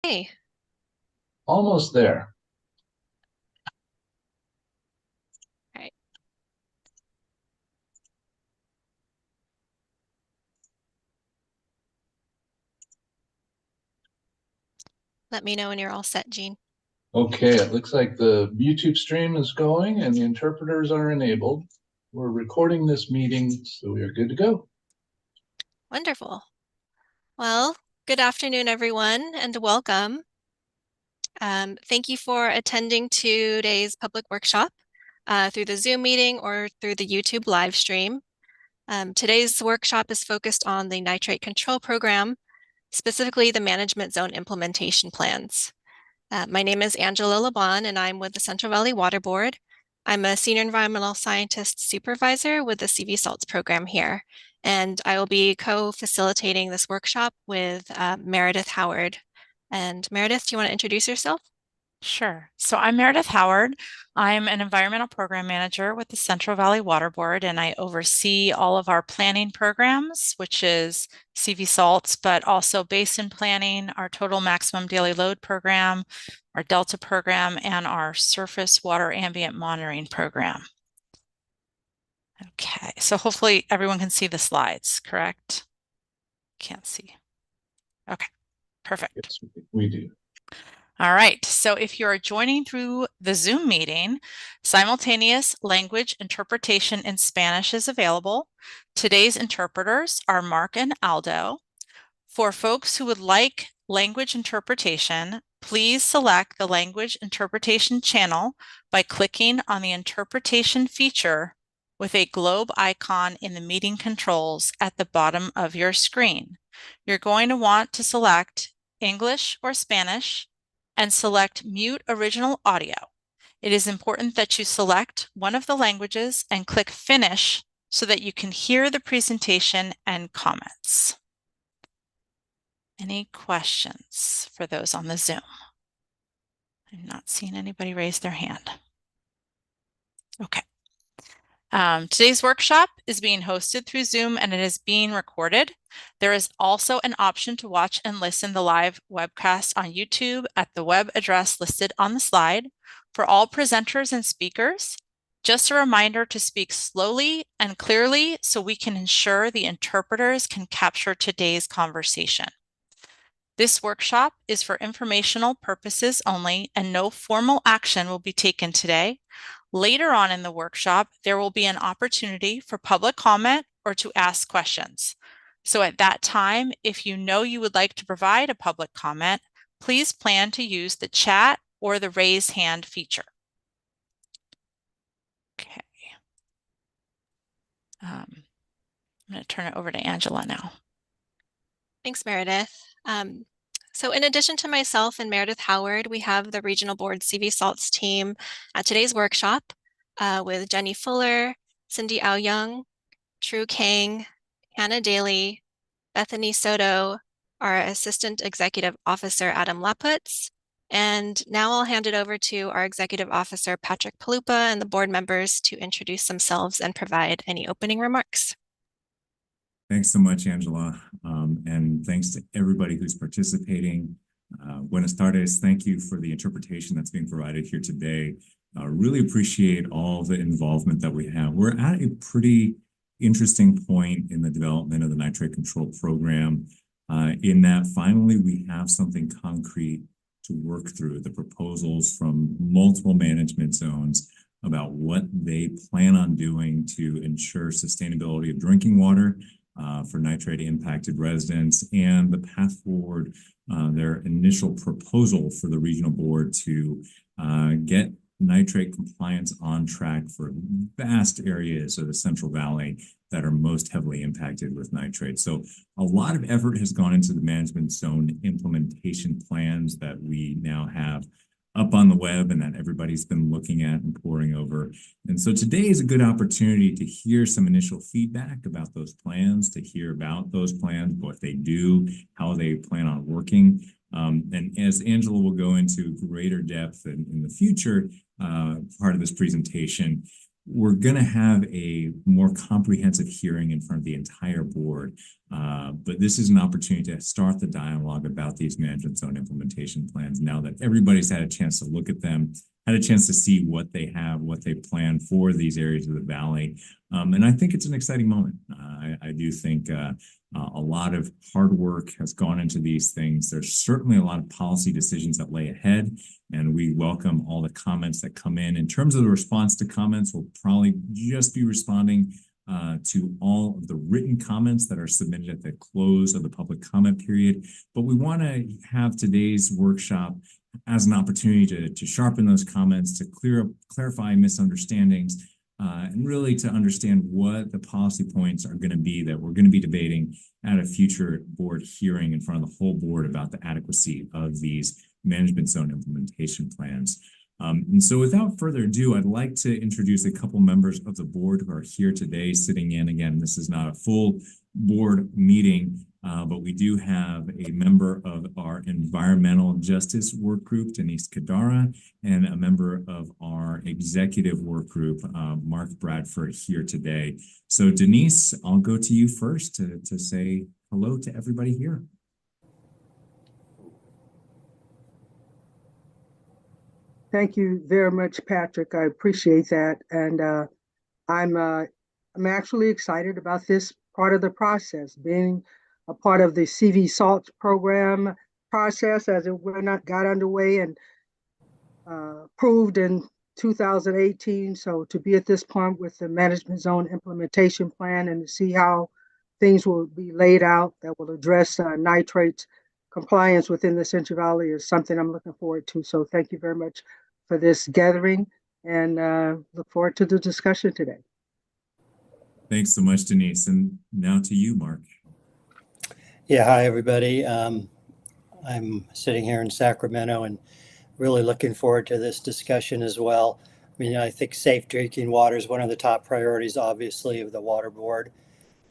Okay, Almost there. all right. Let me know when you're all set, Jean. Okay, it looks like the YouTube stream is going and the interpreters are enabled. We're recording this meeting, so we are good to go. Wonderful. Well, good afternoon, everyone, and welcome. Thank you for attending today's public workshop through the Zoom meeting or through the YouTube live stream. Today's workshop is focused on the nitrate control program, specifically the management zone implementation plans. My name is Angela Laban, and I'm with the Central Valley Water Board. I'm a Senior Environmental Scientist Supervisor with the CV SALTS program here, and I will be co-facilitating this workshop with Meredith Howard. And Meredith, do you want to introduce yourself? Sure. So I'm Meredith Howard. I'm an environmental program manager with the Central Valley Water Board, and I oversee all of our planning programs, which is CV salts, but also basin planning, our total maximum daily load program, our Delta program, and our surface water ambient monitoring program. Okay, so hopefully everyone can see the slides, correct? Can't see. Okay, perfect. Yes, we do. All right, so if you're joining through the Zoom meeting, simultaneous language interpretation in Spanish is available. Today's interpreters are Mark and Aldo. For folks who would like language interpretation, please select the language interpretation channel by clicking on the interpretation feature with a globe icon in the meeting controls at the bottom of your screen. You're going to want to select English or Spanish and select Mute Original Audio. It is important that you select one of the languages and click Finish so that you can hear the presentation and comments. Any questions for those on the Zoom? I'm not seeing anybody raise their hand. Okay. Today's workshop is being hosted through Zoom and it is being recorded. There is also an option to watch and listen to the live webcast on YouTube at the web address listed on the slide. For all presenters and speakers, just a reminder to speak slowly and clearly so we can ensure the interpreters can capture today's conversation. This workshop is for informational purposes only and no formal action will be taken today. Later on in the workshop, there will be an opportunity for public comment or to ask questions. So at that time, if you know you would like to provide a public comment, please plan to use the chat or the raise hand feature. Okay. I'm going to turn it over to Angela now. Thanks, Meredith. So in addition to myself and Meredith Howard, we have the Regional Board CV Salts team at today's workshop with Jenny Fuller, Cindy Ao Young, True Kang, Hannah Daly, Bethany Soto, our Assistant Executive Officer, Adam Laputz. And now I'll hand it over to our Executive Officer, Patrick Palupa, and the board members to introduce themselves and provide any opening remarks. Thanks so much, Angela, and thanks to everybody who's participating. Buenas tardes, thank you for the interpretation that's being provided here today. Really appreciate all the involvement that we have. We're at a pretty interesting point in the development of the nitrate control program in that finally we have something concrete to work through, the proposals from multiple management zones about what they plan on doing to ensure sustainability of drinking water for nitrate impacted residents and the path forward, their initial proposal for the regional board to get nitrate compliance on track for vast areas of the Central Valley that are most heavily impacted with nitrate. So a lot of effort has gone into the management zone implementation plans that we now have up on the web and that everybody's been looking at and poring over. And so today is a good opportunity to hear some initial feedback about those plans, to hear about those plans, what they do, how they plan on working. And as Angela will go into greater depth in the future part of this presentation, we're going to have a more comprehensive hearing in front of the entire board. But this is an opportunity to start the dialogue about these management zone implementation plans now that everybody's had a chance to look at them, had a chance to see what they have, what they plan for these areas of the valley. And I think it's an exciting moment. I do think a lot of hard work has gone into these things. There's certainly a lot of policy decisions that lay ahead, and we welcome all the comments that come in. In terms of the response to comments, we'll probably just be responding to all of the written comments that are submitted at the close of the public comment period. But we want to have today's workshop as an opportunity to sharpen those comments, to clarify misunderstandings, and really to understand what the policy points are going to be that we're going to be debating at a future board hearing in front of the whole board about the adequacy of these management zone implementation plans. And so without further ado, I'd like to introduce a couple members of the board who are here today sitting in. Again, this is not a full board meeting, but we do have a member of our environmental justice work group, Denise Kadara, and a member of our executive work group, Mark Bradford, here today. So Denise, I'll go to you first to say hello to everybody here. Thank you very much, Patrick. I appreciate that. And I'm actually excited about this part of the process, being a part of the CV SALTS program process as it got underway and approved in 2018. So to be at this point with the management zone implementation plan and to see how things will be laid out that will address nitrates compliance within the Central Valley is something I'm looking forward to. So thank you very much for this gathering and look forward to the discussion today. Thanks so much, Denise. And now to you, Mark. Yeah, hi, everybody. I'm sitting here in Sacramento and really looking forward to this discussion as well. I mean, I think safe drinking water is one of the top priorities, obviously, of the Water Board.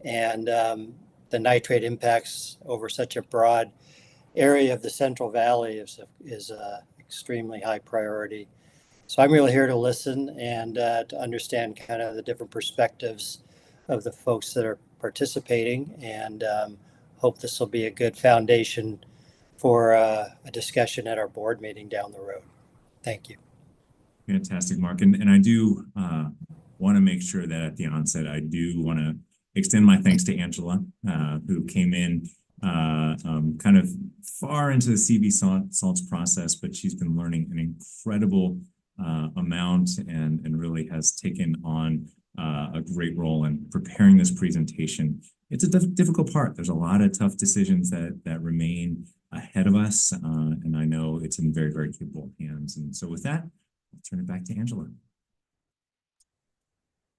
And the nitrate impacts over such a broad area of the Central Valley is extremely high priority. So I'm really here to listen and to understand kind of the different perspectives of the folks that are participating, and hope this will be a good foundation for a discussion at our board meeting down the road. Thank you. Fantastic, Mark. And I do want to make sure that at the onset, I do want to extend my thanks to Angela, who came in kind of far into the CV SALTS process, but she's been learning an incredible amount and really has taken on a great role in preparing this presentation. It's a difficult part. There's a lot of tough decisions that remain ahead of us, and I know it's in very, very capable hands. And so with that, I'll turn it back to Angela.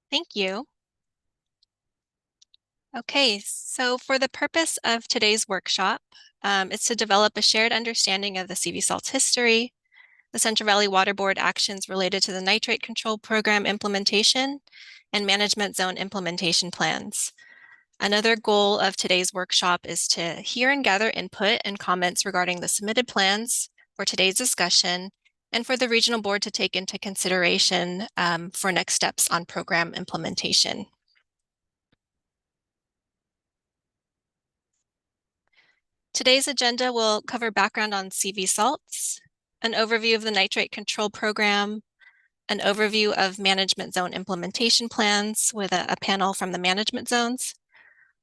Thank you. Okay, so for the purpose of today's workshop, it's to develop a shared understanding of the CV SALTS history, the Central Valley Water Board actions related to the nitrate control program implementation, and management zone implementation plans. Another goal of today's workshop is to hear and gather input and comments regarding the submitted plans for today's discussion, and for the regional board to take into consideration for next steps on program implementation. Today's agenda will cover background on CV SALTS, an overview of the nitrate control program, an overview of management zone implementation plans with a panel from the management zones.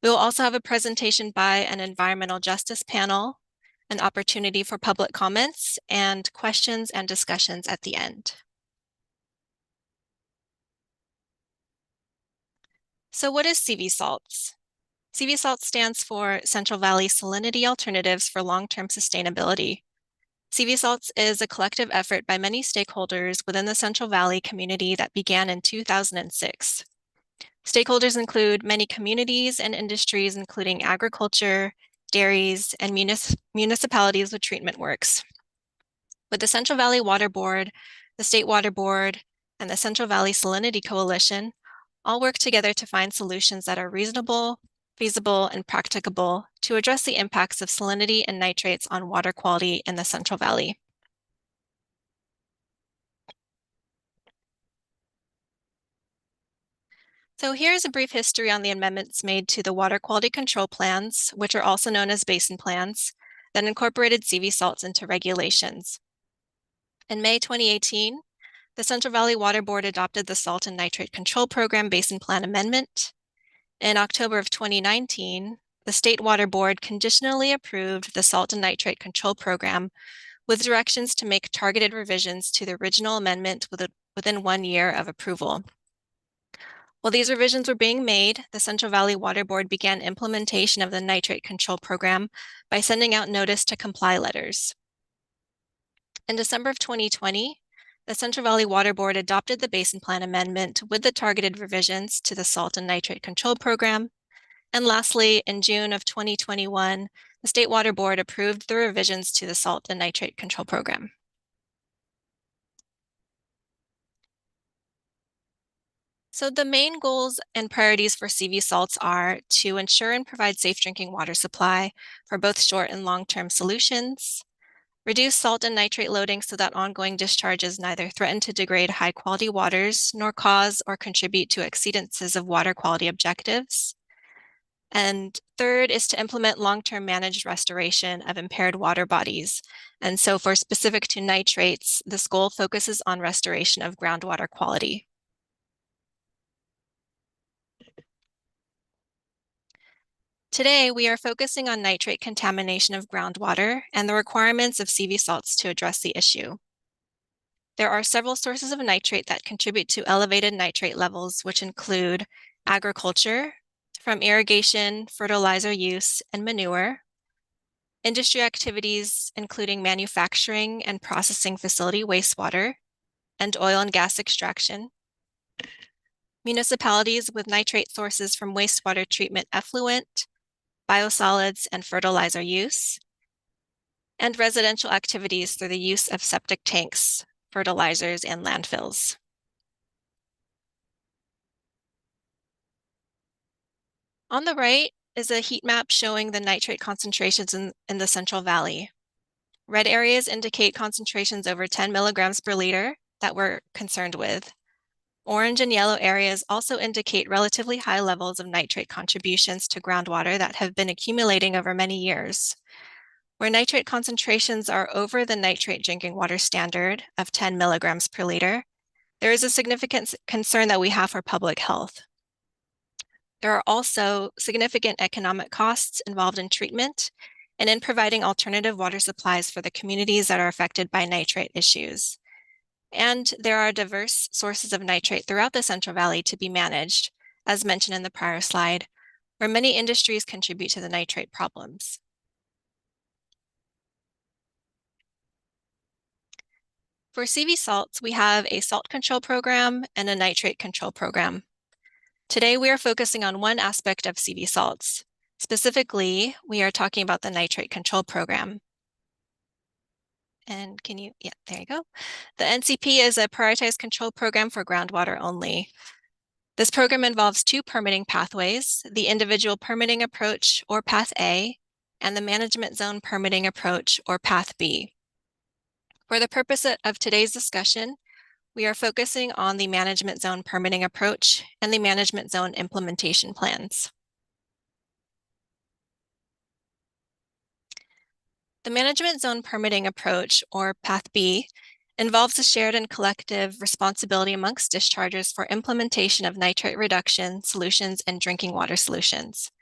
We will also have a presentation by an environmental justice panel, an opportunity for public comments, and questions and discussions at the end. So what is CV SALTS? CV SALTS stands for Central Valley Salinity Alternatives for Long-Term Sustainability. CV SALTS is a collective effort by many stakeholders within the Central Valley community that began in 2006. Stakeholders include many communities and industries, including agriculture, dairies, and municipalities with treatment works. With the Central Valley Water Board, the State Water Board, and the Central Valley Salinity Coalition all work together to find solutions that are reasonable, feasible, and practicable to address the impacts of salinity and nitrates on water quality in the Central Valley. So here's a brief history on the amendments made to the water quality control plans, which are also known as basin plans, that incorporated CV salts into regulations. In May 2018, the Central Valley Water Board adopted the Salt and Nitrate Control Program Basin Plan Amendment. In October of 2019, the State Water Board conditionally approved the Salt and Nitrate Control Program with directions to make targeted revisions to the original amendment within 1 year of approval. While these revisions were being made, the Central Valley Water Board began implementation of the Nitrate Control Program by sending out notice to comply letters. In December of 2020, the Central Valley Water Board adopted the Basin Plan Amendment with the targeted revisions to the Salt and Nitrate Control Program. And lastly, in June of 2021, the State Water Board approved the revisions to the Salt and Nitrate Control Program. So the main goals and priorities for CV salts are to ensure and provide safe drinking water supply for both short and long-term solutions, reduce salt and nitrate loading so that ongoing discharges neither threaten to degrade high-quality waters nor cause or contribute to exceedances of water quality objectives. And third is to implement long-term managed restoration of impaired water bodies. And so for specific to nitrates, this goal focuses on restoration of groundwater quality. Today, we are focusing on nitrate contamination of groundwater and the requirements of CV salts to address the issue. There are several sources of nitrate that contribute to elevated nitrate levels, which include agriculture, from irrigation, fertilizer use, and manure, industry activities, including manufacturing and processing facility wastewater, and oil and gas extraction, municipalities with nitrate sources from wastewater treatment effluent, biosolids, and fertilizer use, and residential activities through the use of septic tanks, fertilizers, and landfills. On the right is a heat map showing the nitrate concentrations in the Central Valley. Red areas indicate concentrations over 10 milligrams per liter that we're concerned with. Orange and yellow areas also indicate relatively high levels of nitrate contributions to groundwater that have been accumulating over many years. Where nitrate concentrations are over the nitrate drinking water standard of 10 milligrams per liter, there is a significant concern that we have for public health. There are also significant economic costs involved in treatment and in providing alternative water supplies for the communities that are affected by nitrate issues. And there are diverse sources of nitrate throughout the Central Valley to be managed, as mentioned in the prior slide, where many industries contribute to the nitrate problems. For CV salts, we have a salt control program and a nitrate control program. Today, we are focusing on one aspect of CV salts. Specifically, we are talking about the nitrate control program. And yeah, there you go. The NCP is a prioritized control program for groundwater only. This program involves two permitting pathways, the individual permitting approach, or Path A, and the management zone permitting approach, or Path B. For the purpose of today's discussion, we are focusing on the management zone permitting approach and the management zone implementation plans. The management zone permitting approach, or Path B, involves a shared and collective responsibility amongst dischargers for implementation of nitrate reduction solutions and drinking water solutions.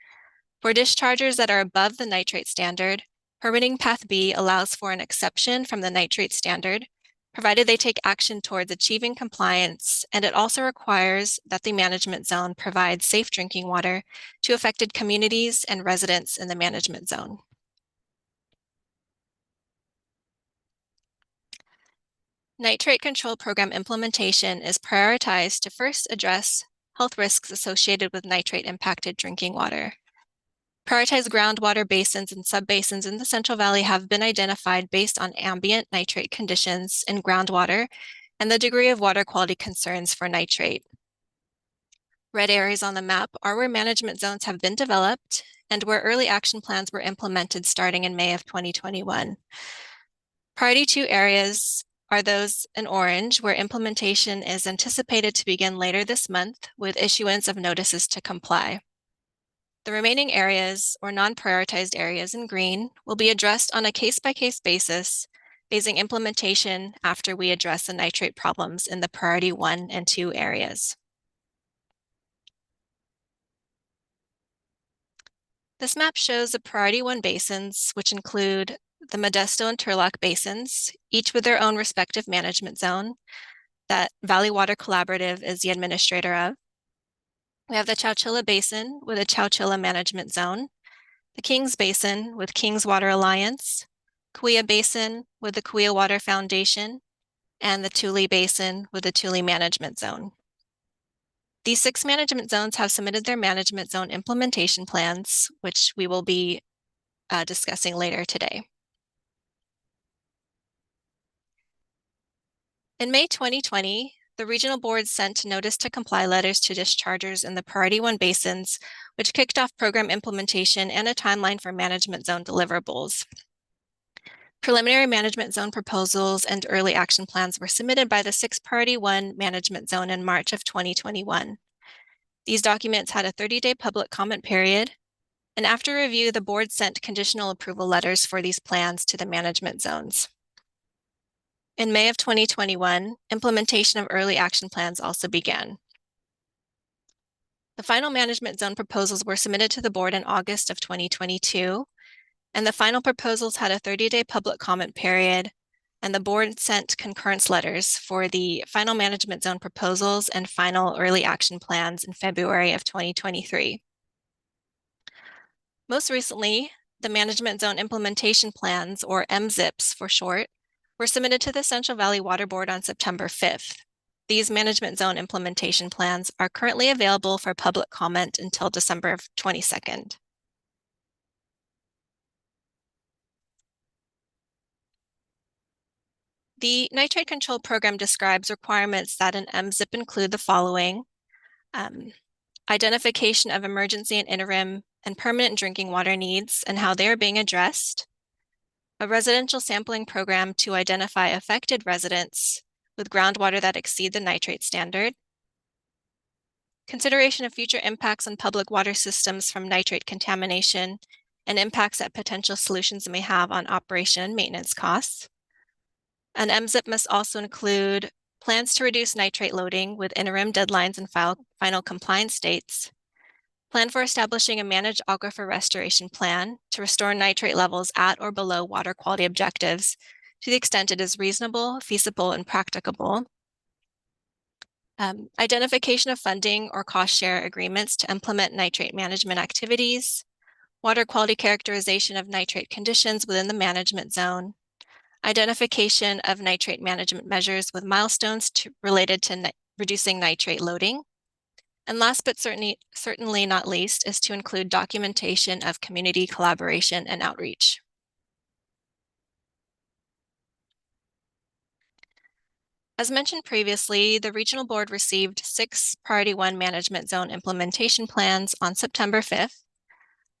For dischargers that are above the nitrate standard, permitting Path B allows for an exception from the nitrate standard, provided they take action towards achieving compliance, and it also requires that the management zone provide safe drinking water to affected communities and residents in the management zone. Nitrate control program implementation is prioritized to first address health risks associated with nitrate impacted drinking water. Prioritized groundwater basins and subbasins in the Central Valley have been identified based on ambient nitrate conditions in groundwater and the degree of water quality concerns for nitrate. Red areas on the map are where management zones have been developed and where early action plans were implemented starting in May of 2021. Priority 2 areas are those in orange, where implementation is anticipated to begin later this month with issuance of notices to comply. The remaining areas, or non-prioritized areas in green, will be addressed on a case-by-case basis, phasing implementation after we address the nitrate problems in the priority 1 and 2 areas. This map shows the priority 1 basins, which include the Modesto and Turlock basins, each with their own respective management zone that Valley Water Collaborative is the administrator of. We have the Chowchilla Basin with a Chowchilla Management Zone, the Kings Basin with Kings Water Alliance, Kauai Basin with the Kauai Water Foundation, and the Tule Basin with the Tule Management Zone. These 6 management zones have submitted their management zone implementation plans, which we will be discussing later today. In May 2020, the regional board sent notice to comply letters to dischargers in the priority 1 basins, which kicked off program implementation and a timeline for management zone deliverables. Preliminary management zone proposals and early action plans were submitted by the 6 priority 1 management zone in March of 2021. These documents had a 30-day public comment period, and after review, the board sent conditional approval letters for these plans to the management zones. In May of 2021, implementation of early action plans also began. The final management zone proposals were submitted to the board in August of 2022, and the final proposals had a 30-day public comment period, and the board sent concurrence letters for the final management zone proposals and final early action plans in February of 2023. Most recently, the management zone implementation plans, or MZIPs for short, were submitted to the Central Valley Water Board on September 5th. These management zone implementation plans are currently available for public comment until December 22nd. The Nitrate Control Program describes requirements that an MZIP include the following: identification of emergency and interim and permanent drinking water needs and how they are being addressed, a residential sampling program to identify affected residents with groundwater that exceed the nitrate standard, consideration of future impacts on public water systems from nitrate contamination and impacts that potential solutions may have on operation and maintenance costs. An MZIP must also include plans to reduce nitrate loading with interim deadlines and final compliance dates, plan for establishing a managed aquifer restoration plan to restore nitrate levels at or below water quality objectives to the extent it is reasonable, feasible, and practicable. Identification of funding or cost share agreements to implement nitrate management activities, water quality characterization of nitrate conditions within the management zone, identification of nitrate management measures with milestones related to reducing nitrate loading. And last but certainly not least is to include documentation of community collaboration and outreach. As mentioned previously, the regional board received 6 priority 1 management zone implementation plans on September 5th.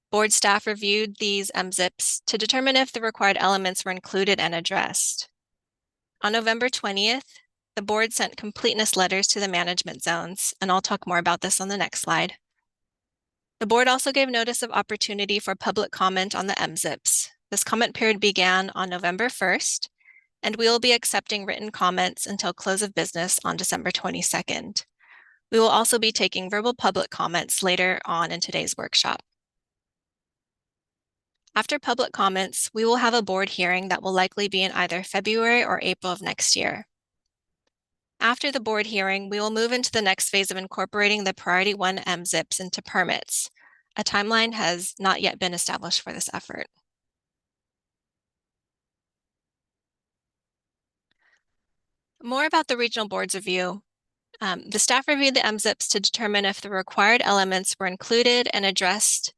Board staff reviewed these MZIPs to determine if the required elements were included and addressed. On November 20th, the board sent completeness letters to the management zones, and I'll talk more about this on the next slide. The board also gave notice of opportunity for public comment on the MZIPs. This comment period began on November 1st, and we will be accepting written comments until close of business on December 22nd. We will also be taking verbal public comments later on in today's workshop. After public comments, we will have a board hearing that will likely be in either February or April of next year. After the board hearing, we will move into the next phase of incorporating the priority 1 MZIPs into permits. A timeline has not yet been established for this effort. More about the regional board's review. The staff reviewed the MZIPs to determine if the required elements were included and addressed,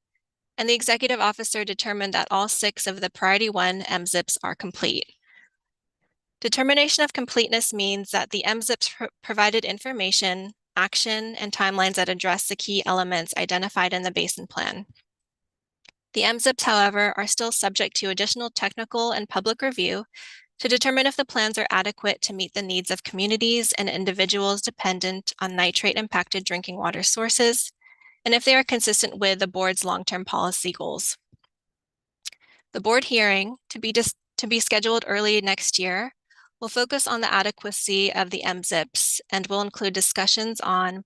and the executive officer determined that all 6 of the priority 1 MZIPs are complete. Determination of completeness means that the MZIPs provided information, action, and timelines that address the key elements identified in the basin plan. The MZIPs, however, are still subject to additional technical and public review to determine if the plans are adequate to meet the needs of communities and individuals dependent on nitrate-impacted drinking water sources, and if they are consistent with the board's long-term policy goals. The board hearing, to be scheduled early next year, will focus on the adequacy of the MZIPs and will include discussions on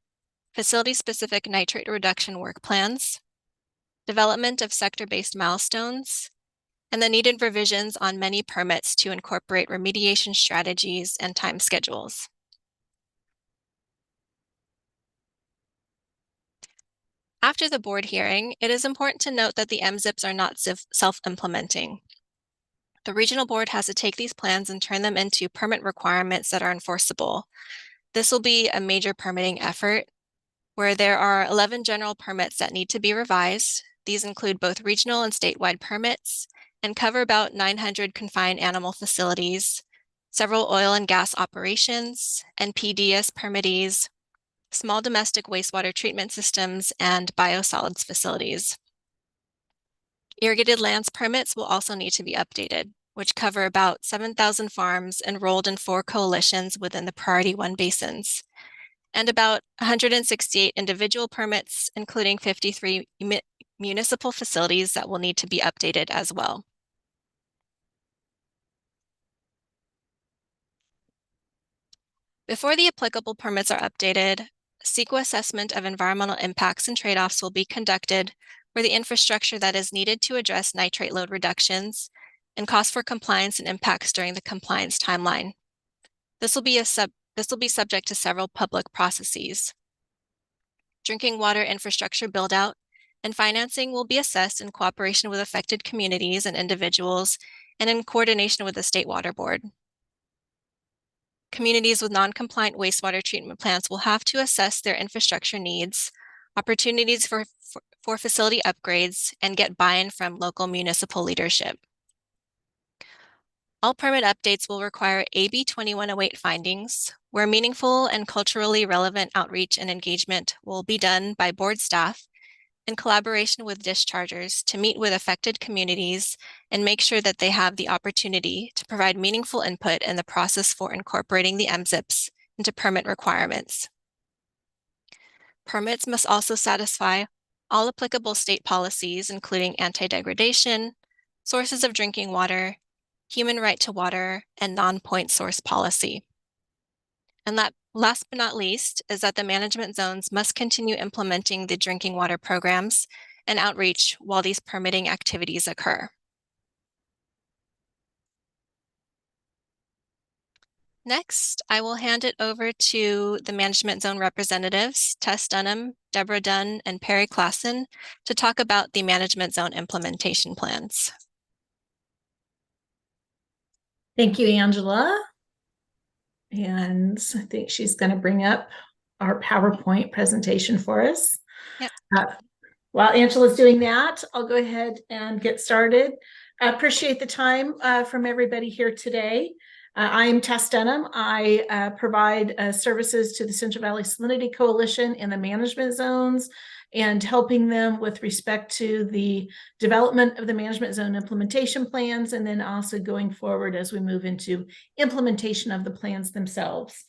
facility-specific nitrate reduction work plans, development of sector-based milestones, and the needed revisions on many permits to incorporate remediation strategies and time schedules. After the board hearing, it is important to note that the MZIPs are not self-implementing. The regional board has to take these plans and turn them into permit requirements that are enforceable. This will be a major permitting effort where there are 11 general permits that need to be revised. These include both regional and statewide permits and cover about 900 confined animal facilities, several oil and gas operations, NPDES permittees, small domestic wastewater treatment systems, and biosolids facilities. Irrigated lands permits will also need to be updated, which cover about 7,000 farms enrolled in 4 coalitions within the Priority 1 basins, and about 168 individual permits, including 53 municipal facilities that will need to be updated as well. Before the applicable permits are updated, a CEQA assessment of environmental impacts and trade-offs will be conducted for the infrastructure that is needed to address nitrate load reductions and cost for compliance and impacts during the compliance timeline. This will be subject to several public processes. Drinking water infrastructure build-out and financing will be assessed in cooperation with affected communities and individuals and in coordination with the State Water Board. Communities with non-compliant wastewater treatment plants will have to assess their infrastructure needs, opportunities for facility upgrades, and get buy-in from local municipal leadership. All permit updates will require AB 2108 findings, where meaningful and culturally relevant outreach and engagement will be done by board staff in collaboration with dischargers to meet with affected communities and make sure that they have the opportunity to provide meaningful input in the process for incorporating the MZIPs into permit requirements. Permits must also satisfy all applicable state policies, including anti-degradation, sources of drinking water, human right to water, and non-point source policy. And last but not least is that the management zones must continue implementing the drinking water programs and outreach while these permitting activities occur. Next, I will hand it over to the management zone representatives, Tess Dunham, Deborah Dunn, and Perry Klassen, to talk about the management zone implementation plans. Thank you, Angela. And I think she's going to bring up our PowerPoint presentation for us. Yep. While Angela's doing that, I'll go ahead and get started. I appreciate the time from everybody here today. I'm Tess Dunham. I provide services to the Central Valley Salinity Coalition in the management zones and helping them with respect to the development of the management zone implementation plans, and then also going forward as we move into implementation of the plans themselves.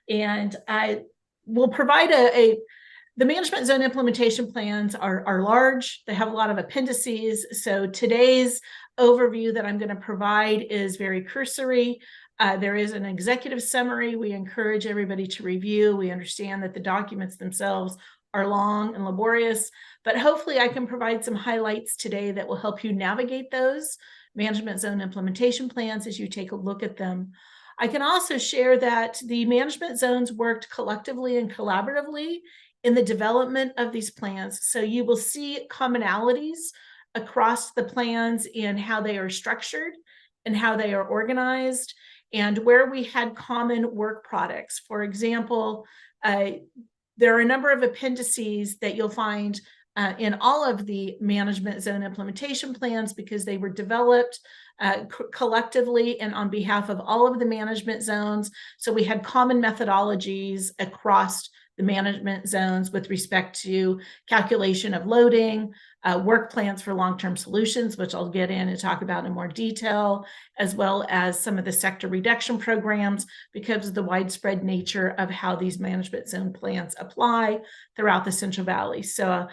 And I will provide the management zone implementation plans are large. They have a lot of appendices. So today's overview that I'm going to provide is very cursory. There is an executive summary we encourage everybody to review. We understand that the documents themselves are long and laborious, but hopefully I can provide some highlights today that will help you navigate those management zone implementation plans as you take a look at them. I can also share that the management zones worked collectively and collaboratively in the development of these plans. So you will see commonalities across the plans in how they are structured and how they are organized, and where we had common work products. For example, there are a number of appendices that you'll find in all of the management zone implementation plans because they were developed collectively and on behalf of all of the management zones. So we had common methodologies across the management zones with respect to calculation of loading, work plans for long-term solutions, which I'll get in and talk about in more detail, as well as some of the sector reduction programs because of the widespread nature of how these management zone plans apply throughout the Central Valley. So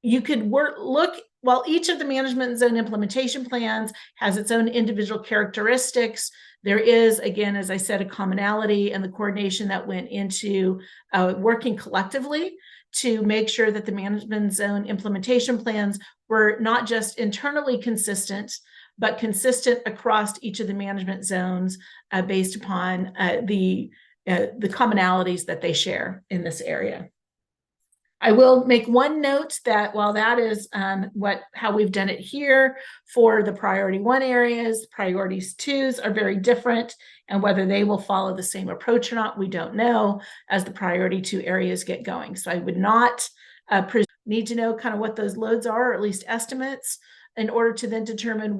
you could look, while each of the management zone implementation plans has its own individual characteristics, there is, again, as I said, a commonality and the coordination that went into working collectively to make sure that the management zone implementation plans were not just internally consistent, but consistent across each of the management zones based upon the commonalities that they share in this area. I will make one note that while that is how we've done it here for the priority 1 areas, priorities 2s are very different, and whether they will follow the same approach or not, we don't know as the priority 2 areas get going. So I would not need to know kind of what those loads are, or at least estimates, in order to then determine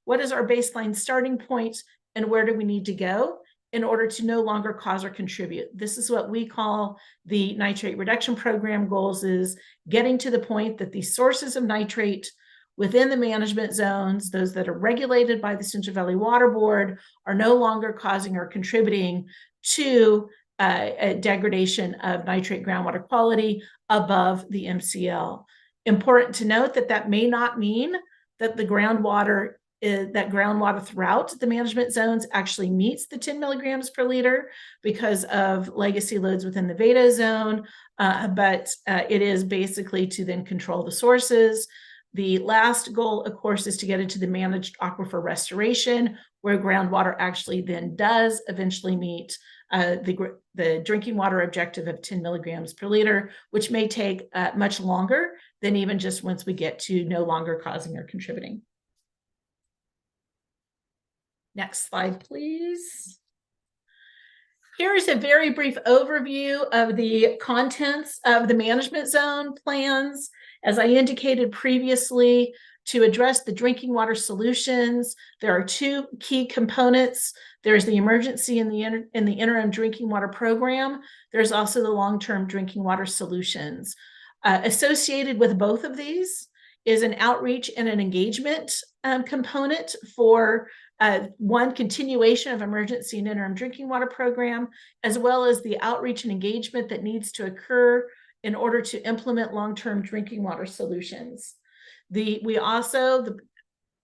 what is our baseline starting point and where do we need to go in order to no longer cause or contribute. This is what we call the nitrate reduction program goals, is getting to the point that the sources of nitrate within the management zones, those that are regulated by the Central Valley Water Board, are no longer causing or contributing to a degradation of nitrate groundwater quality above the MCL. Important to note that that may not mean that the groundwater throughout the management zones actually meets the 10 milligrams per liter because of legacy loads within the Veda zone, but it is basically to then control the sources. The last goal, of course, is to get into the managed aquifer restoration, where groundwater actually then does eventually meet the drinking water objective of 10 milligrams per liter, which may take much longer than even just once we get to no longer causing or contributing. Next slide, please. Here is a very brief overview of the contents of the management zone plans. As I indicated previously, to address the drinking water solutions, there are 2 key components. There's the emergency and the interim drinking water program. There's also the long-term drinking water solutions. Associated with both of these is an outreach and an engagement component for one, continuation of emergency and interim drinking water program, as well as the outreach and engagement that needs to occur in order to implement long-term drinking water solutions.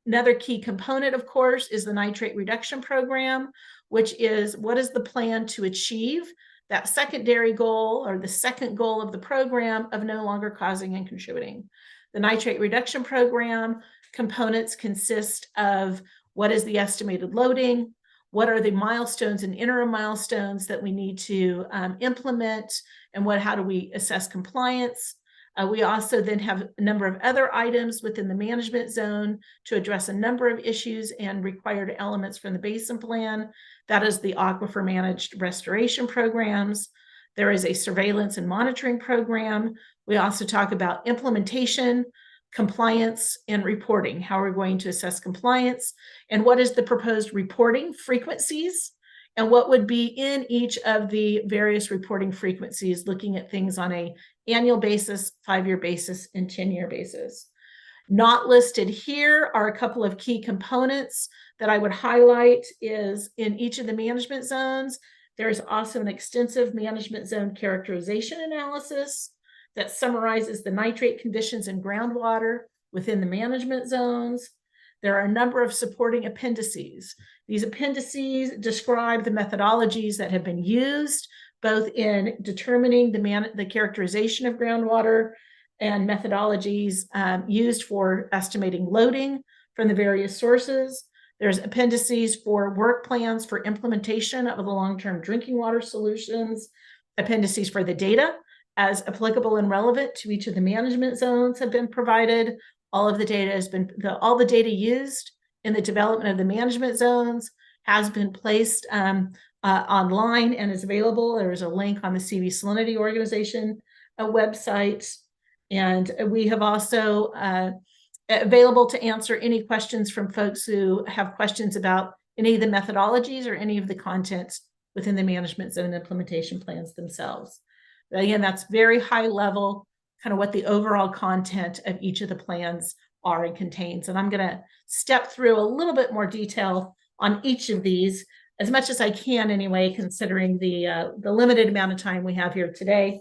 Another key component, of course, is the nitrate reduction program, which is what is the plan to achieve that secondary goal, or the second goal of the program, of no longer causing and contributing. The nitrate reduction program components consist of what is the estimated loading, what are the milestones and interim milestones that we need to implement, and how do we assess compliance. We also then have a number of other items within the management zone to address a number of issues and required elements from the basin plan. That is the aquifer managed restoration programs. There is a surveillance and monitoring program. We also talk about implementation, compliance, and reporting. How are we going to assess compliance, and what is the proposed reporting frequencies, and what would be in each of the various reporting frequencies, looking at things on an annual basis, 5-year basis, and 10-year basis. Not listed here are a couple of key components that I would highlight. Is in each of the management zones, there's also an extensive management zone characterization analysis that summarizes the nitrate conditions in groundwater within the management zones. There are a number of supporting appendices. These appendices describe the methodologies that have been used, both in determining the characterization of groundwater and methodologies used for estimating loading from the various sources. There's appendices for work plans for implementation of the long-term drinking water solutions, appendices for the data as applicable and relevant to each of the management zones have been provided. All of the data all the data used in the development of the management zones has been placed online and is available. There is a link on the CV Salinity Organization website. And we have also available to answer any questions from folks who have questions about any of the methodologies or any of the contents within the management zone implementation plans themselves. Again, that's very high level kind of what the overall content of each of the plans are and contains. And I'm going to step through a little bit more detail on each of these, as much as I can anyway, considering the limited amount of time we have here today.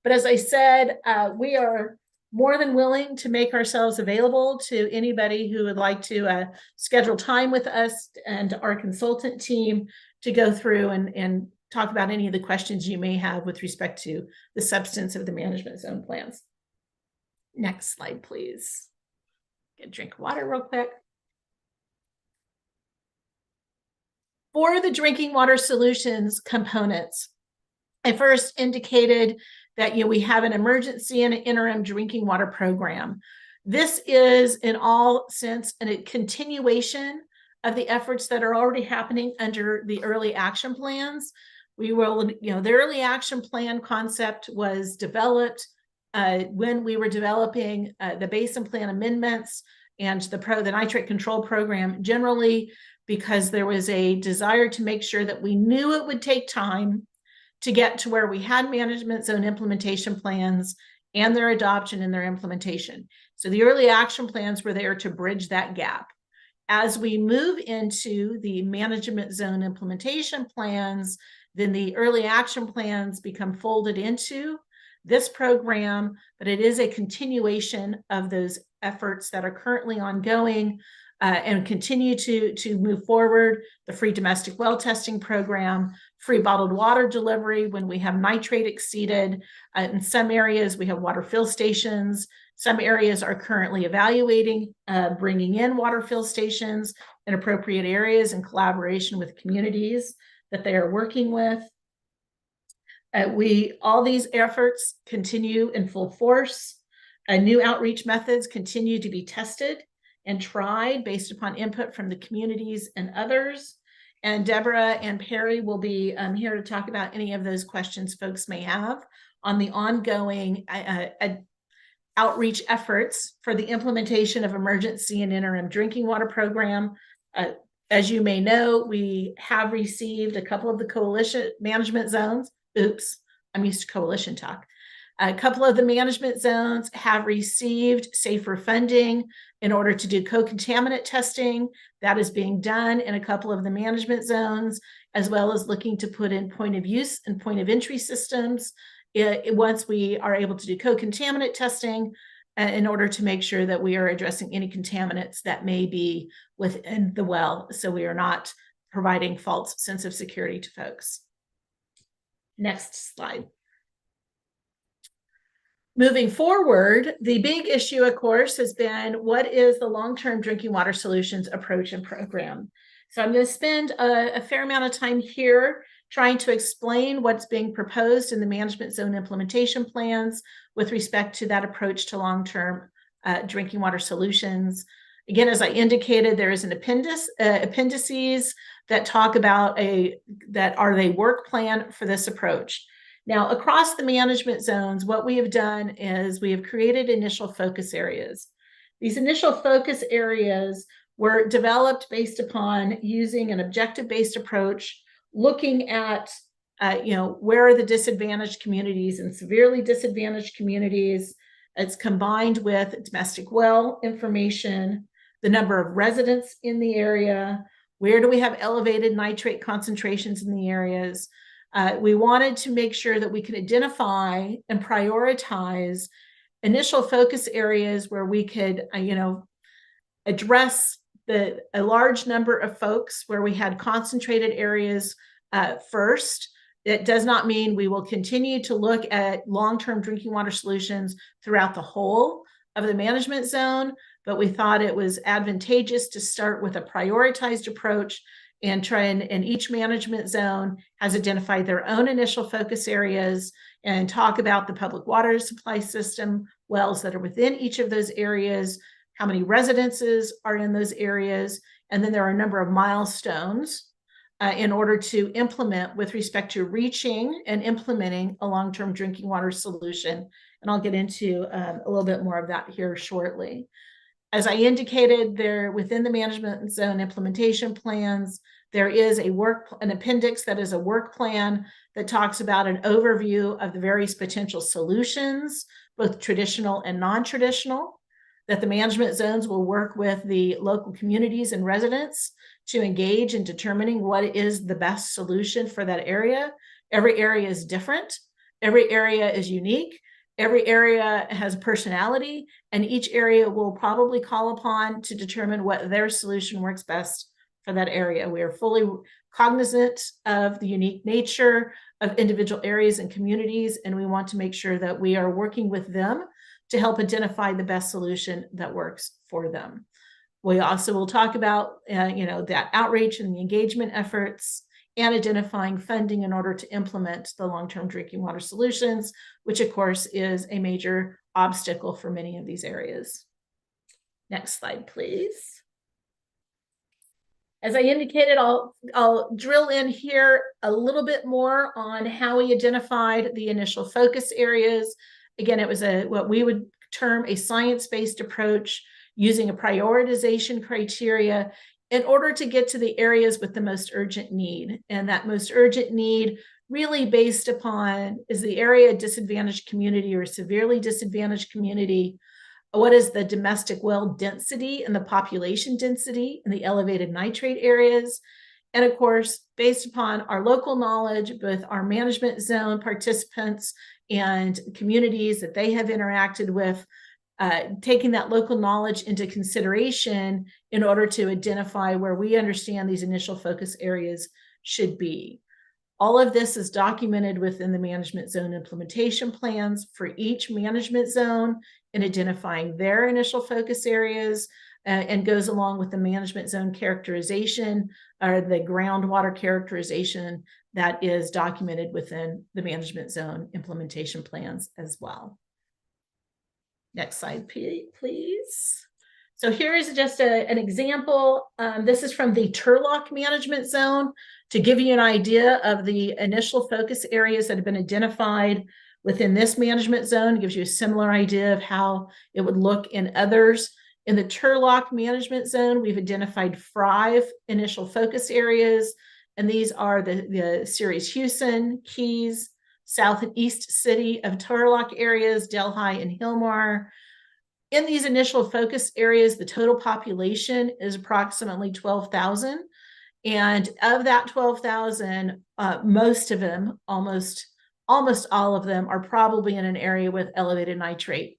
But as I said, we are more than willing to make ourselves available to anybody who would like to schedule time with us and our consultant team to go through and talk about any of the questions you may have with respect to the substance of the management zone plans. Next slide, please. Get a drink of water real quick. For the drinking water solutions components, I first indicated that we have an emergency and an interim drinking water program. This is in all sense a continuation of the efforts that are already happening under the early action plans. We will, the early action plan concept was developed when we were developing the basin plan amendments and the nitrate control program generally, because there was a desire to make sure that we knew it would take time to get to where we had management zone implementation plans and their adoption and their implementation. So the early action plans were there to bridge that gap. As we move into the management zone implementation plans, then the early action plans become folded into this program, but it is a continuation of those efforts that are currently ongoing and continue to move forward. The free domestic well testing program, free bottled water delivery when we have nitrate exceeded. In some areas, we have water fill stations. Some areas are currently evaluating bringing in water fill stations in appropriate areas in collaboration with communities that they are working with. All these efforts continue in full force. New outreach methods continue to be tested and tried based upon input from the communities and others. And Deborah and Perry will be here to talk about any of those questions folks may have on the ongoing outreach efforts for the implementation of emergency and interim drinking water program. As you may know, we have received a couple of the coalition management zones. Oops, I'm used to coalition talk. A couple of the management zones have received safer funding in order to do co-contaminant testing. That is being done in a couple of the management zones, as well as looking to put in point of use and point of entry systems once we are able to do co-contaminant testing in order to make sure that we are addressing any contaminants that may be within the well, so we are not providing false sense of security to folks. Next slide. Moving forward, the big issue, of course, has been what is the long-term drinking water solutions approach and program. So I'm going to spend a fair amount of time here trying to explain what's being proposed in the management zone implementation plans with respect to that approach to long-term drinking water solutions. Again, as I indicated, there is an appendices that talk about that are a work plan for this approach. Now, across the management zones, what we have done is we have created initial focus areas. These initial focus areas were developed based upon using an objective-based approach, looking at, where are the disadvantaged communities and severely disadvantaged communities. It's combined with domestic well information, the number of residents in the area, where do we have elevated nitrate concentrations in the areas. We wanted to make sure that we could identify and prioritize initial focus areas where we could, address a large number of folks where we had concentrated areas first. It does not mean we will continue to look at long-term drinking water solutions throughout the whole of the management zone, but we thought it was advantageous to start with a prioritized approach and try and each management zone has identified their own initial focus areas and talk about the public water supply system wells that are within each of those areas, how many residences are in those areas, and then there are a number of milestones in order to implement with respect to reaching and implementing a long-term drinking water solution. And I'll get into a little bit more of that here shortly. As I indicated, there within the management zone implementation plans, there is an appendix that is a work plan that talks about an overview of the various potential solutions both traditional and non-traditional, that the management zones will work with the local communities and residents to engage in determining what is the best solution for that area. Every area is different. Every area is unique. Every area has personality, and each area will probably call upon to determine what their solution works best for that area. We are fully cognizant of the unique nature of individual areas and communities, and we want to make sure that we are working with them to help identify the best solution that works for them. We also will talk about, that outreach and the engagement efforts and identifying funding in order to implement the long-term drinking water solutions, which of course is a major obstacle for many of these areas. Next slide, please. As I indicated, I'll drill in here a little bit more on how we identified the initial focus areas. Again, it was what we would term a science-based approach using a prioritization criteria in order to get to the areas with the most urgent need. And that most urgent need really based upon, is the area a disadvantaged community or a severely disadvantaged community? What is the domestic well density and the population density in the elevated nitrate areas? And of course, based upon our local knowledge, both our management zone participants and communities that they have interacted with, taking that local knowledge into consideration in order to identify where we understand these initial focus areas should be. All of this is documented within the management zone implementation plans for each management zone in identifying their initial focus areas, and goes along with the management zone characterization or the groundwater characterization that is documented within the management zone implementation plans as well. Next slide, please. So here is just an example. This is from the Turlock management zone to give you an idea of the initial focus areas that have been identified within this management zone. It gives you a similar idea of how it would look in others. In the Turlock management zone, we've identified 5 initial focus areas, and these are the Ceres Houston, Keys, South and East City of Turlock areas, Delhi and Hillmar. In these initial focus areas, the total population is approximately 12,000. And of that 12,000, most of them, almost all of them, are probably in an area with elevated nitrate,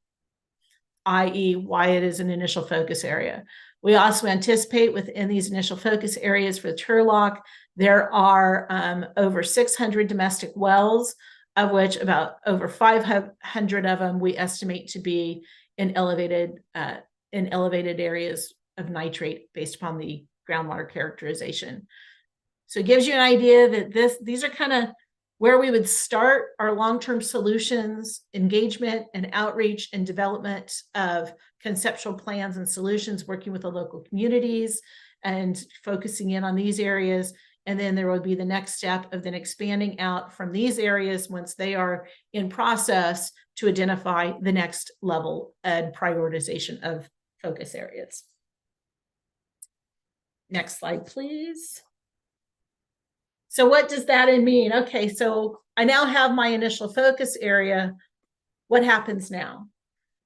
i.e. why it is an initial focus area. We also anticipate within these initial focus areas for Turlock, there are over 600 domestic wells, of which about over 500 of them we estimate to be in elevated areas of nitrate based upon the groundwater characterization. So it gives you an idea that these are kind of where we would start our long-term solutions, engagement and outreach and development of conceptual plans and solutions, working with the local communities and focusing in on these areas. And then there will be the next step of then expanding out from these areas once they are in process to identify the next level and prioritization of focus areas. Next slide, please. So what does that mean? Okay, so I now have my initial focus area. What happens now?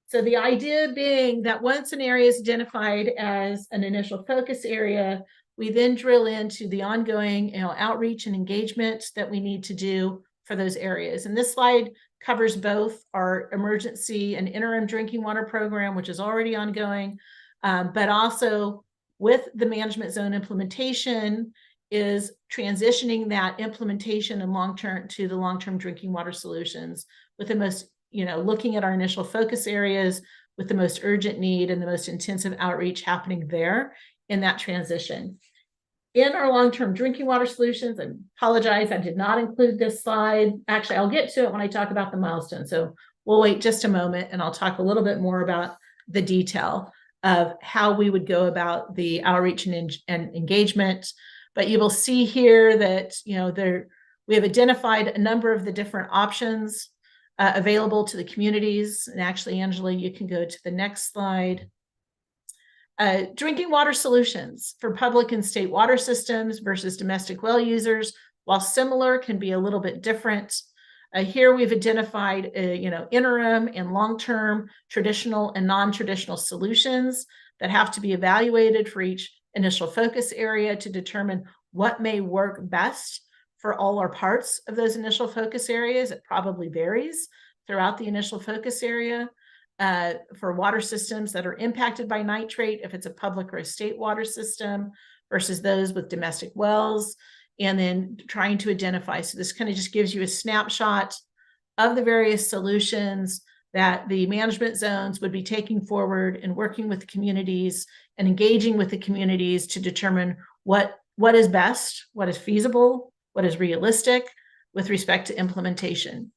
So the idea being that once an area is identified as an initial focus area, we then drill into the ongoing outreach and engagement that we need to do for those areas. And this slide covers both our emergency and interim drinking water program, which is already ongoing, but also with the management zone implementation is transitioning that implementation and long-term to the long-term drinking water solutions with the most, looking at our initial focus areas with the most urgent need and the most intensive outreach happening there in that transition. In our long-term drinking water solutions, I apologize, I did not include this slide. Actually, I'll get to it when I talk about the milestones. So we'll wait just a moment and I'll talk a little bit more about the detail of how we would go about the outreach and engagement. But you will see here that, we have identified a number of the different options available to the communities. And actually, Angela, you can go to the next slide. Drinking water solutions for public and state water systems versus domestic well users, while similar, can be a little bit different. Here we've identified, interim and long-term, traditional and non-traditional solutions that have to be evaluated for each initial focus area to determine what may work best for all our parts of those initial focus areas. It probably varies throughout the initial focus area. For water systems that are impacted by nitrate, if it's a public or a state water system versus those with domestic wells, and then trying to identify. So this kind of just gives you a snapshot of the various solutions that the management zones would be taking forward and working with the communities and engaging with the communities to determine what is best, what is feasible, what is realistic with respect to implementation.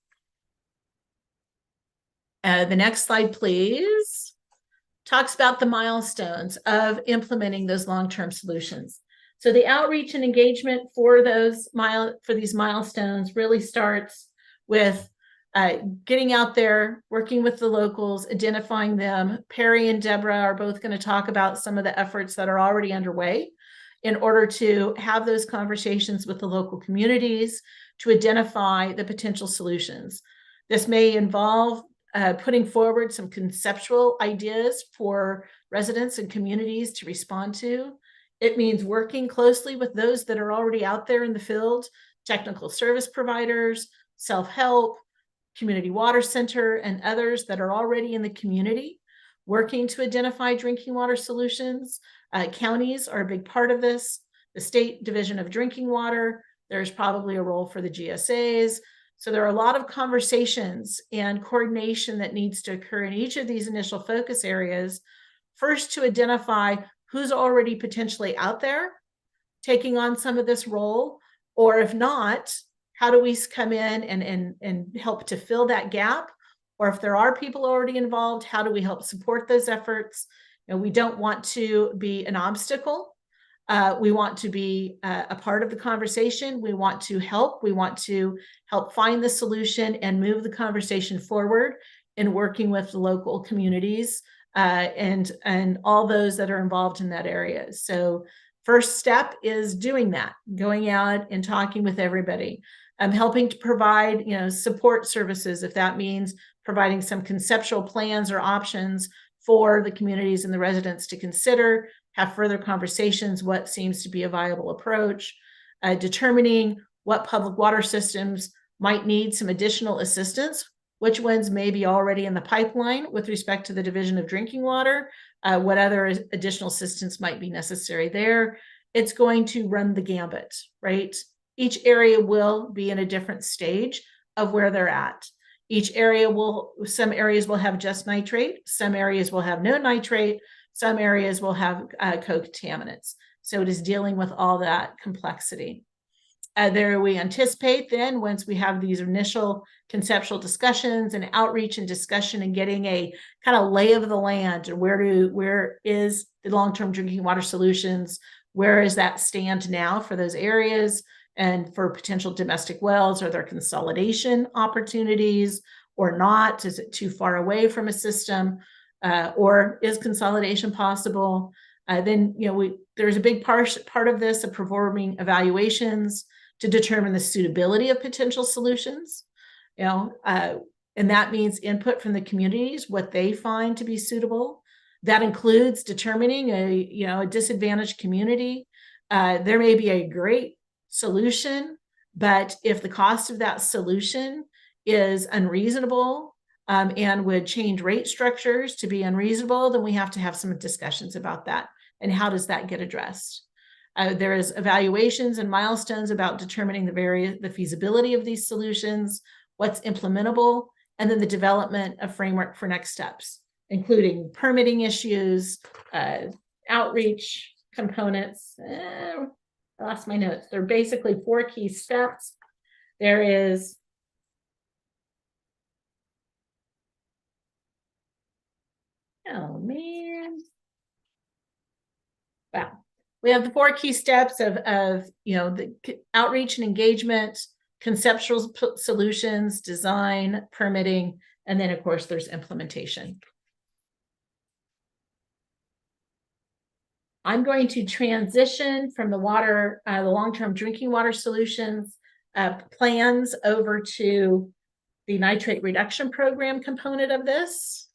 The next slide, please, talks about the milestones of implementing those long-term solutions. So the outreach and engagement for these milestones really starts with getting out there, working with the locals, identifying them. Perry and Deborah are both going to talk about some of the efforts that are already underway in order to have those conversations with the local communities to identify the potential solutions. This may involve putting forward some conceptual ideas for residents and communities to respond to. It means working closely with those that are already out there in the field, technical service providers, self-help, community water center, and others that are already in the community working to identify drinking water solutions. Counties are a big part of this. The State Division of Drinking Water, there's probably a role for the GSAs. So there are a lot of conversations and coordination that needs to occur in each of these initial focus areas. First, to identify who's already potentially out there taking on some of this role, or if not, how do we come in and help to fill that gap? Or if there are people already involved, how do we help support those efforts? We don't want to be an obstacle. We want to be a part of the conversation. We want to help. We want to help find the solution and move the conversation forward in working with the local communities and all those that are involved in that area. So first step is doing that, going out and talking with everybody. Helping to provide, support services, if that means providing some conceptual plans or options for the communities and the residents to consider, have further conversations, what seems to be a viable approach, determining what public water systems might need some additional assistance, which ones may be already in the pipeline with respect to the Division of Drinking Water, what other additional assistance might be necessary there. It's going to run the gambit, right? Each area will be in a different stage of where they're at. Some areas will have just nitrate, some areas will have no nitrate, some areas will have co-contaminants. So it is dealing with all that complexity. There we anticipate then, once we have these initial conceptual discussions and outreach and discussion and getting a kind of lay of the land, and where is the long-term drinking water solutions, where is that stand now for those areas, and for potential domestic wells, are there consolidation opportunities or not? Is it too far away from a system? Or is consolidation possible? Then there's a big part of this of performing evaluations to determine the suitability of potential solutions. And that means input from the communities, what they find to be suitable. That includes determining a disadvantaged community. There may be a great solution, but if the cost of that solution is unreasonable and would change rate structures to be unreasonable, then we have to have some discussions about that. And how does that get addressed? There is evaluations and milestones about determining the feasibility of these solutions, what's implementable, and then the development of framework for next steps, including permitting issues, outreach components. I lost my notes. They're basically 4 key steps. There is oh man. Wow. We have the 4 key steps of the outreach and engagement, conceptual solutions, design, permitting, and then of course there's implementation. I'm going to transition from the long-term drinking water solutions plans over to the nitrate reduction program component of this.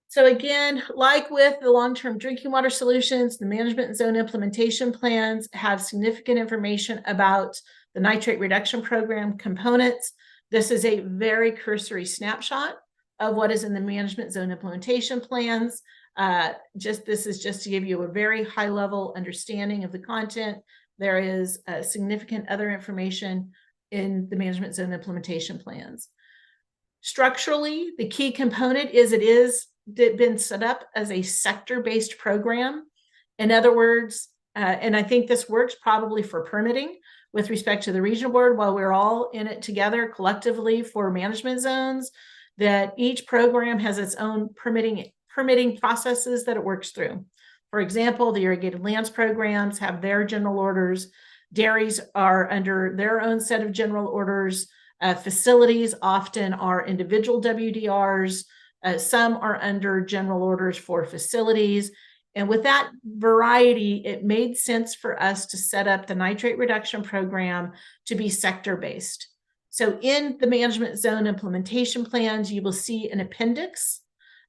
So again, like with the long-term drinking water solutions, the management zone implementation plans have significant information about the nitrate reduction program components. This is a very cursory snapshot of what is in the management zone implementation plans. This is just to give you a very high level understanding of the content. There is significant other information in the management zone implementation plans. Structurally, the key component is it is been set up as a sector-based program. In other words, and I think this works probably for permitting with respect to the regional board, while we're all in it together collectively for management zones, that each program has its own permitting processes that it works through. For example, the irrigated lands programs have their general orders. Dairies are under their own set of general orders. Facilities often are individual WDRs. Some are under general orders for facilities. And with that variety, it made sense for us to set up the nitrate reduction program to be sector-based. So in the management zone implementation plans, you will see an appendix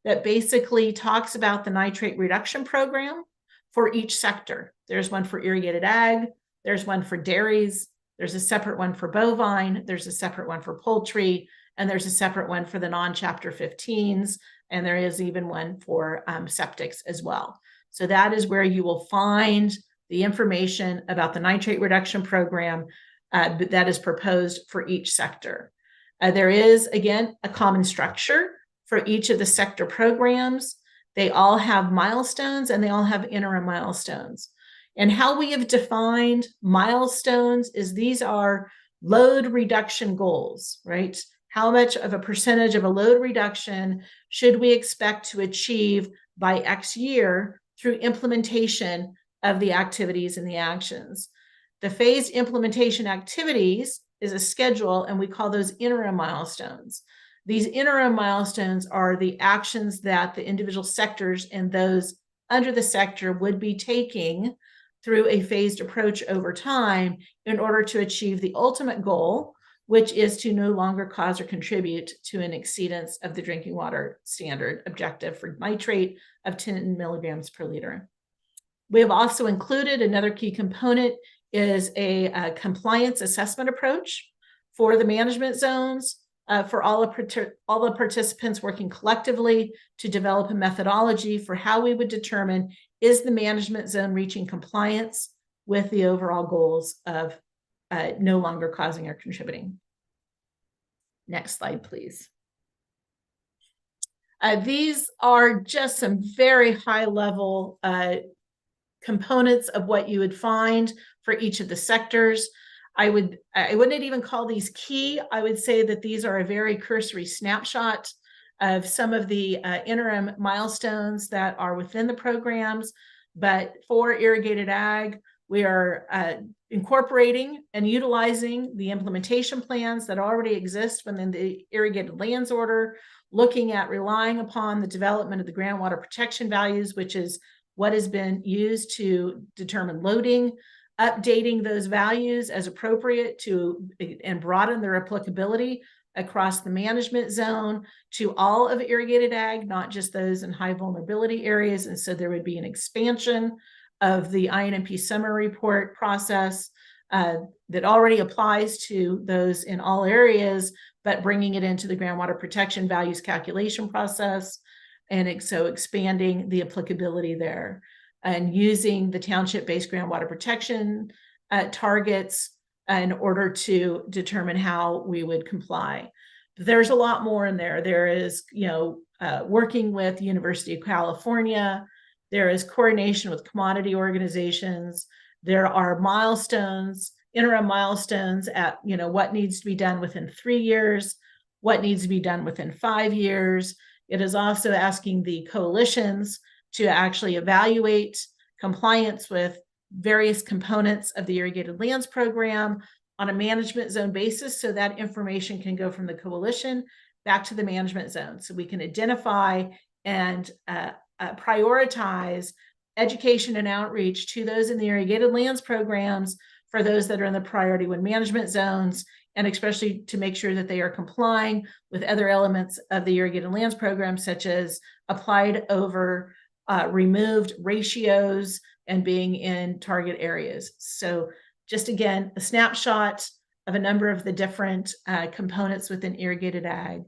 that basically talks about the nitrate reduction program for each sector. There's one for irrigated ag, there's one for dairies, there's a separate one for bovine, there's a separate one for poultry, and there's a separate one for the non-chapter 15s, and there is even one for septics as well. So that is where you will find the information about the nitrate reduction program that is proposed for each sector. There is, again, a common structure for each of the sector programs. They all have milestones and they all have interim milestones. And how we have defined milestones is these are load reduction goals, right? How much of a percentage of a load reduction should we expect to achieve by X year through implementation of the activities and the actions? The phased implementation activities is a schedule, and we call those interim milestones. These interim milestones are the actions that the individual sectors and those under the sector would be taking through a phased approach over time in order to achieve the ultimate goal, which is to no longer cause or contribute to an exceedance of the drinking water standard objective for nitrate of 10 milligrams per liter. We have also included another key component is a compliance assessment approach for the management zones for all the participants working collectively to develop a methodology for how we would determine is the management zone reaching compliance with the overall goals of no longer causing or contributing. Next slide, please. These are just some very high level components of what you would find for each of the sectors. I wouldn't even call these key. I would say that these are a very cursory snapshot of some of the interim milestones that are within the programs. But for irrigated ag, we are incorporating and utilizing the implementation plans that already exist within the irrigated lands order, looking at relying upon the development of the groundwater protection values, which is what has been used to determine loading, updating those values as appropriate to and broaden their applicability across the management zone to all of irrigated ag, not just those in high vulnerability areas. And so there would be an expansion of the INMP summary report process that already applies to those in all areas, but bringing it into the groundwater protection values calculation process. And so expanding the applicability there and using the township-based groundwater protection targets in order to determine how we would comply. There's a lot more in there. There is, working with the University of California. There is coordination with commodity organizations. There are milestones, interim milestones at, what needs to be done within 3 years, what needs to be done within 5 years. It is also asking the coalitions to actually evaluate compliance with various components of the irrigated lands program on a management zone basis, so that information can go from the coalition back to the management zone. So we can identify and prioritize education and outreach to those in the irrigated lands programs for those that are in the priority one management zones, and especially to make sure that they are complying with other elements of the irrigated lands program, such as applied over removed ratios and being in target areas. So just again, a snapshot of a number of the different components within irrigated ag.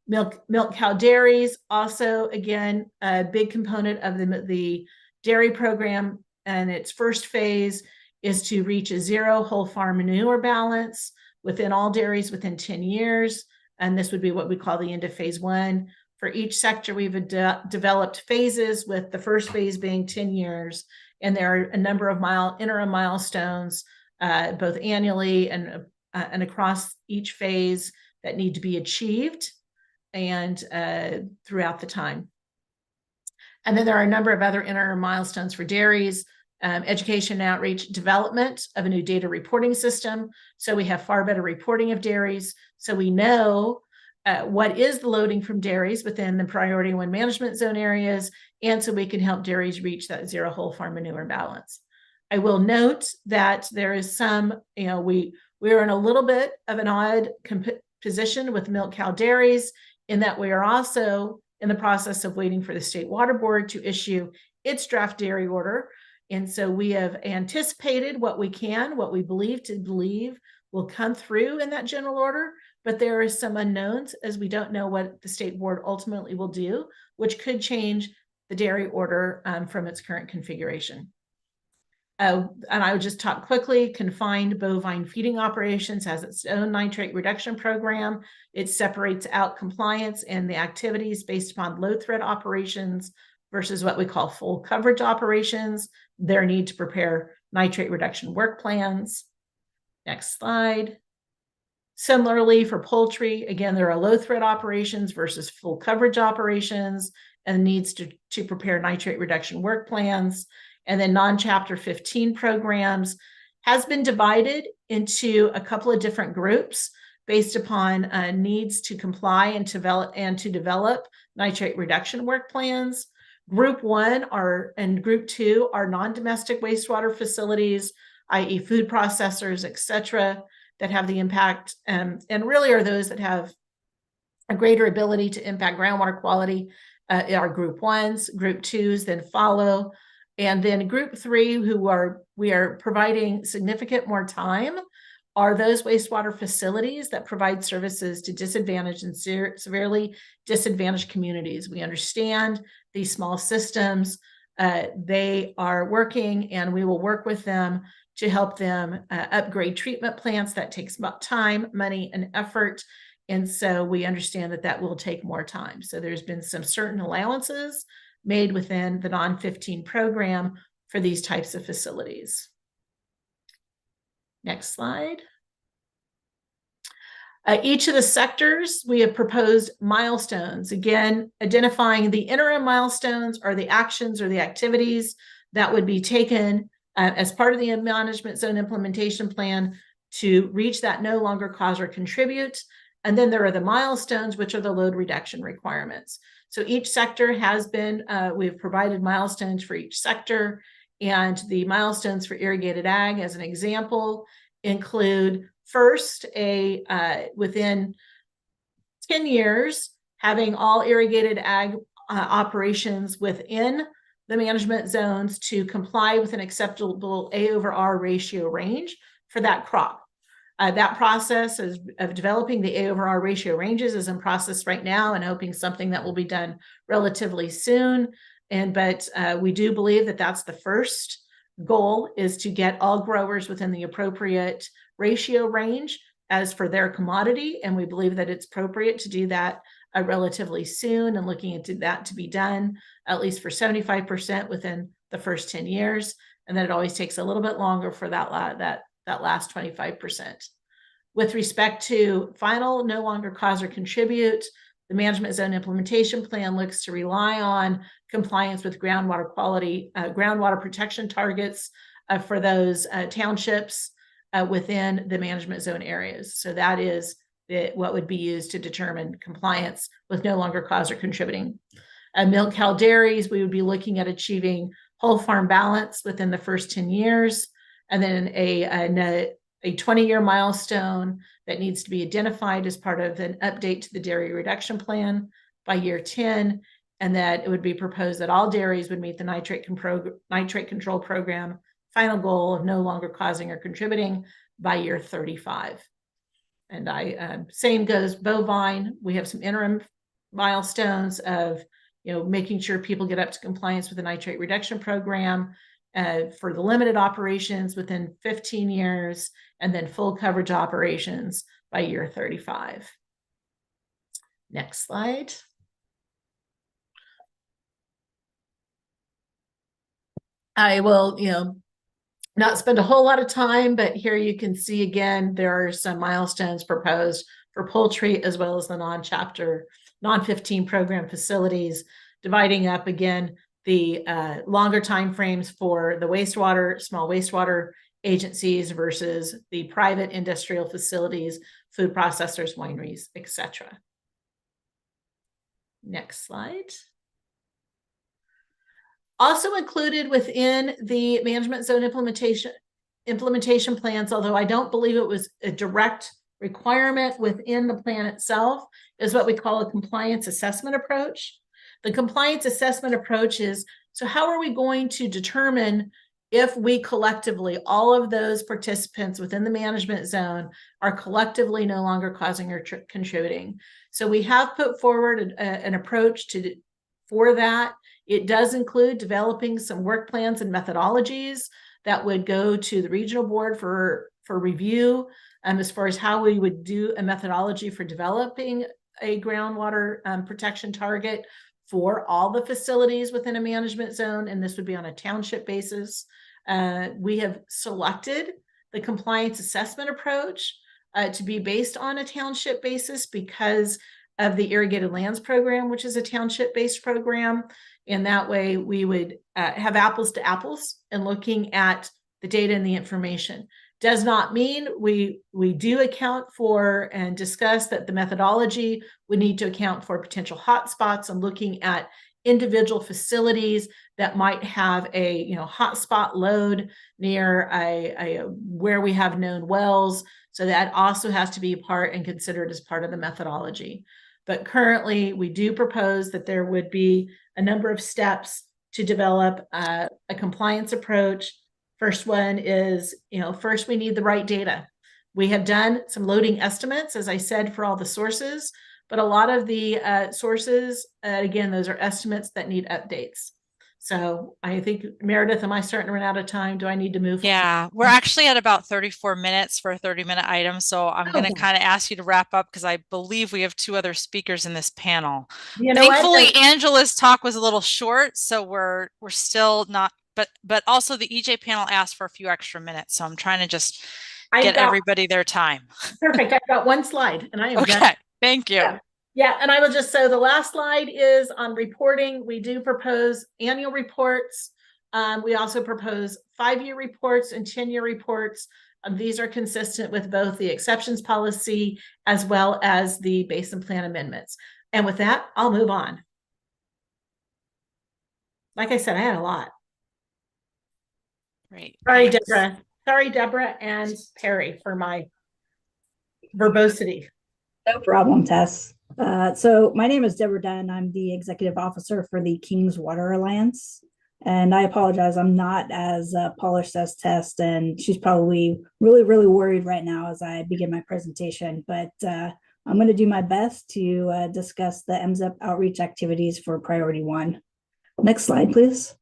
Milk cow dairies, also again, a big component of the dairy program, and its first phase is to reach a zero whole farm manure balance within all dairies within 10 years. And this would be what we call the end of phase one. For each sector, we've developed phases, with the first phase being 10 years. And there are a number of interim milestones, both annually and across each phase, that need to be achieved and throughout the time. And then there are a number of other interim milestones for dairies, education and outreach, development of a new data reporting system. So we have far better reporting of dairies. So we know what is the loading from dairies within the priority one management zone areas. And so we can help dairies reach that zero whole farm manure balance. I will note that there is some, we are in a little bit of an odd position with milk cow dairies, in that we are also in the process of waiting for the State Water Board to issue its draft dairy order. And so we have anticipated what we believe will come through in that general order, but there are some unknowns, as we don't know what the State Board ultimately will do, which could change the dairy order from its current configuration. And I would just talk quickly. Confined bovine feeding operations has its own nitrate reduction program. It separates out compliance and the activities based upon low threat operations versus what we call full coverage operations, their need to prepare nitrate reduction work plans. Next slide. Similarly, for poultry, again, there are low threat operations versus full coverage operations, and needs to prepare nitrate reduction work plans. And then non-chapter 15 programs has been divided into a couple of different groups based upon needs to comply and to develop nitrate reduction work plans. Group 1 and Group 2 are non-domestic wastewater facilities, i.e. food processors, etc., that have the impact, and really are those that have a greater ability to impact groundwater quality. Are Group 1s, Group 2s then follow. And then Group 3, we are providing significant more time, are those wastewater facilities that provide services to disadvantaged and severely disadvantaged communities. We understand these small systems, they are working, and we will work with them to help them upgrade treatment plants. That takes about time, money, and effort. And so we understand that will take more time. So there's been some certain allowances made within the non-15 program for these types of facilities. Next slide. Each of the sectors, we have proposed milestones. Again, identifying the interim milestones or the actions or the activities that would be taken as part of the management zone implementation plan to reach that no longer cause or contribute. And then there are the milestones, which are the load reduction requirements. So each sector has been, we've provided milestones for each sector, and the milestones for irrigated ag, as an example, include first, within 10 years, having all irrigated ag operations within the management zones to comply with an acceptable A/R ratio range for that crop. That process of developing the A/R ratio ranges is in process right now, and hoping something that will be done relatively soon. But we do believe that that's the first goal, is to get all growers within the appropriate ratio range as for their commodity. And we believe that it's appropriate to do that relatively soon, and looking into that to be done at least for 75% within the first 10 years. And then it always takes a little bit longer for that last 25%. With respect to final no longer cause or contribute, the management zone implementation plan looks to rely on compliance with groundwater quality, groundwater protection targets for those townships within the management zone areas. So that is what would be used to determine compliance with no longer cause or contributing. Milk cow dairies, we would be looking at achieving whole farm balance within the first 10 years. and then a 20-year milestone that needs to be identified as part of an update to the dairy reduction plan by year 10, and that it would be proposed that all dairies would meet the nitrate control program final goal of no longer causing or contributing by year 35. And same goes bovine. We have some interim milestones of making sure people get up to compliance with the nitrate reduction program for the limited operations within 15 years, and then full coverage operations by year 35. Next slide. I will, not spend a whole lot of time, but here you can see again, there are some milestones proposed for poultry as well as the non-15 program facilities, dividing up again the longer timeframes for the small wastewater agencies versus the private industrial facilities, food processors, wineries, etc. Next slide. Also included within the management zone implementation plans, although I don't believe it was a direct requirement within the plan itself, is what we call a compliance assessment approach. The compliance assessment approach is, so how are we going to determine if we collectively, all of those participants within the management zone are collectively no longer causing or contributing? So we have put forward an approach for that. It does include developing some work plans and methodologies that would go to the regional board for review, as far as how we would do a methodology for developing a groundwater protection target for all the facilities within a management zone, and this would be on a township basis. We have selected the compliance assessment approach to be based on a township basis because of the irrigated lands program, which is a township-based program. And that way we would have apples to apples and looking at the data and the information. Does not mean we do account for and discuss that the methodology would need to account for potential hotspots and looking at individual facilities that might have a hotspot load near where we have known wells. So that also has to be part and considered as part of the methodology. But currently we do propose that there would be a number of steps to develop a compliance approach. First one is, first we need the right data. We have done some loading estimates, as I said, for all the sources, but a lot of the sources, again, those are estimates that need updates. So I think, Meredith, am I starting to run out of time? Do I need to move? Yeah, we're actually at about 34 minutes for a 30-minute item. So I'm going to kind of ask you to wrap up because I believe we have 2 other speakers in this panel. Thankfully, Angela's talk was a little short, so we're still not, but also the EJ panel asked for a few extra minutes. So I'm trying to just get everybody their time. Perfect. I've got 1 slide and I am okay. done. Thank you. Yeah, and I will just say the last slide is on reporting. We do propose annual reports. We also propose 5-year reports and 10-year reports. These are consistent with both the exceptions policy as well as the basin plan amendments. And with that, I'll move on. Like I said, I had a lot. Great. Sorry, Deborah. Sorry, Deborah and Perry, for my verbosity. No problem, Tess. So my name is Deborah Dunn. I'm the executive officer for the Kings Water Alliance. And I apologize, I'm not as polished as Tess, and she's probably really, really worried right now as I begin my presentation. But I'm going to do my best to discuss the MZIP outreach activities for Priority 1. Next slide, please.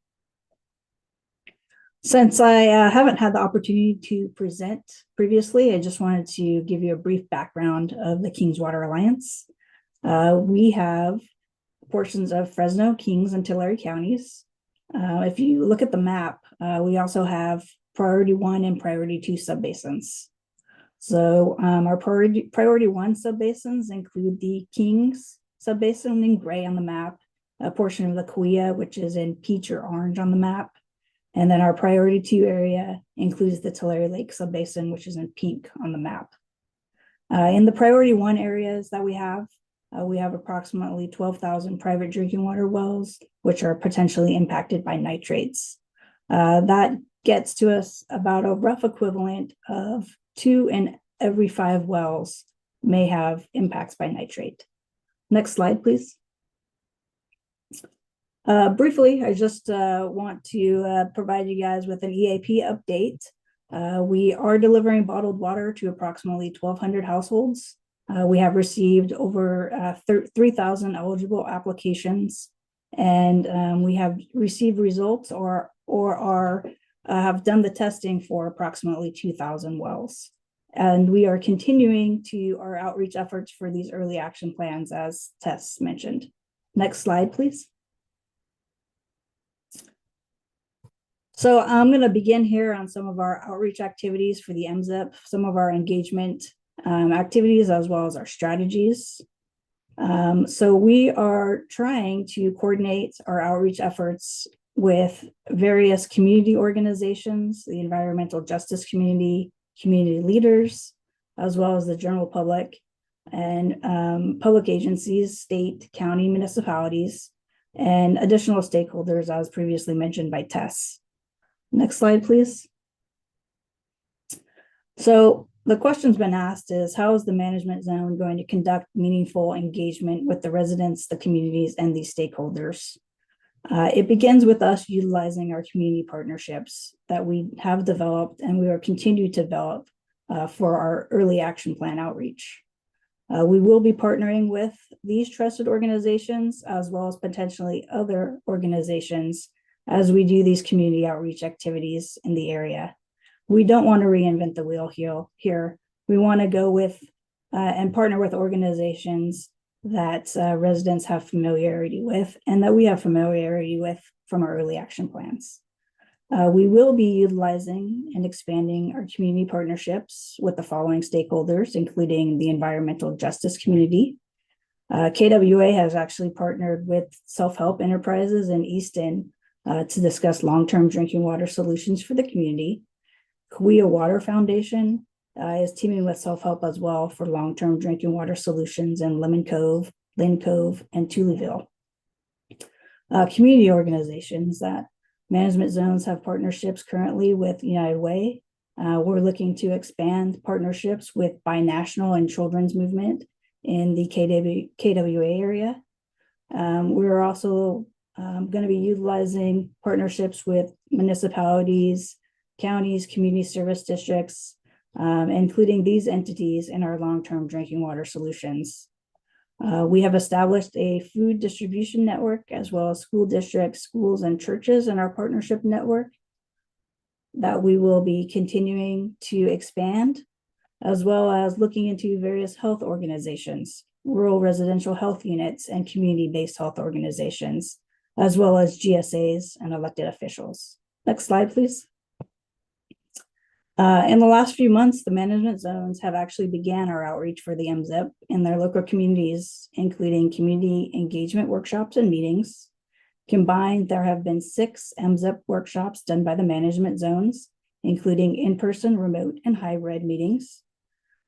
Since I haven't had the opportunity to present previously, I just wanted to give you a brief background of the Kings Water Alliance. We have portions of Fresno, Kings, and Tulare counties. If you look at the map, we also have Priority 1 and Priority 2 subbasins. So our Priority 1 subbasins include the Kings subbasin in gray on the map, a portion of the Cahuilla, which is in peach or orange on the map. And then our Priority 2 area includes the Tulare Lake subbasin, which is in pink on the map. In the Priority 1 areas that we have approximately 12,000 private drinking water wells, which are potentially impacted by nitrates. That gets to us about a rough equivalent of 2 in every 5 wells may have impacts by nitrate. Next slide, please. Briefly, I just want to provide you guys with an EAP update. We are delivering bottled water to approximately 1,200 households. We have received over 3,000 eligible applications, and we have received results or have done the testing for approximately 2,000 wells. And we are continuing to our outreach efforts for these early action plans, as Tess mentioned. Next slide, please. So I'm going to begin here on some of our outreach activities for the MZIP, some of our engagement activities, as well as our strategies. So we are trying to coordinate our outreach efforts with various community organizations, the environmental justice community, community leaders, as well as the general public and public agencies, state, county, municipalities, and additional stakeholders, as previously mentioned by Tess. Next slide, please. So the question's been asked is, how is the management zone going to conduct meaningful engagement with the residents, the communities, and these stakeholders? It begins with us utilizing our community partnerships that we have developed and we will continue to develop for our early action plan outreach. We will be partnering with these trusted organizations as well as potentially other organizations as we do these community outreach activities in the area. We don't want to reinvent the wheel here. We want to go with and partner with organizations that residents have familiarity with and that we have familiarity with from our early action plans. We will be utilizing and expanding our community partnerships with the following stakeholders, including the environmental justice community. KWA has actually partnered with self-help enterprises in Easton to discuss long-term drinking water solutions for the community. Kauai Water Foundation is teaming with self-help as well for long-term drinking water solutions in Lemon Cove, Lynn Cove, and Tuleville. Community organizations that management zones have partnerships currently with United Way. We're looking to expand partnerships with Binational and Children's Movement in the KWA area. We're also going to be utilizing partnerships with municipalities, counties, community service districts, including these entities in our long-term drinking water solutions. We have established a food distribution network as well as school districts, schools, and churches in our partnership network that we will be continuing to expand, as well as looking into various health organizations, rural residential health units, and community-based health organizations, as well as GSAs and elected officials. Next slide, please. In the last few months, the management zones have actually began our outreach for the MZIP in their local communities, including community engagement workshops and meetings. Combined, there have been 6 MZIP workshops done by the management zones, including in-person, remote, and hybrid meetings,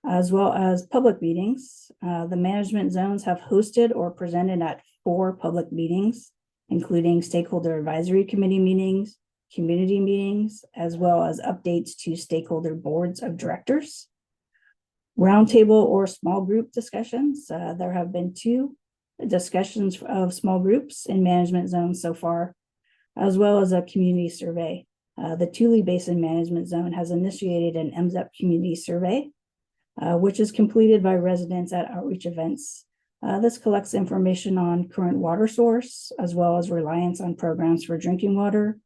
as well as public meetings. The management zones have hosted or presented at 4 public meetings, including stakeholder advisory committee meetings, community meetings, as well as updates to stakeholder boards of directors. Roundtable or small group discussions. There have been 2 discussions of small groups in management zones so far, as well as a community survey. The Tule Basin Management Zone has initiated an MZIP community survey, which is completed by residents at outreach events. This collects information on current water source, as well as reliance on programs for drinking water,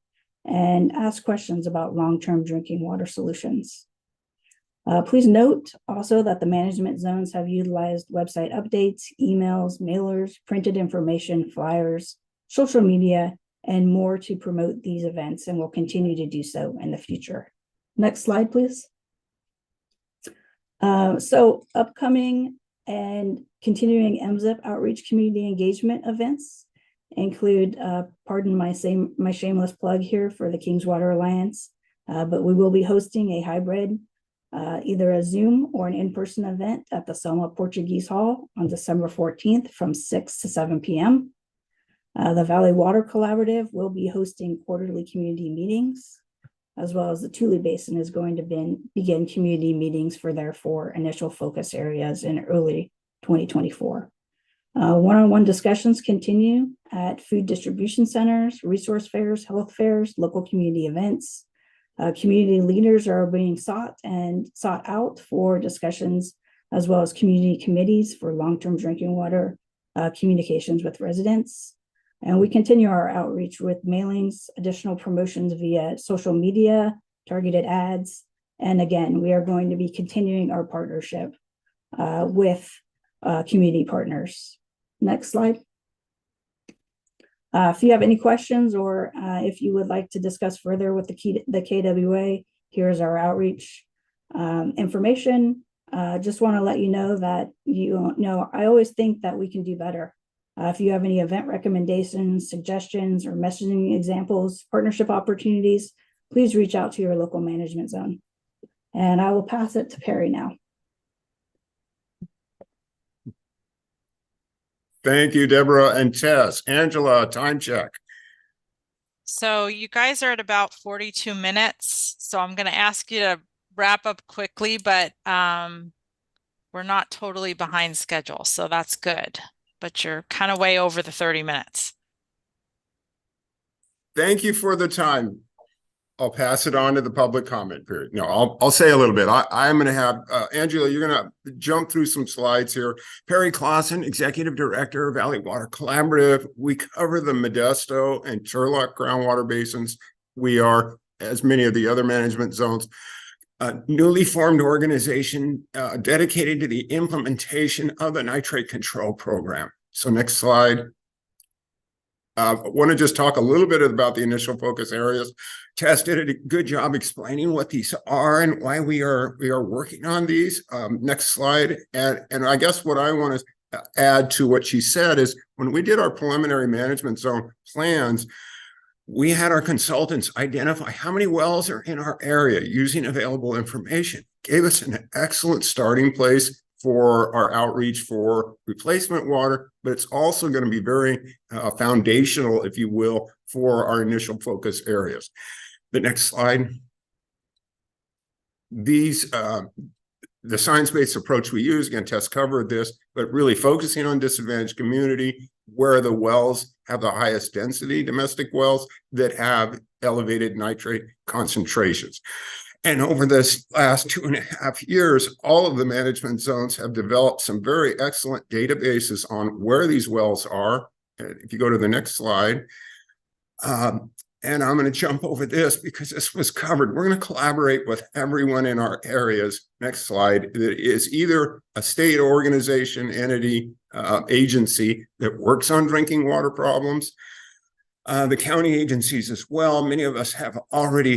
and ask questions about long-term drinking water solutions. Please note also that the management zones have utilized website updates, emails, mailers, printed information, flyers, social media, and more to promote these events, and will continue to do so in the future. Next slide, please. So upcoming and continuing MZIP outreach community engagement events include, pardon my shameless plug here for the Kings Water Alliance, but we will be hosting a hybrid, either a Zoom or an in-person event at the Selma Portuguese Hall on December 14th from 6 to 7 p.m. The Valley Water Collaborative will be hosting quarterly community meetings. as well as the Tule Basin is going to begin community meetings for their 4 initial focus areas in early 2024. One-on-one discussions continue at food distribution centers, resource fairs, health fairs, local community events. Community leaders are being sought out for discussions, as well as community committees for long-term drinking water communications with residents. And we continue our outreach with mailings, additional promotions via social media, targeted ads. And again, we are going to be continuing our partnership with community partners. Next slide. If you have any questions or if you would like to discuss further with the KWA, here's our outreach information. Just want to let you know that I always think that we can do better. If you have any event recommendations, suggestions, or messaging examples, partnership opportunities, please reach out to your local management zone. And I will pass it to Perry now. Thank you, Deborah and Tess. Angela, time check. So you guys are at about 42 minutes. So I'm going to ask you to wrap up quickly, but we're not totally behind schedule. So that's good. But you're kind of way over the 30 minutes. Thank you for the time. I'll pass it on to the public comment period. No, I'll say a little bit. I'm going to have Angela, you're going to jump through some slides here. Perry Clausen, Executive Director, Valley Water Collaborative. We cover the Modesto and Turlock groundwater basins. We are, as many of the other management zones, a newly formed organization dedicated to the implementation of the nitrate control program. So next slide. I want to just talk a little bit about the initial focus areas. Tess did a good job explaining what these are and why we are working on these. Next slide. And I guess what I want to add to what she said is when we did our preliminary management zone plans, we had our consultants identify how many wells are in our area using available information. Gave us an excellent starting place for our outreach for replacement water, but it's also going to be very foundational, if you will, for our initial focus areas. The next slide. These, the science-based approach we use, again, Tess covered this, but really focusing on disadvantaged community where the wells have the highest density, domestic wells that have elevated nitrate concentrations. And over this last 2.5 years, all of the management zones have developed some very excellent databases on where these wells are. If you go to the next slide, and I'm going to jump over this because this was covered. We're going to collaborate with everyone in our areas. Next slide. That is either a state organization, entity, agency that works on drinking water problems. The county agencies as well. Many of us have already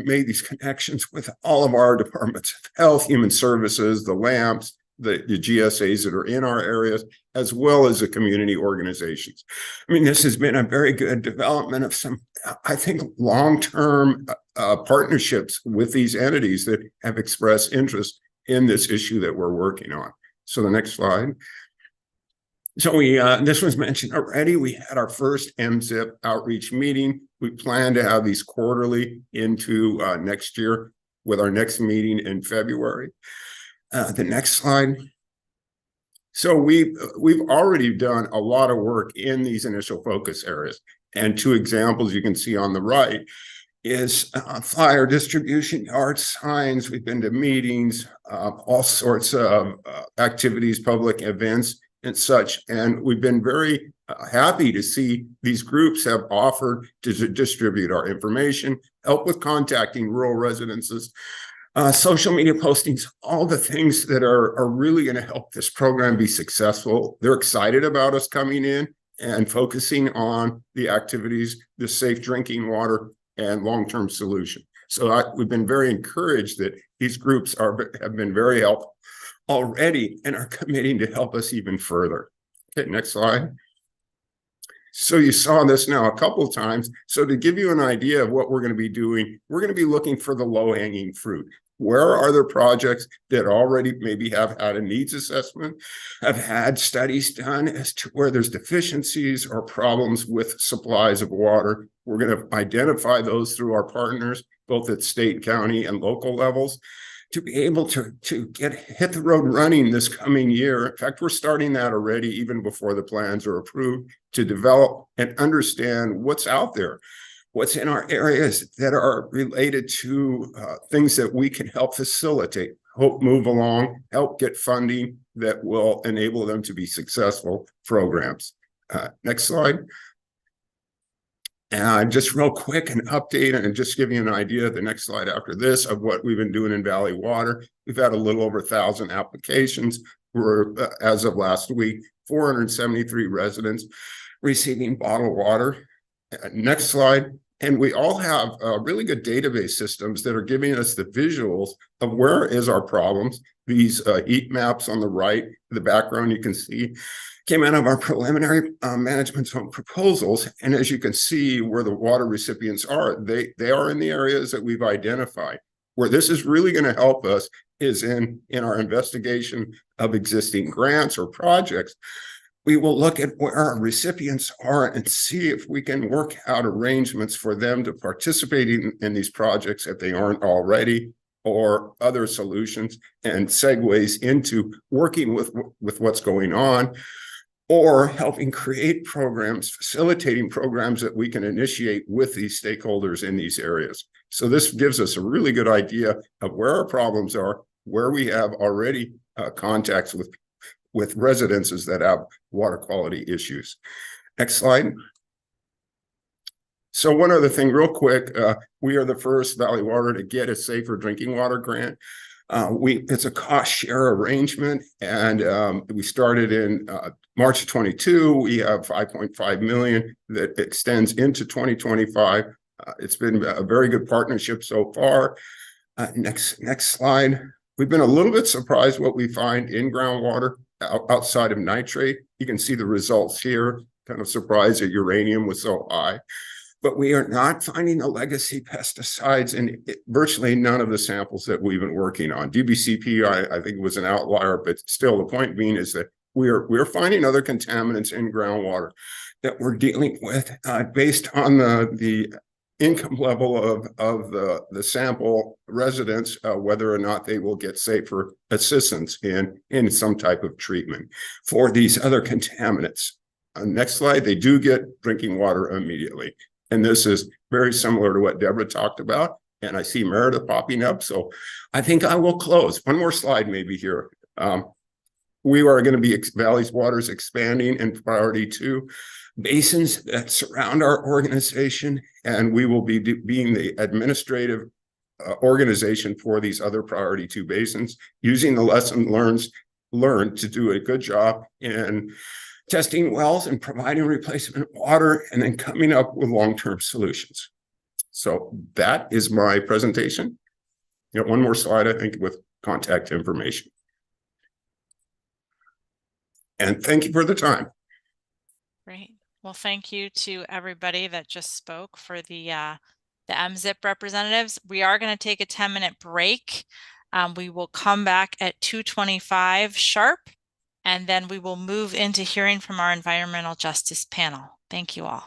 made these connections with all of our departments of health, human services, the LAMPs, the GSAs that are in our areas, as well as the community organizations. I mean, this has been a very good development of some, I think, long-term partnerships with these entities that have expressed interest in this issue that we're working on. So the next slide. So this was mentioned already. We had our first MZIP outreach meeting. We plan to have these quarterly into next year with our next meeting in February. The next slide. So we've already done a lot of work in these initial focus areas. And 2 examples you can see on the right is flyer distribution, yard signs. We've been to meetings, all sorts of activities, public events, and such. And we've been very happy to see these groups have offered to distribute our information, help with contacting rural residences, social media postings, all the things that are really going to help this program be successful. They're excited about us coming in and focusing on the activities, the safe drinking water and long-term solution. So we've been very encouraged that these groups have been very helpful already and are committing to help us even further. Okay, next slide. So you saw this now a couple of times. So to give you an idea of what we're going to be doing, we're going to be looking for the low-hanging fruit. Where are there projects that already maybe have had a needs assessment, have had studies done as to where there's deficiencies or problems with supplies of water? We're going to identify those through our partners both at state, county, and local levels, to be able to hit the road running this coming year. In fact, we're starting that already, even before the plans are approved, to develop and understand what's out there, what's in our areas that are related to things that we can help facilitate, help move along, help get funding that will enable them to be successful programs. Next slide. And just real quick, an update and just give you an idea, the next slide after this, of what we've been doing in Valley Water. We've had a little over 1,000 applications. We're, as of last week, 473 residents receiving bottled water. Next slide. And we all have really good database systems that are giving us the visuals of where is our problems. These heat maps on the right, the background you can see, came out of our preliminary management zone proposals. And as you can see where the water recipients are, they are in the areas that we've identified. Where this is really going to help us is in our investigation of existing grants or projects. We will look at where our recipients are and see if we can work out arrangements for them to participate in these projects if they aren't already, or other solutions and segues into working with what's going on, or helping create programs, facilitating programs that we can initiate with these stakeholders in these areas. So this gives us a really good idea of where our problems are, where we have already contacts with residences that have water quality issues. Next slide. So one other thing real quick, we are the first Valley Water to get a safer drinking water grant. It's a cost share arrangement, and we started in March of 22. We have 5.5 million that extends into 2025. It's been a very good partnership so far. Next slide. We've been a little bit surprised what we find in groundwater outside of nitrate. You can see the results here. Kind of surprised that uranium was so high. But we are not finding the legacy pesticides in virtually none of the samples that we've been working on. DBCP, I think, was an outlier, but still the point being is that we're finding other contaminants in groundwater that we're dealing with based on the income level of the sample residents, whether or not they will get safer assistance in some type of treatment for these other contaminants. Next slide, they do get drinking water immediately. And this is very similar to what Deborah talked about. And I see Meredith popping up. So I think I will close. One more slide maybe here. We are going to be Valley Water's expanding in priority 2 basins that surround our organization. And we will be being the administrative organization for these other priority 2 basins, using the lesson learned to do a good job in testing wells and providing replacement water, and then coming up with long-term solutions. So that is my presentation. You got one more slide, I think, with contact information. And thank you for the time. Great. Well, thank you to everybody that just spoke for the MZIP representatives. We are going to take a 10-minute break. We will come back at 2:25 sharp. And then we will move into hearing from our environmental justice panel. Thank you all.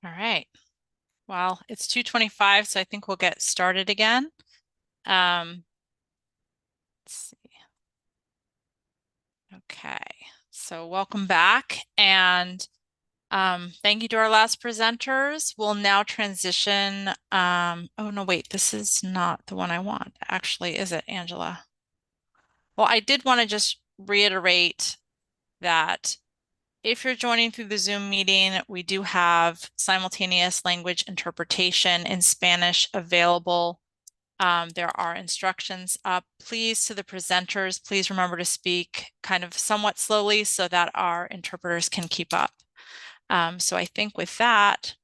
All right. Well, it's 2:25, so I think we'll get started again. Let's see. Okay, so welcome back, and thank you to our last presenters. We'll now transition. Oh no, wait, this is not the one I want. Actually, is it, Angela? Well, I did want to just reiterate that if you're joining through the Zoom meeting, we do have simultaneous language interpretation in Spanish available. There are instructions up. Please, to the presenters, please remember to speak kind of somewhat slowly so that our interpreters can keep up. So I think with that,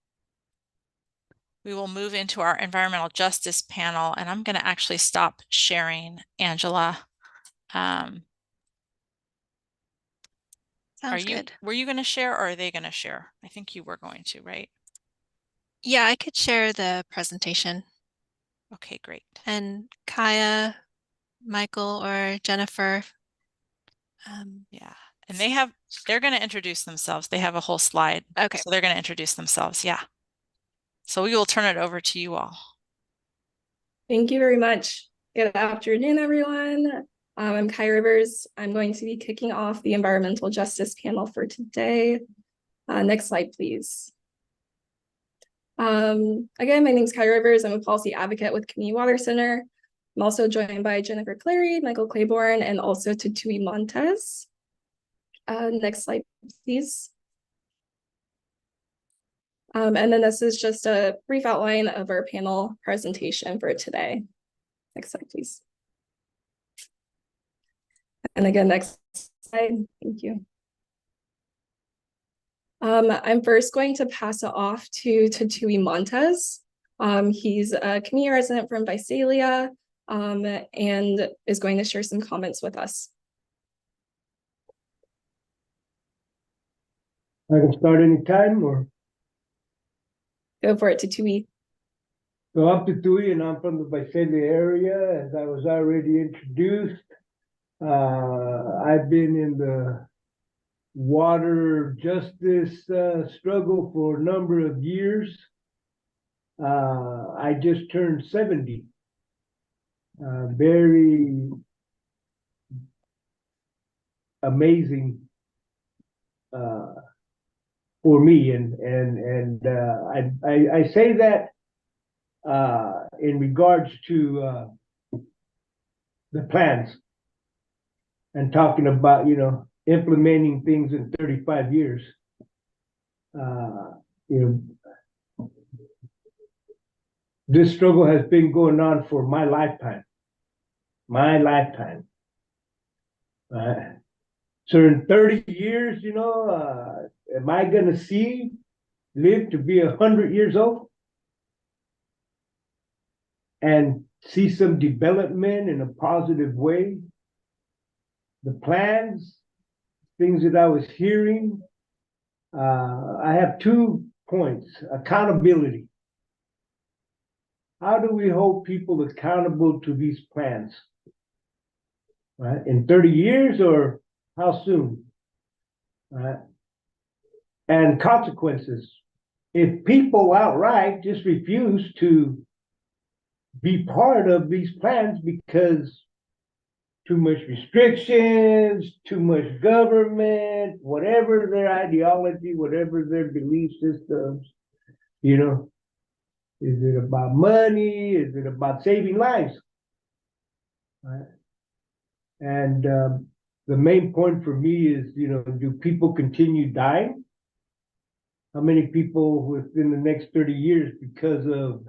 we will move into our environmental justice panel, and I'm going to actually stop sharing, Angela. Sounds good. Were you going to share, or are they going to share? I think you were going to, right? Yeah, I could share the presentation. Okay, great. And Kaya, Michael, or Jennifer. Yeah, and they're going to introduce themselves. They have a whole slide. Okay. So they're going to introduce themselves. Yeah. So we will turn it over to you all. Thank you very much. Good afternoon, everyone. I'm Kai Rivers. I'm going to be kicking off the environmental justice panel for today. Next slide, please. Again, my name is Kai Rivers. I'm a policy advocate with Community Water Center. I'm also joined by Jennifer Clary, Michael Claiborne, and also Tutui Montez. Next slide, please. And then this is just a brief outline of our panel presentation for today. Next slide, please. And again, next slide. Thank you. I'm first going to pass it off to Tutui Montez. He's a community resident from Visalia and is going to share some comments with us. I can start anytime, or go for it, Tutui. So I'm Tutui, and I'm from the Visalia area, as I was already introduced. I've been in the water justice struggle for a number of years. I just turned 70. Very amazing for me, and I say that in regards to the plans and talking about, implementing things in 35 years. This struggle has been going on for my lifetime. So in 30 years, am I going to live to be 100 years old and see some development in a positive way? The plans, things that I was hearing, I have 2 points. Accountability. How do we hold people accountable to these plans? Right? In 30 years, or how soon? Right? And consequences. If people outright just refuse to be part of these plans because too much restrictions, too much government, whatever their ideology, whatever their belief systems, is it about money? Is it about saving lives? Right? And the main point for me is, do people continue dying? How many people within the next 30 years because of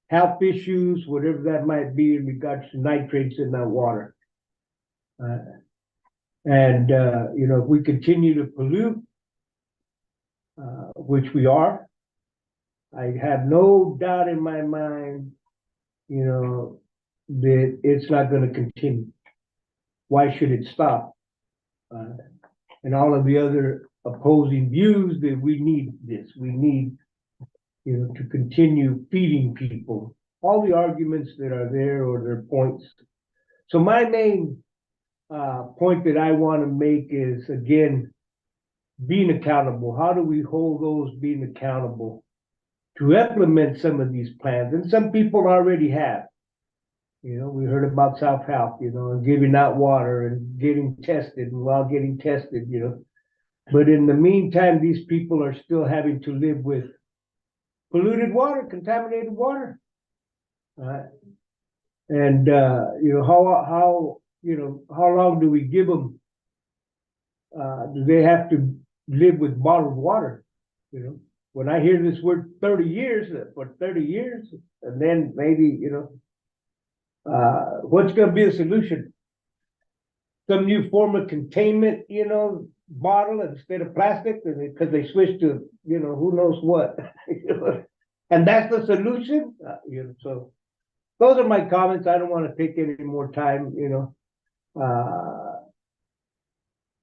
health issues, whatever that might be in regards to nitrates in that water? And if we continue to pollute, which we are, I have no doubt in my mind, that it's not going to continue. Why should it stop? And all of the other opposing views that we need this. We need, to continue feeding people. All the arguments that are there, or their points. So my main point that I want to make is, again, being accountable. How do we hold those being accountable? to implement some of these plans, and some people already have. You know, we heard about South Health, you know, and giving out water and getting tested, and while getting tested, you know. But in the meantime, these people are still having to live with polluted water, contaminated water. And you know, how long do we give them? Do they have to live with bottled water? You know, when I hear this word 30 years, for 30 years, and then maybe, you know, what's going to be the solution? Some new form of containment, you know, bottle instead of plastic, because they switched to, you know, who knows what. And that's the solution. You know, so those are my comments. I don't want to take any more time. You know,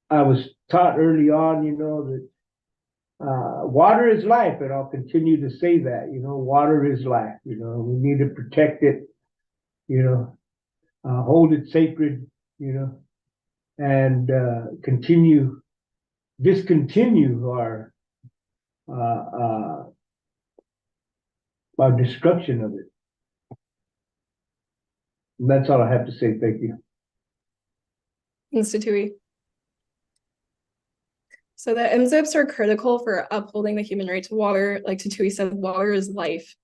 I was taught early on, you know, that water is life, and I'll continue to say that. You know, water is life. You know, we need to protect it. You know, hold it sacred. You know, and discontinue our destruction of it. And that's all I have to say. Thank you. Thanks, Tatui. So the MZIPs are critical for upholding the human right to water. Like Tatui said, water is life.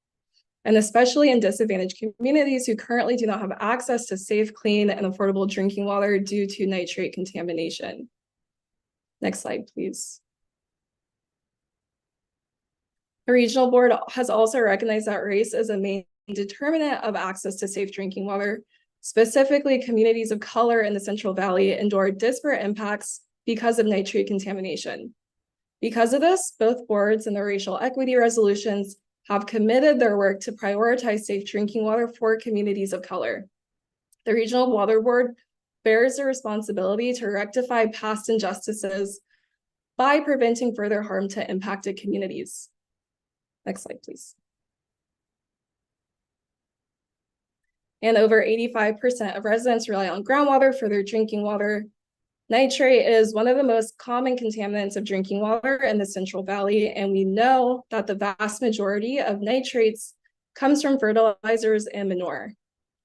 And especially in disadvantaged communities who currently do not have access to safe, clean, and affordable drinking water due to nitrate contamination. Next slide, please. The regional board has also recognized that race is a main determinant of access to safe drinking water. Specifically, communities of color in the Central Valley endure disparate impacts because of nitrate contamination. Because of this, both boards and the racial equity resolutions have committed their work to prioritize safe drinking water for communities of color. The Regional Water Board bears the responsibility to rectify past injustices by preventing further harm to impacted communities. Next slide, please. And over 85% of residents rely on groundwater for their drinking water. Nitrate is one of the most common contaminants of drinking water in the Central Valley, and we know that the vast majority of nitrates comes from fertilizers and manure.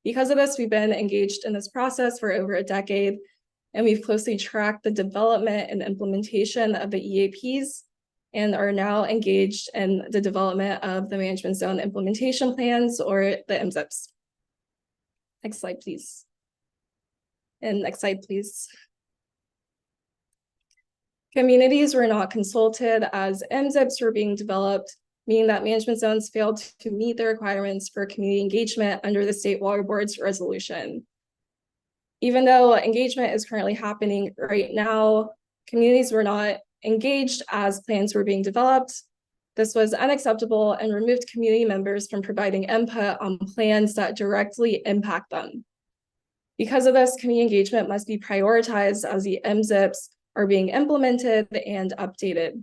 Because of this, we've been engaged in this process for over a decade, and we've closely tracked the development and implementation of the EAPs and are now engaged in the development of the management zone implementation plans, or the MZIPs. Next slide, please. And next slide, please. Communities were not consulted as MZIPs were being developed, meaning that management zones failed to meet the requirements for community engagement under the State Water Board's resolution. Even though engagement is currently happening right now, communities were not engaged as plans were being developed. This was unacceptable and removed community members from providing input on plans that directly impact them. Because of this, community engagement must be prioritized as the MZIPs are being implemented and updated.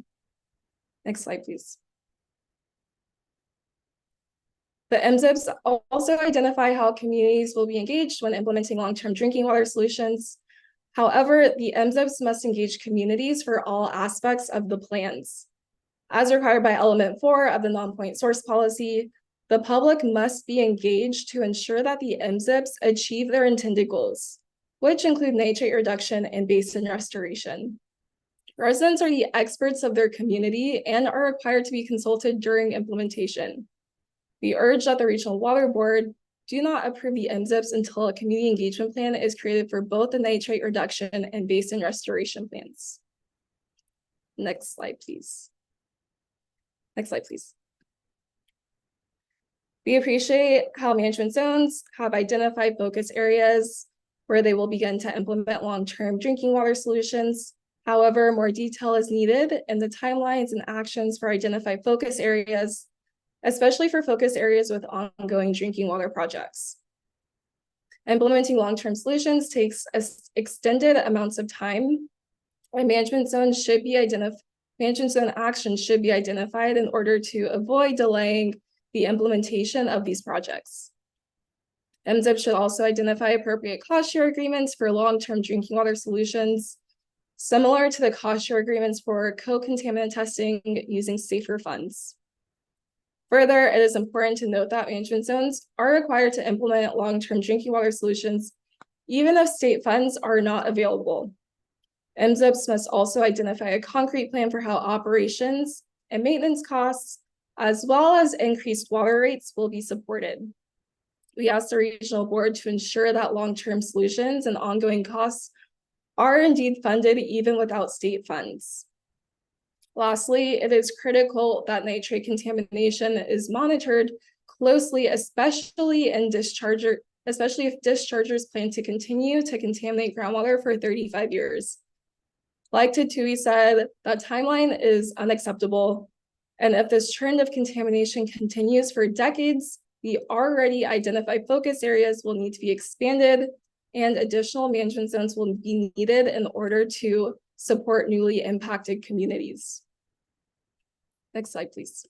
Next slide, please. The MZIPs also identify how communities will be engaged when implementing long-term drinking water solutions. However, the MZIPs must engage communities for all aspects of the plans. As required by Element 4 of the non-point source policy, the public must be engaged to ensure that the MZIPs achieve their intended goals, which include nitrate reduction and basin restoration. Residents are the experts of their community and are required to be consulted during implementation. We urge that the Regional Water Board do not approve the MZIPs until a community engagement plan is created for both the nitrate reduction and basin restoration plans. Next slide, please. Next slide, please. We appreciate how management zones have identified focus areas where they will begin to implement long-term drinking water solutions. However, more detail is needed in the timelines and actions for identified focus areas, especially for focus areas with ongoing drinking water projects. Implementing long-term solutions takes extended amounts of time, and management zone actions should be identified in order to avoid delaying the implementation of these projects. MZIP should also identify appropriate cost share agreements for long-term drinking water solutions, similar to the cost share agreements for co-contaminant testing using safer funds. Further, it is important to note that management zones are required to implement long-term drinking water solutions, even if state funds are not available. MZIPs must also identify a concrete plan for how operations and maintenance costs, as well as increased water rates, will be supported. We asked the regional board to ensure that long-term solutions and ongoing costs are indeed funded even without state funds. Lastly, it is critical that nitrate contamination is monitored closely, especially if dischargers plan to continue to contaminate groundwater for 35 years. Like Tatui said, that timeline is unacceptable. And if this trend of contamination continues for decades, the already identified focus areas will need to be expanded and additional management zones will be needed in order to support newly impacted communities. Next slide, please.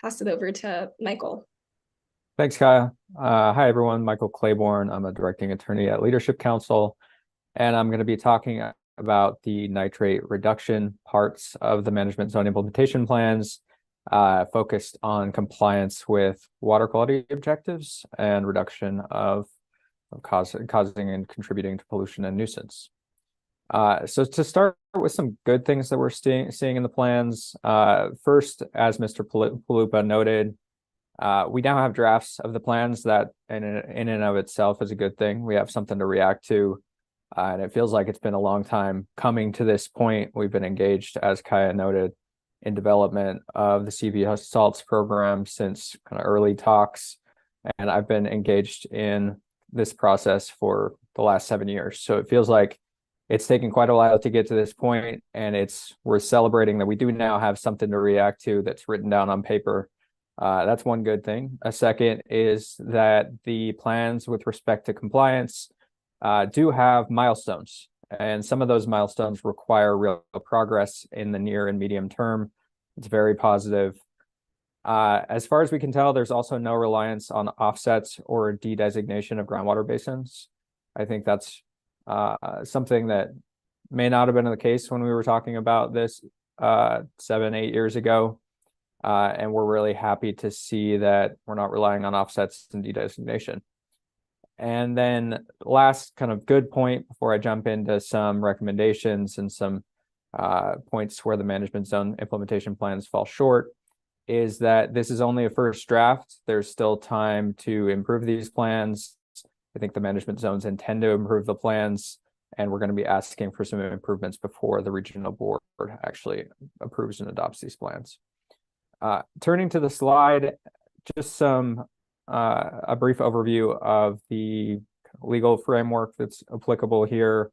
Pass it over to Michael. Thanks, Kaya. Hi, everyone. Michael Claiborne. I'm a directing attorney at Leadership Council, and I'm going to be talking about the nitrate reduction parts of the management zone implementation plans, focused on compliance with water quality objectives and reduction of causing and contributing to pollution and nuisance. So to start with some good things that we're seeing in the plans, first, as Mr. Palupa noted, we now have drafts of the plans that in and of itself is a good thing. We have something to react to, and it feels like it's been a long time coming to this point. We've been engaged, as Kaya noted, in development of the CV SALTS program since kind of early talks, and I've been engaged in this process for the last 7 years. So it feels like it's taken quite a while to get to this point, and we're celebrating that we do now have something to react to that's written down on paper. That's one good thing. A second is that the plans with respect to compliance do have milestones, and some of those milestones require real progress in the near and medium term. It's very positive. As far as we can tell, there's also no reliance on offsets or de-designation of groundwater basins. I think that's something that may not have been the case when we were talking about this 7-8 years ago. And we're really happy to see that we're not relying on offsets and de-designation. And then last kind of good point before I jump into some recommendations and some points where the management zone implementation plans fall short is that this is only a first draft. There's still time to improve these plans. I think the management zones intend to improve the plans, and we're going to be asking for some improvements before the regional board actually approves and adopts these plans. Turning to the slide, just a brief overview of the legal framework that's applicable here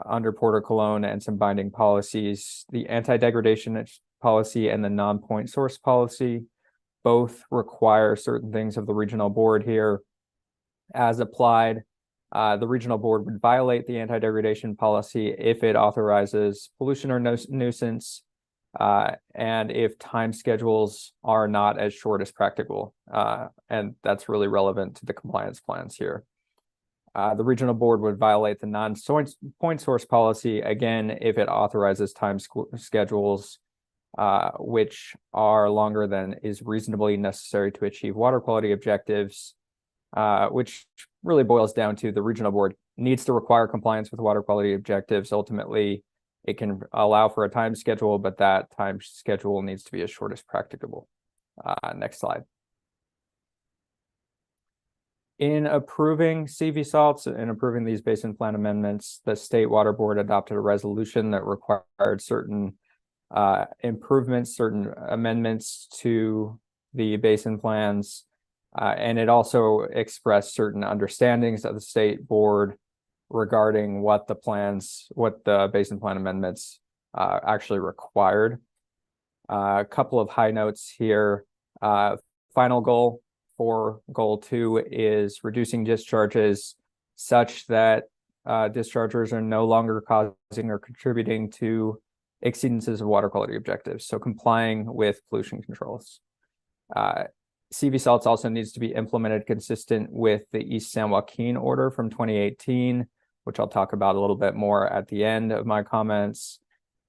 under Porter Cologne and some binding policies. The anti-degradation policy and the non-point source policy both require certain things of the regional board here. As applied, the regional board would violate the anti-degradation policy if it authorizes pollution or nuisance, and if time schedules are not as short as practical. And that's really relevant to the compliance plans here. The regional board would violate the non-point source policy, again, if it authorizes time schedules which are longer than is reasonably necessary to achieve water quality objectives, which really boils down to the regional board needs to require compliance with water quality objectives. Ultimately, it can allow for a time schedule, but that time schedule needs to be as short as practicable. Next slide. In approving CV SALTS and approving these basin plan amendments, the state water board adopted a resolution that required certain improvements, certain amendments to the basin plans. And it also expressed certain understandings of the state board regarding what the basin plan amendments actually required. A couple of high notes here. Final goal for goal 2 is reducing discharges such that dischargers are no longer causing or contributing to exceedances of water quality objectives, so complying with pollution controls. CV SALTS also needs to be implemented consistent with the East San Joaquin order from 2018, which I'll talk about a little bit more at the end of my comments.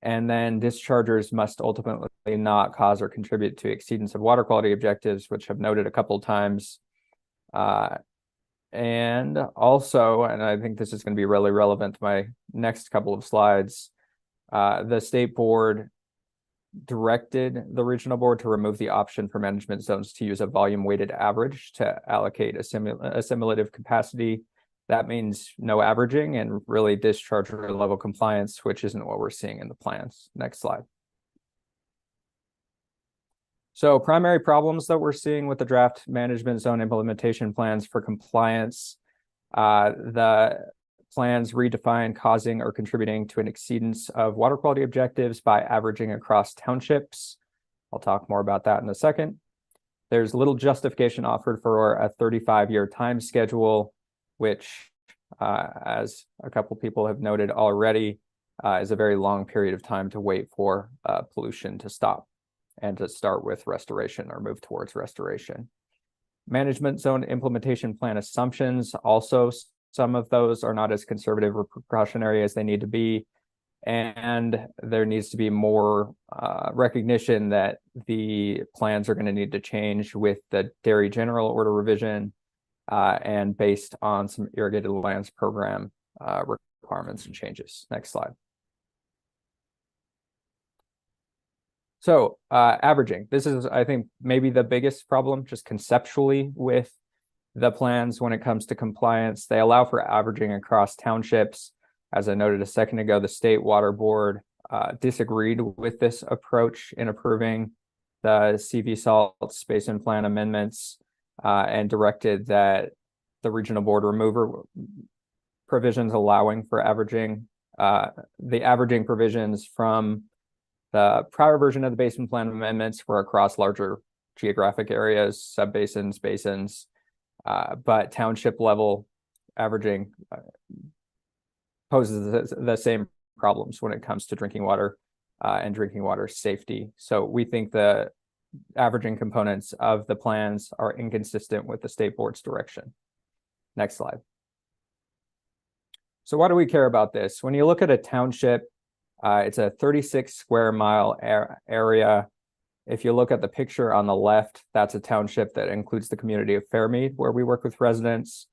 And then dischargers must ultimately not cause or contribute to exceedance of water quality objectives, which I've noted a couple of times. And also, and I think this is going to be really relevant to my next couple of slides, the state board directed the regional board to remove the option for management zones to use a volume weighted average to allocate assimilative capacity. That means no averaging and really discharger level compliance, which isn't what we're seeing in the plans. Next slide. So primary problems that we're seeing with the draft management zone implementation plans for compliance, the plans redefine causing or contributing to an exceedance of water quality objectives by averaging across townships. I'll talk more about that in a second. There's little justification offered for a 35-year time schedule, which, as a couple people have noted already, is a very long period of time to wait for pollution to stop and to start with restoration or move towards restoration. Management zone implementation plan assumptions, also some of those are not as conservative or precautionary as they need to be. And there needs to be more recognition that the plans are going to need to change with the dairy general order revision and based on some irrigated lands program requirements and changes. Next slide. So averaging, this is, I think, maybe the biggest problem just conceptually with the plans when it comes to compliance. They allow for averaging across townships. As I noted a second ago, the State Water Board disagreed with this approach in approving the CV SALTS Basin Plan amendments and directed that the regional board remove provisions allowing for averaging. The averaging provisions from the prior version of the Basin Plan amendments were across larger geographic areas, subbasins, basins, but township level averaging poses the same problems when it comes to drinking water and drinking water safety. So we think the averaging components of the plans are inconsistent with the state board's direction. Next slide. So why do we care about this? When you look at a township, it's a 36 square mile area. If you look at the picture on the left, that's a township that includes the community of Fairmead, where we work with residents.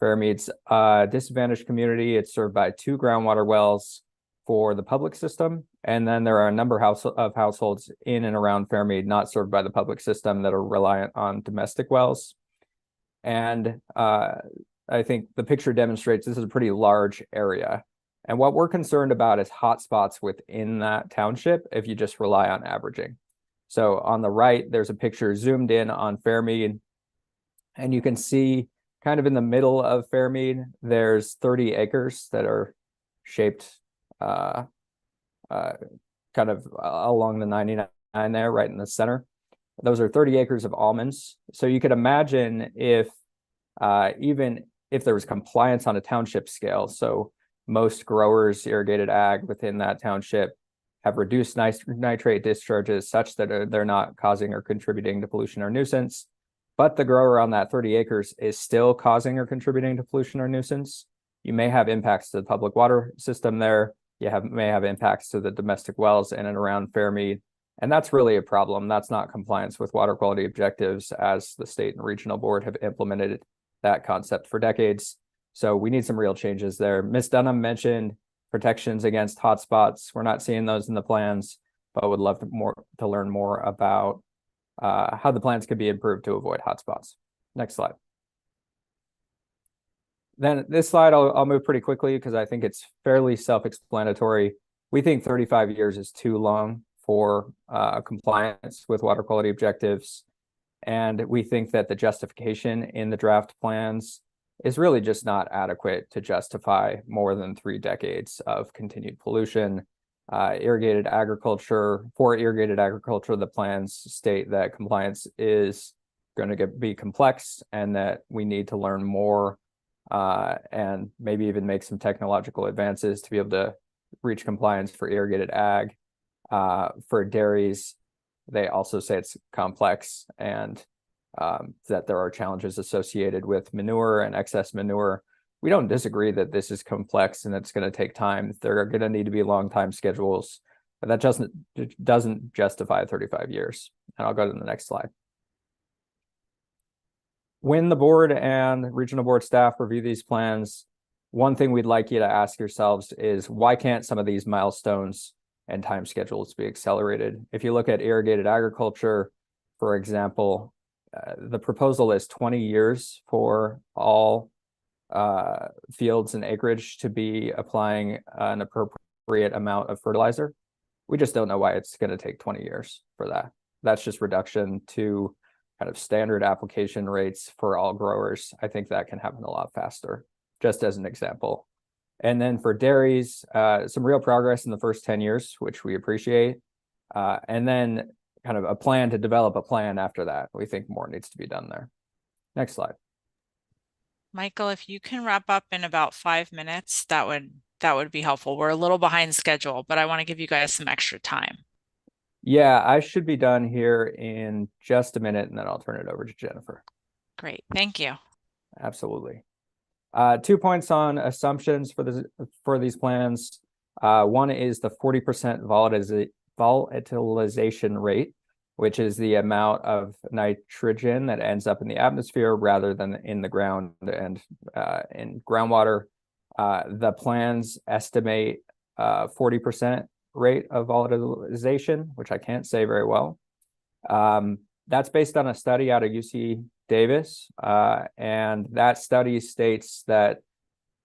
Fairmead's a disadvantaged community. It's served by 2 groundwater wells for the public system. And then there are a number of households in and around Fairmead not served by the public system that are reliant on domestic wells. And I think the picture demonstrates this is a pretty large area. And what we're concerned about is hotspots within that township if you just rely on averaging. So on the right, there's a picture zoomed in on Fairmead, and you can see kind of in the middle of Fairmead, there's 30 acres that are shaped kind of along the 99 there, right in the center. Those are 30 acres of almonds. So you could imagine if even if there was compliance on a township scale, so most growers, irrigated ag within that township have reduced nitrate discharges such that they're not causing or contributing to pollution or nuisance, but the grower on that 30 acres is still causing or contributing to pollution or nuisance. You may have impacts to the public water system there. You may have impacts to the domestic wells in and around Fairmead. And that's really a problem. That's not compliance with water quality objectives, as the state and regional board have implemented that concept for decades. So we need some real changes there. Ms. Dunham mentioned protections against hotspots. We're not seeing those in the plans, but would love to learn more about how the plans could be improved to avoid hotspots. Next slide. Then this slide, I'll move pretty quickly because I think it's fairly self-explanatory. We think 35 years is too long for compliance with water quality objectives. And we think that the justification in the draft plans is really just not adequate to justify more than 3 decades of continued pollution. Irrigated agriculture, for irrigated agriculture, the plans state that compliance is going to be complex and that we need to learn more and maybe even make some technological advances to be able to reach compliance for irrigated ag. For dairies, they also say it's complex and that there are challenges associated with manure and excess manure. We don't disagree that this is complex and it's going to take time. There are going to need to be long time schedules. but that doesn't justify 35 years. And I'll go to the next slide. When the board and regional board staff review these plans, one thing we'd like you to ask yourselves is, why can't some of these milestones and time schedules be accelerated? If you look at irrigated agriculture, for example, the proposal is 20 years for all fields and acreage to be applying an appropriate amount of fertilizer. We just don't know why it's going to take 20 years for that. That's just reduction to kind of standard application rates for all growers. I think that can happen a lot faster, just as an example. And then for dairies, some real progress in the first 10 years, which we appreciate. And then kind of a plan to develop a plan after that. We think more needs to be done there. Next slide. Michael, if you can wrap up in about 5 minutes, that would be helpful. We're a little behind schedule, but I want to give you guys some extra time. Yeah, I should be done here in just a minute, and then I'll turn it over to Jennifer. Great, thank you. Absolutely. 2 points on assumptions for these plans. One is the 40% volatilization rate, which is the amount of nitrogen that ends up in the atmosphere rather than in the ground and in groundwater. The plans estimate 40% rate of volatilization, which I can't say very well. That's based on a study out of UC Davis, and that study states that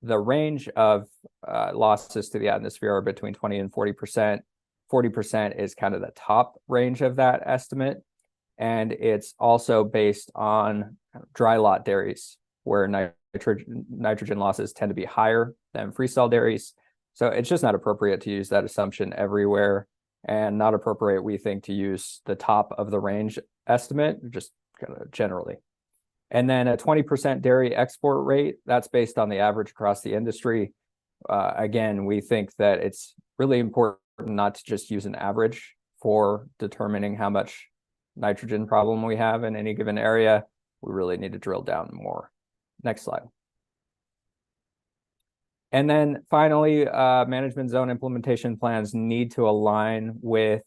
the range of losses to the atmosphere are between 20 and 40%. 40% is kind of the top range of that estimate, and it's also based on dry lot dairies, where nitrogen losses tend to be higher than freestall dairies. So it's just not appropriate to use that assumption everywhere, and not appropriate, we think, to use the top of the range estimate, just kind of generally. And then a 20% dairy export rate, that's based on the average across the industry. Again, we think that it's really important not to just use an average for determining how much nitrogen problem we have in any given area. We really need to drill down more. Next slide. And then finally, management zone implementation plans need to align with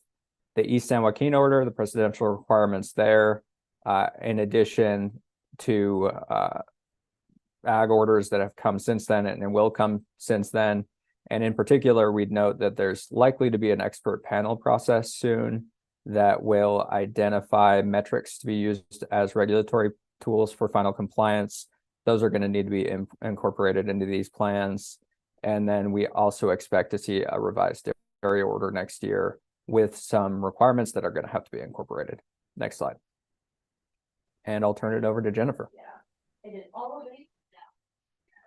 the East San Joaquin order, the presidential requirements there, in addition to ag orders that have come since then and will come since then. And in particular, we'd note that there's likely to be an expert panel process soon that will identify metrics to be used as regulatory tools for final compliance. Those are going to need to be incorporated into these plans. And then we also expect to see a revised area order next year with some requirements that are going to have to be incorporated. Next slide. And I'll turn it over to Jennifer.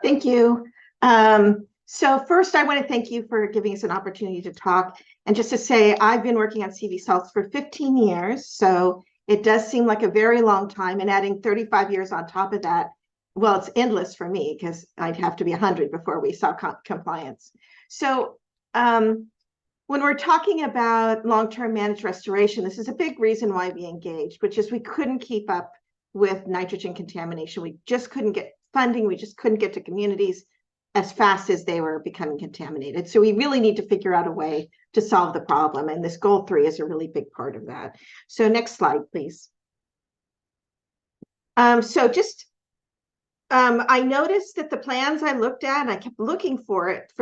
Thank you. So first, I want to thank you for giving us an opportunity to talk. And just to say, I've been working on CV SALTS for 15 years. So it does seem like a very long time. And adding 35 years on top of that, well, it's endless for me, because I'd have to be 100 before we saw compliance. So when we're talking about long-term managed restoration, this is a big reason why we engaged, which is we couldn't keep up with nitrogen contamination. We just couldn't get funding. We just couldn't get to communities as fast as they were becoming contaminated. So we really need to figure out a way to solve the problem. And this goal 3 is a really big part of that. So next slide, please. I noticed that the plans I looked at, and I kept looking for it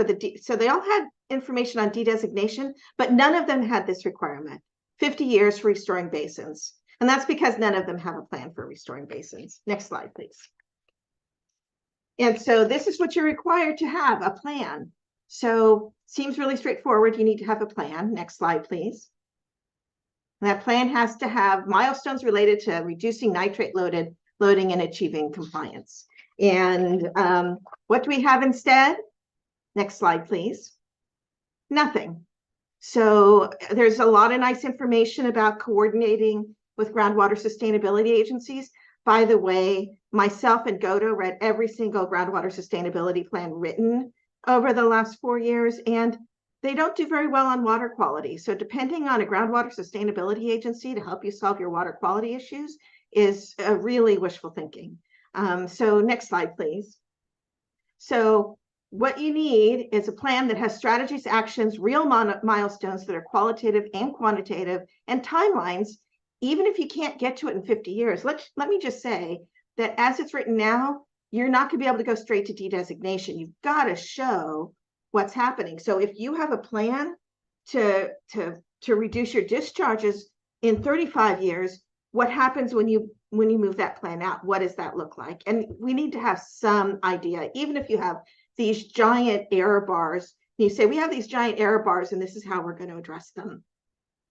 so they all had information on de-designation, but none of them had this requirement, 50 years for restoring basins. And that's because none of them have a plan for restoring basins. Next slide, please. And so this is what you're required to have, a plan. So seems really straightforward. You need to have a plan. Next slide, please. And that plan has to have milestones related to reducing nitrate loading and achieving compliance. And what do we have instead? Next slide, please. Nothing. So there's a lot of nice information about coordinating with groundwater sustainability agencies. By the way, myself and Godo read every single groundwater sustainability plan written over the last 4 years, and they don't do very well on water quality. So depending on a groundwater sustainability agency to help you solve your water quality issues is really wishful thinking. So next slide, please. So what you need is a plan that has strategies, actions, real milestones that are qualitative and quantitative, and timelines. Even if you can't get to it in 50 years, let me just say that as it's written now, you're not going to be able to go straight to de-designation. You've got to show what's happening. So if you have a plan to reduce your discharges in 35 years, what happens when you move that plan out? What does that look like? And we need to have some idea, even if you have these giant error bars. You say, we have these giant error bars and this is how we're going to address them.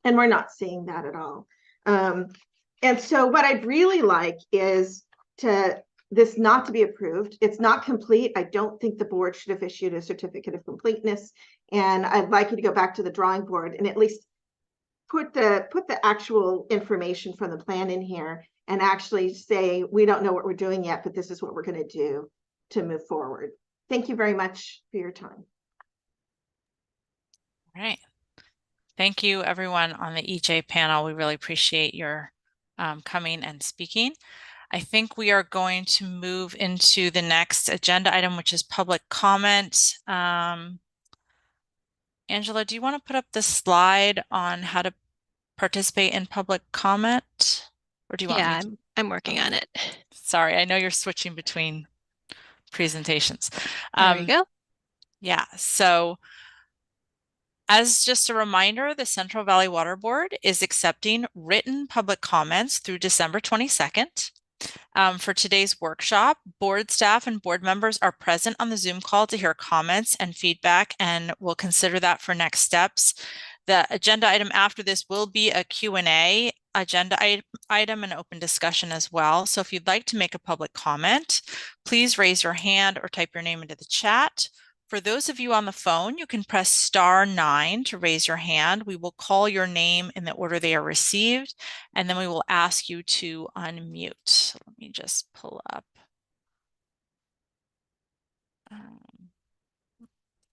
And we're not seeing that at all. And so what I'd really like is this not to be approved. It's not complete. I don't think the board should have issued a certificate of completeness. And I'd like you to go back to the drawing board and at least put the actual information from the plan in here and actually say, we don't know what we're doing yet, but this is what we're going to do to move forward. Thank you very much for your time. All right. Thank you, everyone on the EJ panel. We really appreciate your coming and speaking. I think we are going to move into the next agenda item, which is public comment. Angela, do you want to put up the slide on how to participate in public comment? Or do you want me to? I'm working on it. Sorry, I know you're switching between presentations. There you go. Yeah, so as just a reminder, the Central Valley Water Board is accepting written public comments through December 22nd. For today's workshop, board staff and board members are present on the Zoom call to hear comments and feedback, and we'll consider that for next steps. The agenda item after this will be a Q&A agenda item and open discussion as well. So if you'd like to make a public comment, please raise your hand or type your name into the chat. For those of you on the phone, you can press *9 to raise your hand. We will call your name in the order they are received, and then we will ask you to unmute. Let me just pull up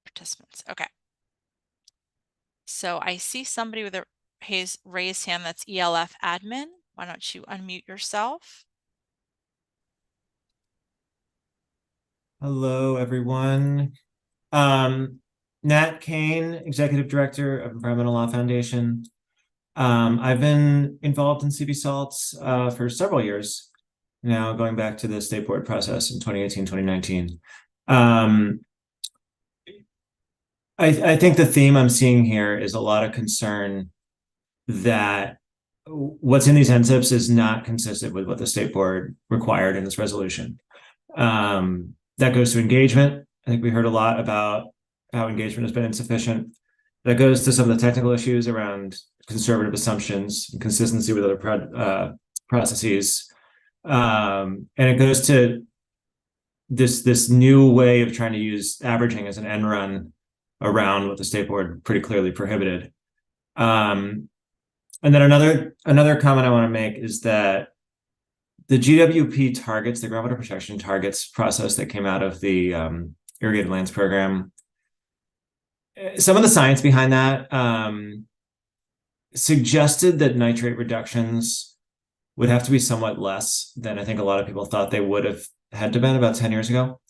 participants. Okay. So I see somebody with a raised hand. That's ELF admin. Why don't you unmute yourself? Hello, everyone. Nat Kane, Executive Director of Environmental Law Foundation. I've been involved in CV SALTS for several years now, going back to the state board process in 2018, 2019. I think the theme I'm seeing here is a lot of concern that what's in these MZIPs is not consistent with what the state board required in this resolution. That goes to engagement. I think we heard a lot about how engagement has been insufficient. That goes to some of the technical issues around conservative assumptions and consistency with other processes. And it goes to this new way of trying to use averaging as an end run around what the state board pretty clearly prohibited. And then another comment I want to make is that the GWP targets, the groundwater protection targets process that came out of the irrigated lands program, some of the science behind that suggested that nitrate reductions would have to be somewhat less than I think a lot of people thought they would have had to been about 10 years ago.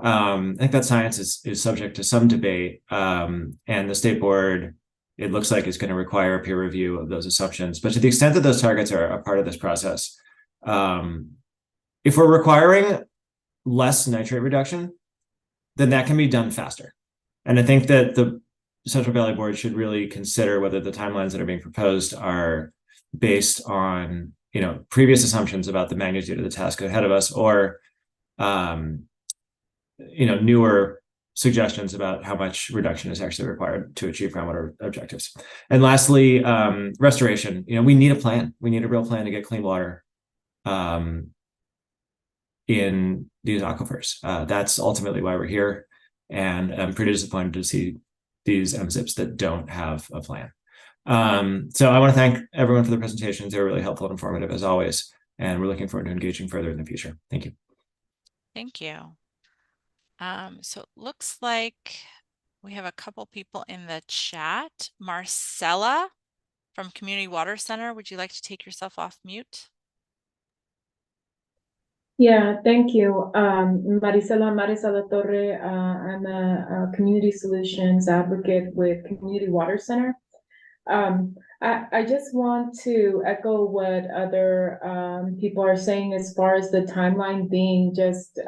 I think that science is subject to some debate, and the state board, it looks like, is going to require a peer review of those assumptions. But to the extent that those targets are a part of this process, if we're requiring less nitrate reduction, then that can be done faster. And I think that the Central Valley Board should really consider whether the timelines that are being proposed are based on, previous assumptions about the magnitude of the task ahead of us, or, newer suggestions about how much reduction is actually required to achieve groundwater objectives. And lastly, restoration. We need a plan. We need a real plan to get clean water in these aquifers. That's ultimately why we're here. And I'm pretty disappointed to see these MZIPs that don't have a plan. So I want to thank everyone for the presentations. They were really helpful and informative as always. And we're looking forward to engaging further in the future. Thank you. Thank you. So it looks like we have a couple people in the chat. Marcella from Community Water Center, would you like to take yourself off mute? Yeah, thank you. Marisela Torre. I'm a community solutions advocate with Community Water Center. I just want to echo what other people are saying as far as the timeline being just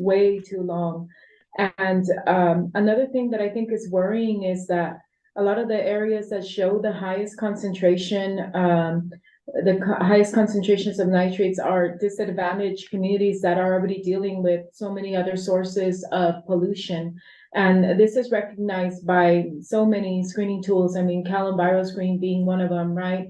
way too long. And another thing that I think is worrying is that a lot of the areas that show the highest concentration, highest concentrations of nitrates are disadvantaged communities that are already dealing with so many other sources of pollution. And this is recognized by so many screening tools. I mean, CalEnviroScreen being one of them, right?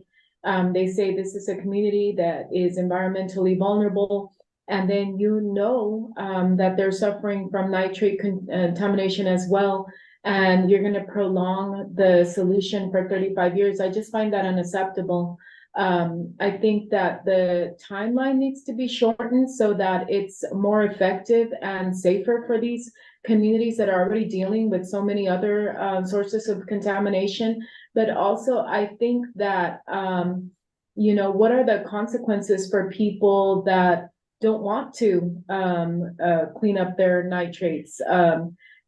They say this is a community that is environmentally vulnerable. And then that they're suffering from nitrate contamination as well. And you're going to prolong the solution for 35 years. I just find that unacceptable. I think that the timeline needs to be shortened so that it's more effective and safer for these communities that are already dealing with so many other sources of contamination. But also, I think that, what are the consequences for people that don't want to clean up their nitrates?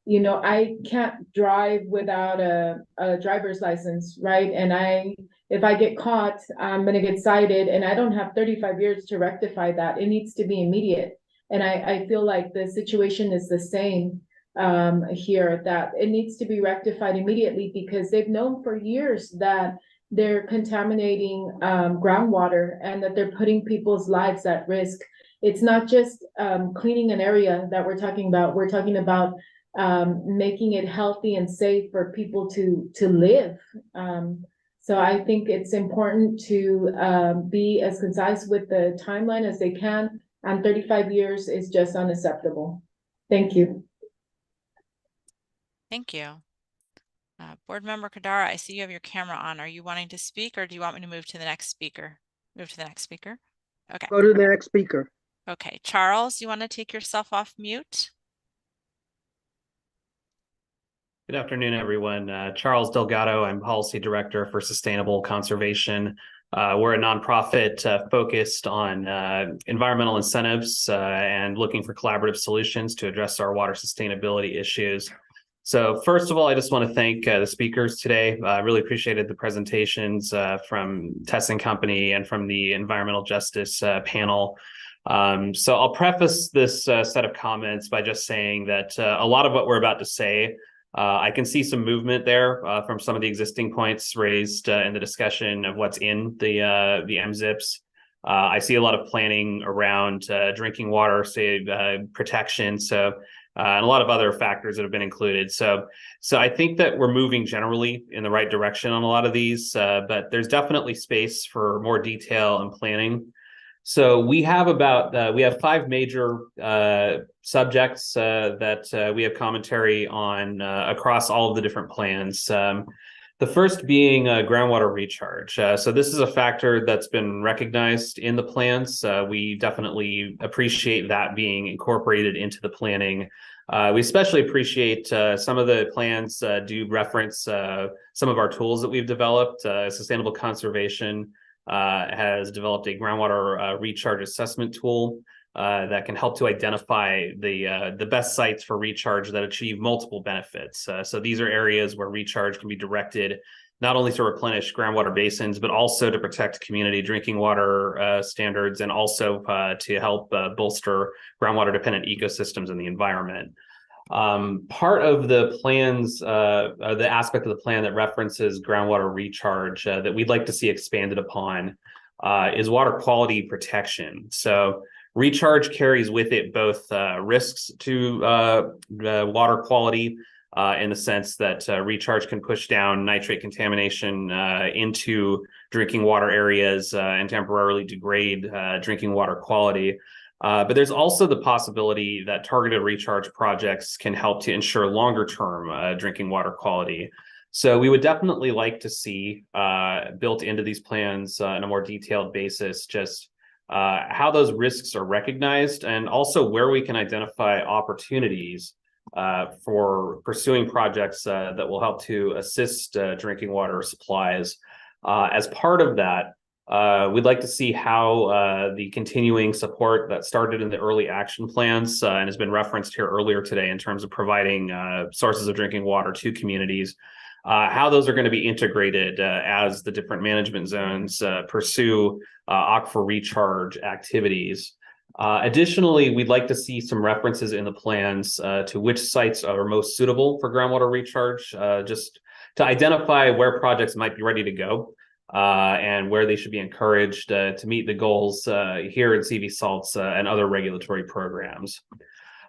I can't drive without a driver's license, right? And if I get caught, I'm going to get cited, and I don't have 35 years to rectify that. It needs to be immediate. And I feel like the situation is the same here, that it needs to be rectified immediately because they've known for years that they're contaminating groundwater and that they're putting people's lives at risk. It's not just cleaning an area that we're talking about. We're talking about making it healthy and safe for people to live. So I think it's important to be as concise with the timeline as they can, and 35 years is just unacceptable. Thank you. Thank you. Board Member Kadara, I see you have your camera on. Are you wanting to speak, or do you want me to move to the next speaker? Move to the next speaker? Okay. Go to the next speaker. Okay. Charles, you want to take yourself off mute? Good afternoon, everyone. Charles Delgado, I'm Policy Director for Sustainable Conservation. We're a nonprofit focused on environmental incentives and looking for collaborative solutions to address our water sustainability issues. So first of all, I just want to thank the speakers today. I really appreciated the presentations from Tess and Company and from the Environmental Justice panel. So I'll preface this set of comments by just saying that a lot of what we're about to say, I can see some movement there from some of the existing points raised in the discussion of what's in the MZIPs. I see a lot of planning around drinking water, protection, and a lot of other factors that have been included. So I think that we're moving generally in the right direction on a lot of these, but there's definitely space for more detail and planning. So we have we have 5 major subjects that we have commentary on across all of the different plans. The first being groundwater recharge. So this is a factor that's been recognized in the plans. We definitely appreciate that being incorporated into the planning. We especially appreciate some of the plans do reference some of our tools that we've developed. Sustainable Conservation has developed a groundwater recharge assessment tool that can help to identify the best sites for recharge that achieve multiple benefits. So these are areas where recharge can be directed not only to replenish groundwater basins, but also to protect community drinking water standards, and also to help bolster groundwater dependent ecosystems in the environment. Part of the plans, the aspect of the plan that references groundwater recharge that we'd like to see expanded upon is water quality protection. So recharge carries with it both risks to water quality in the sense that recharge can push down nitrate contamination into drinking water areas and temporarily degrade drinking water quality. But there's also the possibility that targeted recharge projects can help to ensure longer term drinking water quality. So we would definitely like to see built into these plans on a more detailed basis, just how those risks are recognized, and also where we can identify opportunities for pursuing projects that will help to assist drinking water supplies. As part of that, We'd like to see how the continuing support that started in the early action plans and has been referenced here earlier today in terms of providing sources of drinking water to communities, how those are going to be integrated as the different management zones pursue aquifer recharge activities. Additionally, we'd like to see some references in the plans to which sites are most suitable for groundwater recharge, just to identify where projects might be ready to go. And where they should be encouraged to meet the goals here in CV SALTS and other regulatory programs.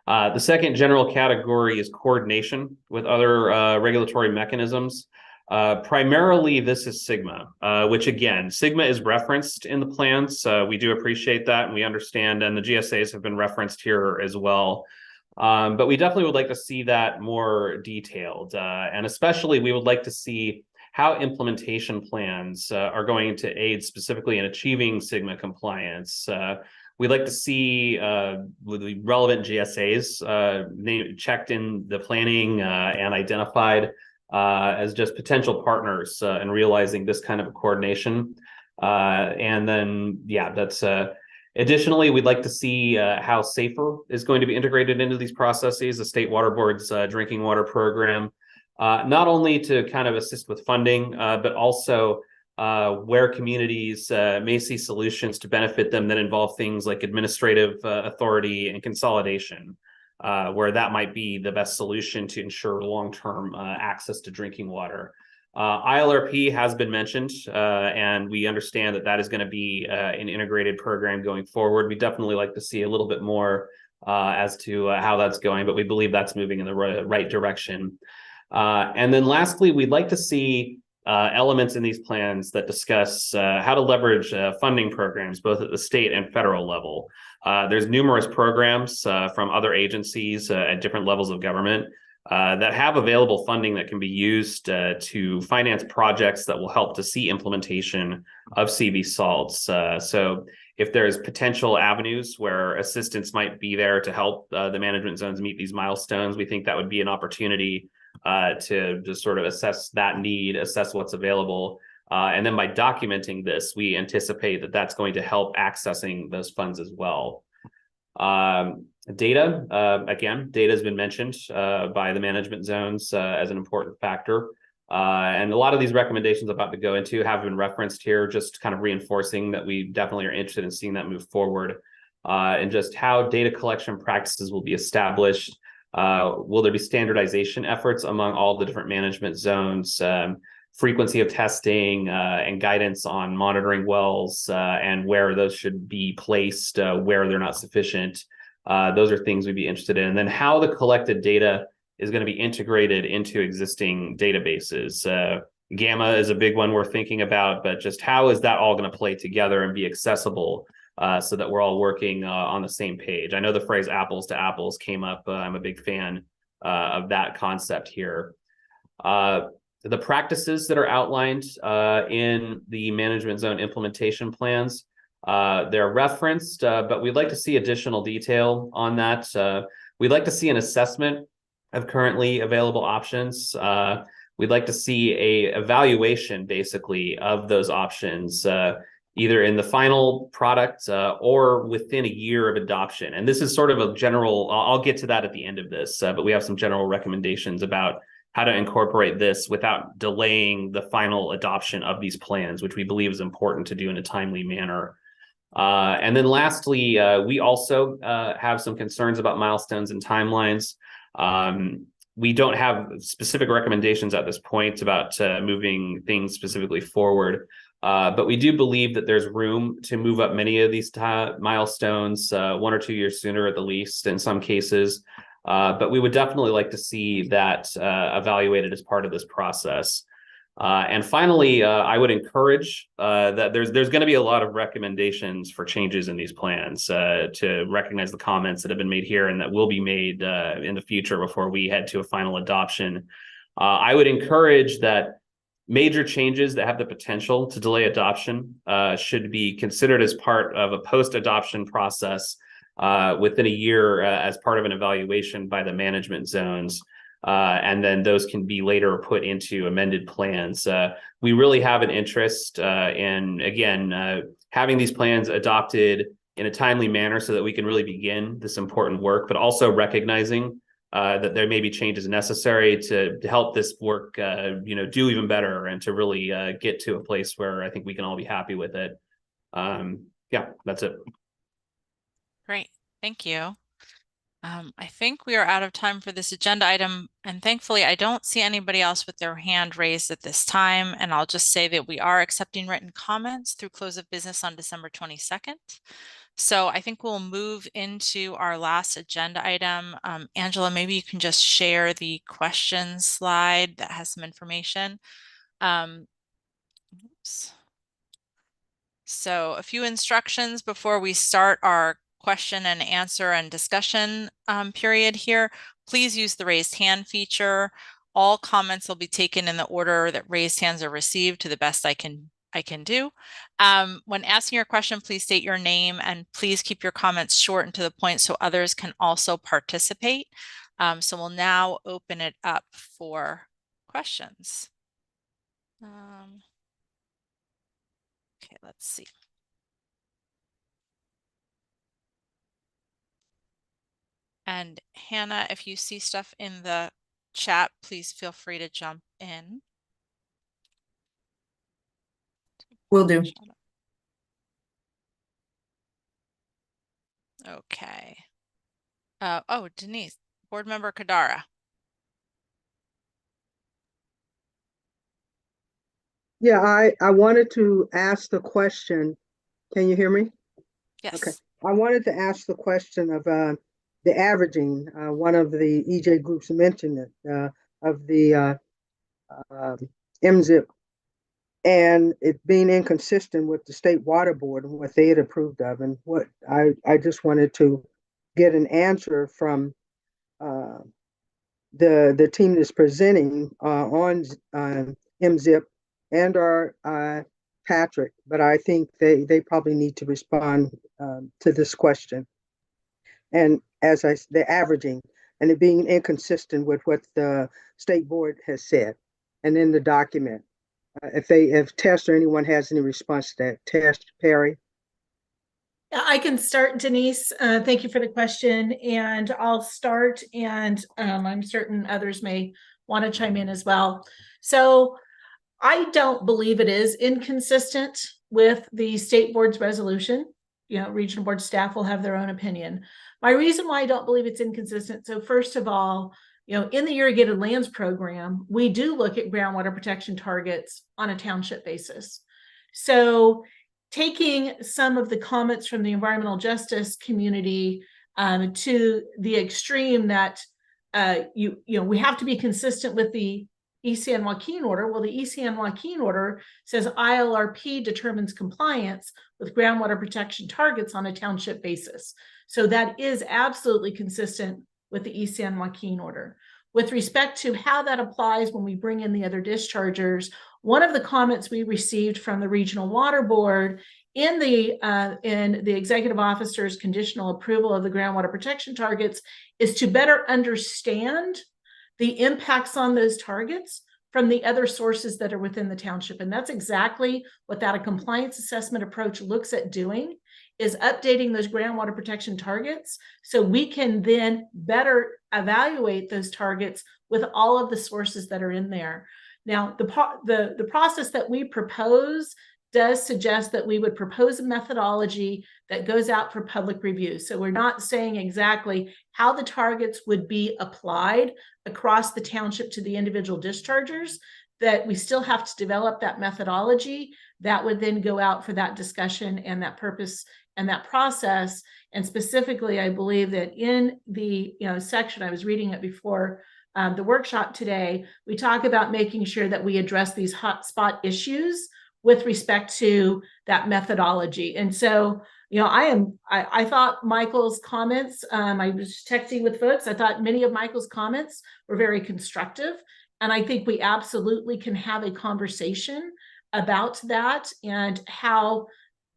The second general category is coordination with other regulatory mechanisms. Primarily, this is SGMA, which again, SGMA is referenced in the plans. We do appreciate that and we understand, and the GSAs have been referenced here as well. But we definitely would like to see that more detailed. And especially we would like to see how implementation plans are going to aid specifically in achieving SGMA compliance. We'd like to see the relevant GSAs checked in the planning and identified as just potential partners in realizing this kind of a coordination. And then, yeah, that's additionally, we'd like to see how SAFER is going to be integrated into these processes, the State Water Board's drinking water program. Not only to kind of assist with funding, but also where communities may see solutions to benefit them that involve things like administrative authority and consolidation, where that might be the best solution to ensure long-term access to drinking water. ILRP has been mentioned, and we understand that that is going to be an integrated program going forward. We definitely like to see a little bit more as to how that's going, but we believe that's moving in the right direction. And then lastly, we'd like to see elements in these plans that discuss how to leverage funding programs, both at the state and federal level. There's numerous programs from other agencies at different levels of government that have available funding that can be used to finance projects that will help to see implementation of CV SALTS. So if there's potential avenues where assistance might be there to help the management zones meet these milestones, we think that would be an opportunity to just sort of assess that need, assess what's available. And then by documenting this, we anticipate that that's going to help accessing those funds as well. Data, again, data has been mentioned by the management zones as an important factor. And a lot of these recommendations I'm about to go into have been referenced here, just kind of reinforcing that we definitely are interested in seeing that move forward. And just how data collection practices will be established. Will there be standardization efforts among all the different management zones, frequency of testing, and guidance on monitoring wells and where those should be placed, where they're not sufficient? Those are things we'd be interested in. And then how the collected data is going to be integrated into existing databases. Gamma is a big one we're thinking about, but just how is that all going to play together and be accessible so that we're all working on the same page? I know the phrase apples to apples came up. I'm a big fan of that concept here. The practices that are outlined in the management zone implementation plans, they're referenced, but we'd like to see additional detail on that. We'd like to see an assessment of currently available options. We'd like to see a evaluation, basically, of those options, either in the final product or within a year of adoption. And this is sort of a general, I'll get to that at the end of this, but we have some general recommendations about how to incorporate this without delaying the final adoption of these plans, which we believe is important to do in a timely manner. And then lastly, we also have some concerns about milestones and timelines. We don't have specific recommendations at this point about moving things specifically forward. But we do believe that there's room to move up many of these milestones 1 or 2 years sooner at the least in some cases. But we would definitely like to see that evaluated as part of this process. And finally, I would encourage that there's going to be a lot of recommendations for changes in these plans to recognize the comments that have been made here and that will be made in the future before we head to a final adoption. I would encourage that major changes that have the potential to delay adoption should be considered as part of a post-adoption process within a year as part of an evaluation by the management zones. and then those can be later put into amended plans. We really have an interest in, again, having these plans adopted in a timely manner so that we can really begin this important work, but also recognizing that there may be changes necessary to help this work, do even better and to really get to a place where I think we can all be happy with it. Yeah, that's it. Great, thank you. I think we are out of time for this agenda item, and thankfully I don't see anybody else with their hand raised at this time. And I'll just say that we are accepting written comments through close of business on December 22nd. So I think we'll move into our last agenda item. Angela, maybe you can just share the question slide that has some information. Oops. So a few instructions before we start our question and answer and discussion period here. Please use the raised hand feature. All comments will be taken in the order that raised hands are received to the best I can do. When asking your question, please state your name and please keep your comments short and to the point so others can also participate. So we'll now open it up for questions. Okay, let's see. And Hannah, if you see stuff in the chat, please feel free to jump in. Will do. Okay. Oh, Denise, Board Member Kadara. Yeah, I wanted to ask the question. Can you hear me? Yes. Okay. I wanted to ask the question of the averaging. One of the EJ groups mentioned it, of the MZIP, and it being inconsistent with the State Water Board and what they had approved of. And what I just wanted to get an answer from the team that's presenting on MZIP and our Patrick, but I think they probably need to respond to this question. And the averaging and it being inconsistent with what the State Board has said and in the document. If Tess or anyone has any response to that, Tess, Perry. I can start, Denise. Thank you for the question. And I'll start, and I'm certain others may want to chime in as well. So I don't believe it is inconsistent with the State Board's resolution. Regional board staff will have their own opinion. My reason why I don't believe it's inconsistent. So first of all, in the irrigated lands program, we do look at groundwater protection targets on a township basis. So taking some of the comments from the environmental justice community to the extreme that we have to be consistent with the ECN Joaquin order. Well, the ECN Joaquin order says ILRP determines compliance with groundwater protection targets on a township basis. So that is absolutely consistent with the ECN Joaquin order. With respect to how that applies when we bring in the other dischargers, one of the comments we received from the Regional Water Board in the executive officer's conditional approval of the groundwater protection targets is to better understand the impacts on those targets from the other sources that are within the township. And that's exactly what that compliance assessment approach looks at doing, is updating those groundwater protection targets so we can then better evaluate those targets with all of the sources that are in there. Now, the process that we propose does suggest that we would propose a methodology that goes out for public review. So we're not saying exactly how the targets would be applied across the township to the individual dischargers, that we still have to develop that methodology that would then go out for that discussion and that purpose and that process. And specifically, I believe that in the section, I was reading it before the workshop today, we talk about making sure that we address these hotspot issues with respect to that methodology. And so, I thought Michael's comments, I was texting with folks, I thought many of Michael's comments were very constructive. And I think we absolutely can have a conversation about that and how,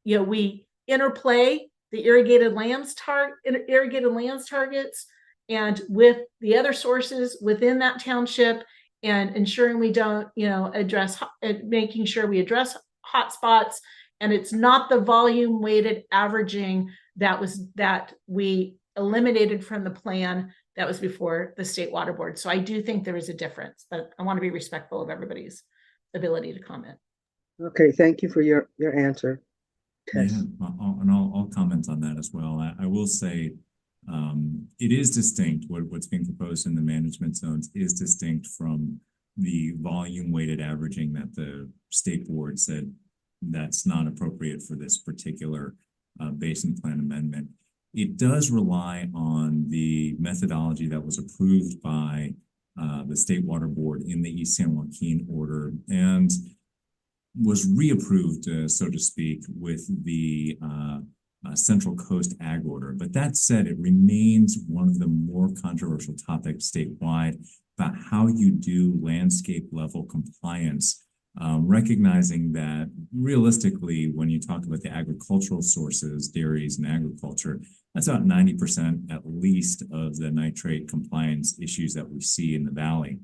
we interplay the irrigated lands targets and with the other sources within that township, and ensuring we don't, address, making sure we address hotspots. And it's not the volume weighted averaging that we eliminated from the plan that was before the State Water Board. So I do think there is a difference, but I want to be respectful of everybody's ability to comment. Okay, thank you for your answer, Tess. Yeah, I'll comment on that as well. I will say it is distinct. What's being proposed in the management zones is distinct from the volume weighted averaging that the state board said that's not appropriate for this particular basin plan amendment. It does rely on the methodology that was approved by the State Water Board in the East San Joaquin order and was reapproved, so to speak, with the Central Coast Ag Order. But that said, it remains one of the more controversial topics statewide about how you do landscape level compliance, recognizing that realistically, when you talk about the agricultural sources, dairies and agriculture, that's about 90% at least of the nitrate compliance issues that we see in the valley.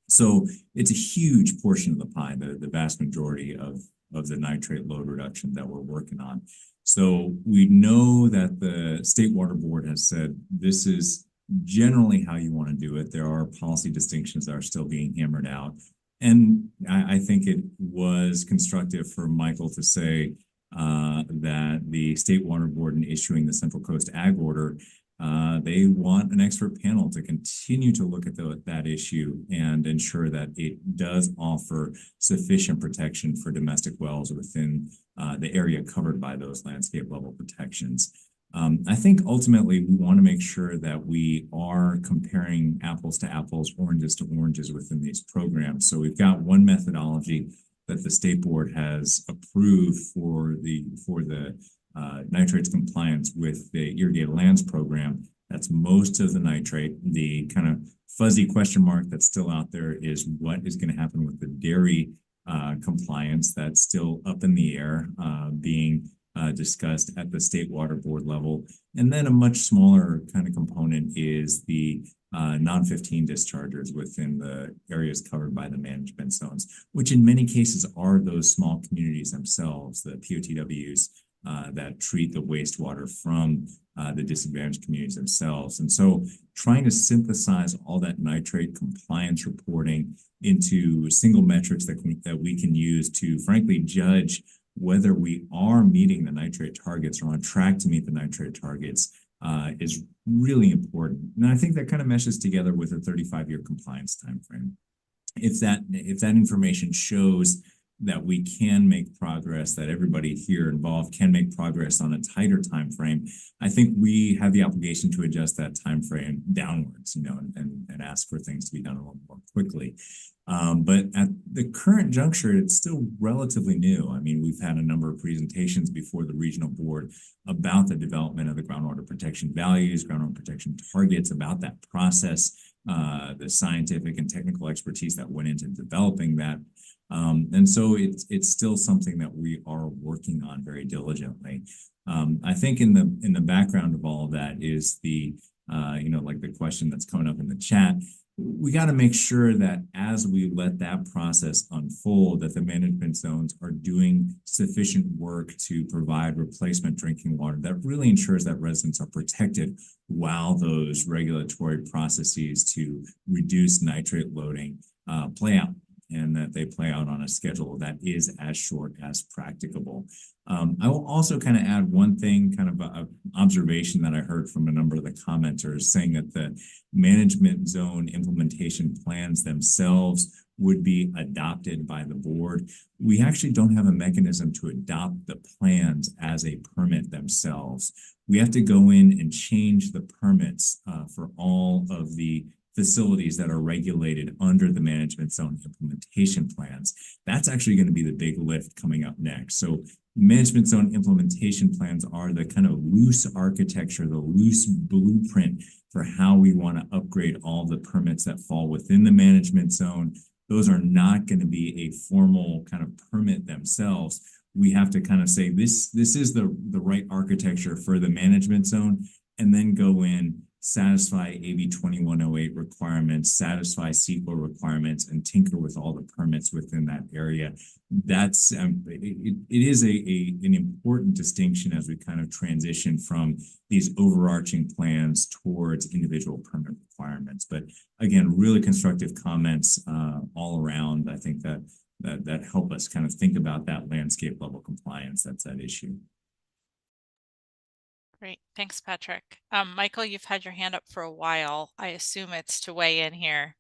So it's a huge portion of the pie, the vast majority of the nitrate load reduction that we're working on. So we know that the State Water Board has said this is generally how you want to do it. There are policy distinctions that are still being hammered out. And I think it was constructive for Michael to say that the State Water Board, in issuing the Central Coast Ag Order, they want an expert panel to continue to look at that issue and ensure that it does offer sufficient protection for domestic wells within the area covered by those landscape level protections. I think ultimately we want to make sure that we are comparing apples to apples, oranges to oranges within these programs. So we've got one methodology that the State Board has approved for the nitrates compliance with the irrigated lands program. That's most of the nitrate. The kind of fuzzy question mark that's still out there is what is going to happen with the dairy compliance. That's still up in the air, being discussed at the State Water Board level. And then a much smaller kind of component is the non-15 dischargers within the areas covered by the management zones, which in many cases are those small communities themselves, the POTWs that treat the wastewater from the disadvantaged communities themselves. And so trying to synthesize all that nitrate compliance reporting into single metrics that we can use to frankly judge whether we are meeting the nitrate targets or on track to meet the nitrate targets is really important. And I think that kind of meshes together with a 35-year compliance timeframe. If that information shows that we can make progress, that everybody here involved can make progress on a tighter time frame, I think we have the obligation to adjust that time frame downwards, and ask for things to be done a little more quickly. But at the current juncture, it's still relatively new. I mean, we've had a number of presentations before the regional board about the development of the groundwater protection values, groundwater protection targets, about that process, the scientific and technical expertise that went into developing that. And so it's still something that we are working on very diligently. I think in the background of all of that is the like the question that's coming up in the chat. We got to make sure that as we let that process unfold, that the management zones are doing sufficient work to provide replacement drinking water that really ensures that residents are protected while those regulatory processes to reduce nitrate loading play out, and that they play out on a schedule that is as short as practicable. I will also kind of add one thing, kind of an observation that I heard from a number of the commenters saying that the management zone implementation plans themselves would be adopted by the board. We actually don't have a mechanism to adopt the plans as a permit themselves. We have to go in and change the permits for all of the facilities that are regulated under the management zone implementation plans. That's actually going to be the big lift coming up next. So management zone implementation plans are the kind of loose architecture, the loose blueprint for how we want to upgrade all the permits that fall within the management zone. Those are not going to be a formal kind of permit themselves. We have to kind of say this is the right architecture for the management zone, and then go in satisfy AB 2108 requirements, satisfy CEQA requirements, and tinker with all the permits within that area. That's it is an important distinction as we kind of transition from these overarching plans towards individual permit requirements. But again, really constructive comments all around. I think that help us kind of think about that landscape level compliance. That's that issue. Great, thanks, Patrick. Michael, you've had your hand up for a while. I assume it's to weigh in here.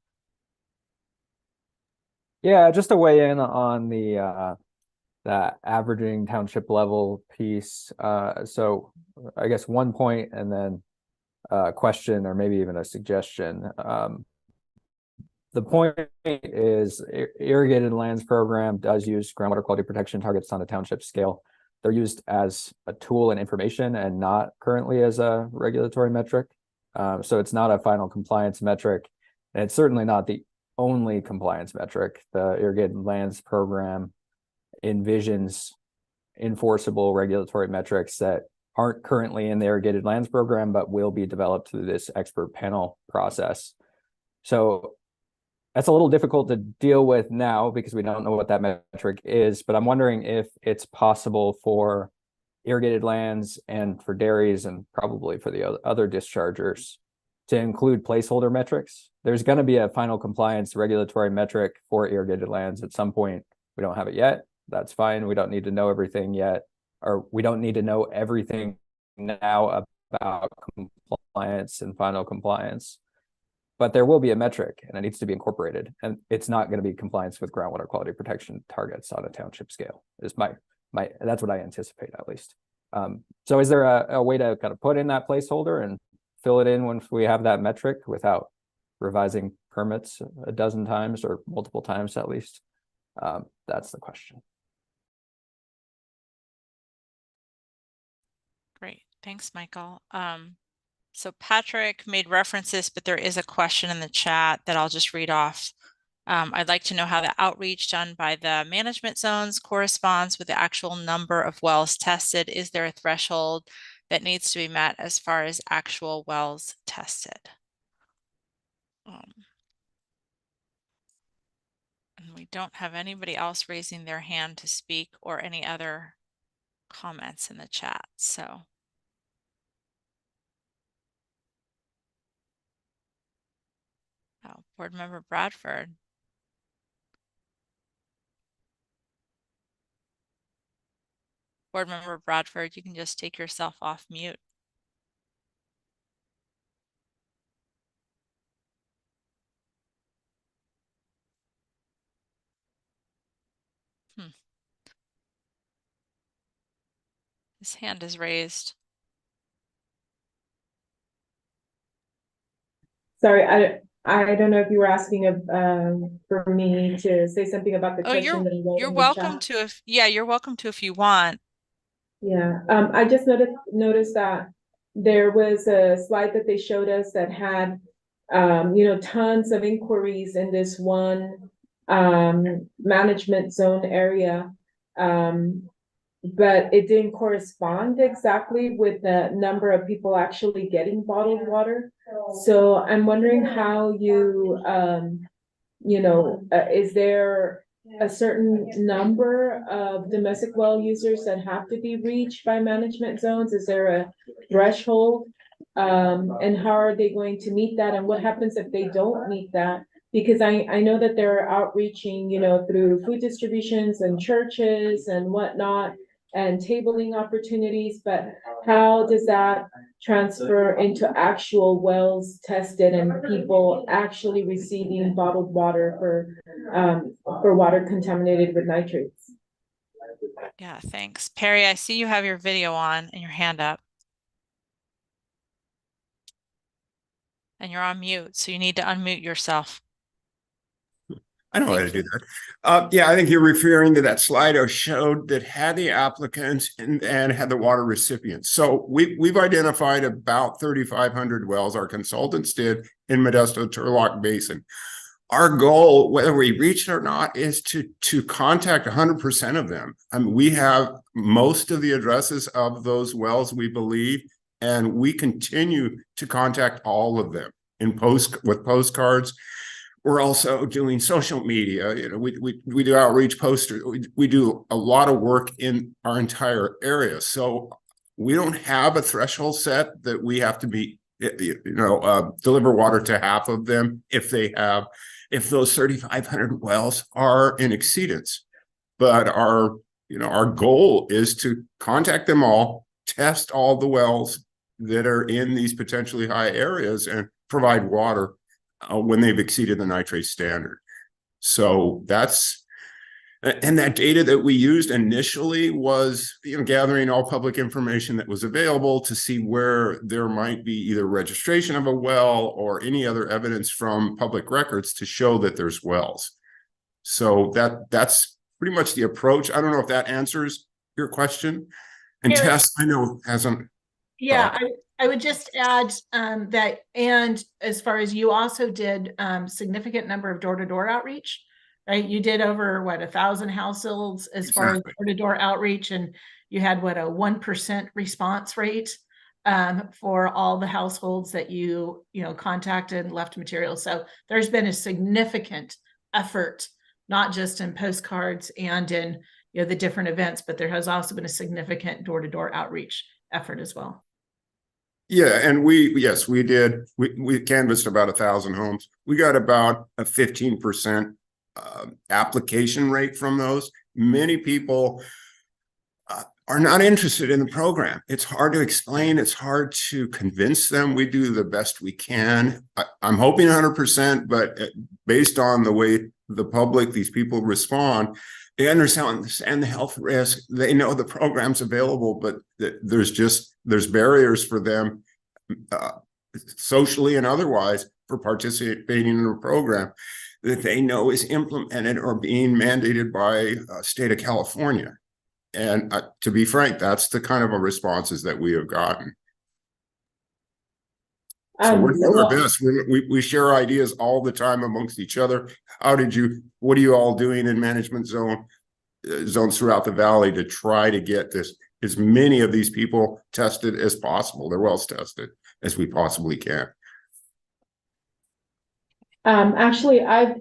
Yeah, just to weigh in on the averaging township level piece. So I guess 1 point and then a question or maybe even a suggestion. The point is irrigated lands program does use groundwater quality protection targets on a township scale. They're used as a tool and information and not currently as a regulatory metric. So it's not a final compliance metric. And it's certainly not the only compliance metric. The irrigated lands program envisions enforceable regulatory metrics that aren't currently in the irrigated lands program, but will be developed through this expert panel process. So that's a little difficult to deal with now because we don't know what that metric is, but I'm wondering if it's possible for irrigated lands and for dairies and probably for the other dischargers to include placeholder metrics. There's going to be a final compliance regulatory metric for irrigated lands at some point. We don't have it yet. That's fine. We don't need to know everything yet, or we don't need to know everything now about compliance and final compliance. But there will be a metric and it needs to be incorporated, and it's not going to be compliance with groundwater quality protection targets on a township scale is that's what I anticipate at least. So is there a way to kind of put in that placeholder and fill it in once we have that metric without revising permits a dozen times or multiple times at least? That's the question. Great, thanks, Michael. So Patrick made references, but there is a question in the chat that I'll just read off. I'd like to know how the outreach done by the management zones corresponds with the actual number of wells tested. Is there a threshold that needs to be met as far as actual wells tested? And we don't have anybody else raising their hand to speak or any other comments in the chat, so. Oh, Board Member Bradford. Board Member Bradford, you can just take yourself off mute. His hand is raised. Sorry, I don't know if you were asking for me to say something about the question that I wrote You're in the welcome chat. to you're welcome to if you want. Yeah, I just noticed that there was a slide that they showed us that had tons of inquiries in this one management zone area. But it didn't correspond exactly with the number of people actually getting bottled water. So I'm wondering how you, is there a certain number of domestic well users that have to be reached by management zones? Is there a threshold? And how are they going to meet that? And what happens if they don't meet that? Because I know that they're outreaching, through food distributions and churches and whatnot, and tabling opportunities, but how does that transfer into actual wells tested and people actually receiving bottled water for water contaminated with nitrates? Yeah, thanks. Perry, I see you have your video on and your hand up. And you're on mute, so you need to unmute yourself. I know how to do that. Yeah, I think you're referring to that slide I showed that had the applicants and had the water recipients. So we've identified about 3,500 wells, our consultants did, in Modesto Turlock Basin. Our goal, whether we reach it or not, is to contact 100% of them. I mean, we have most of the addresses of those wells, we believe, And we continue to contact all of them with postcards. We're also doing social media. You know, we do outreach posters. We do a lot of work in our entire area. So we don't have a threshold set that we have to be, deliver water to half of them if those 3,500 wells are in exceedance. But our goal is to contact them all, test all the wells that are in these potentially high areas, and provide water when they've exceeded the nitrate standard. So and that data that we used initially was, gathering all public information that was available to see where there might be either registration of a well or any other evidence from public records to show that there's wells. So that's pretty much the approach. I don't know if that answers your question. And Tess, I know hasn't. Yeah, I would just add that, and as far as you also did significant number of door-to-door outreach, right? You did over 1,000 households as far as door-to-door outreach, and you had a 1% response rate for all the households that you contacted and left materials. So there's been a significant effort, not just in postcards and in the different events, but there has also been a significant door-to-door outreach effort as well. Yeah, and we did. We canvassed about 1,000 homes. We got about a 15% application rate from those. Many people are not interested in the program. It's hard to explain. It's hard to convince them. We do the best we can. I'm hoping 100%, but based on the way the public, these people respond, they understand the health risk. They know the program's available, but there's barriers for them socially and otherwise for participating in a program that they know is implemented or being mandated by state of California. And to be frank, that's the kind of responses that we have gotten. So we're doing our best. We share ideas all the time amongst each other. What are you all doing in management zones throughout the valley to try to get as many of these people tested as possible, their wells tested, as we possibly can? Actually, I've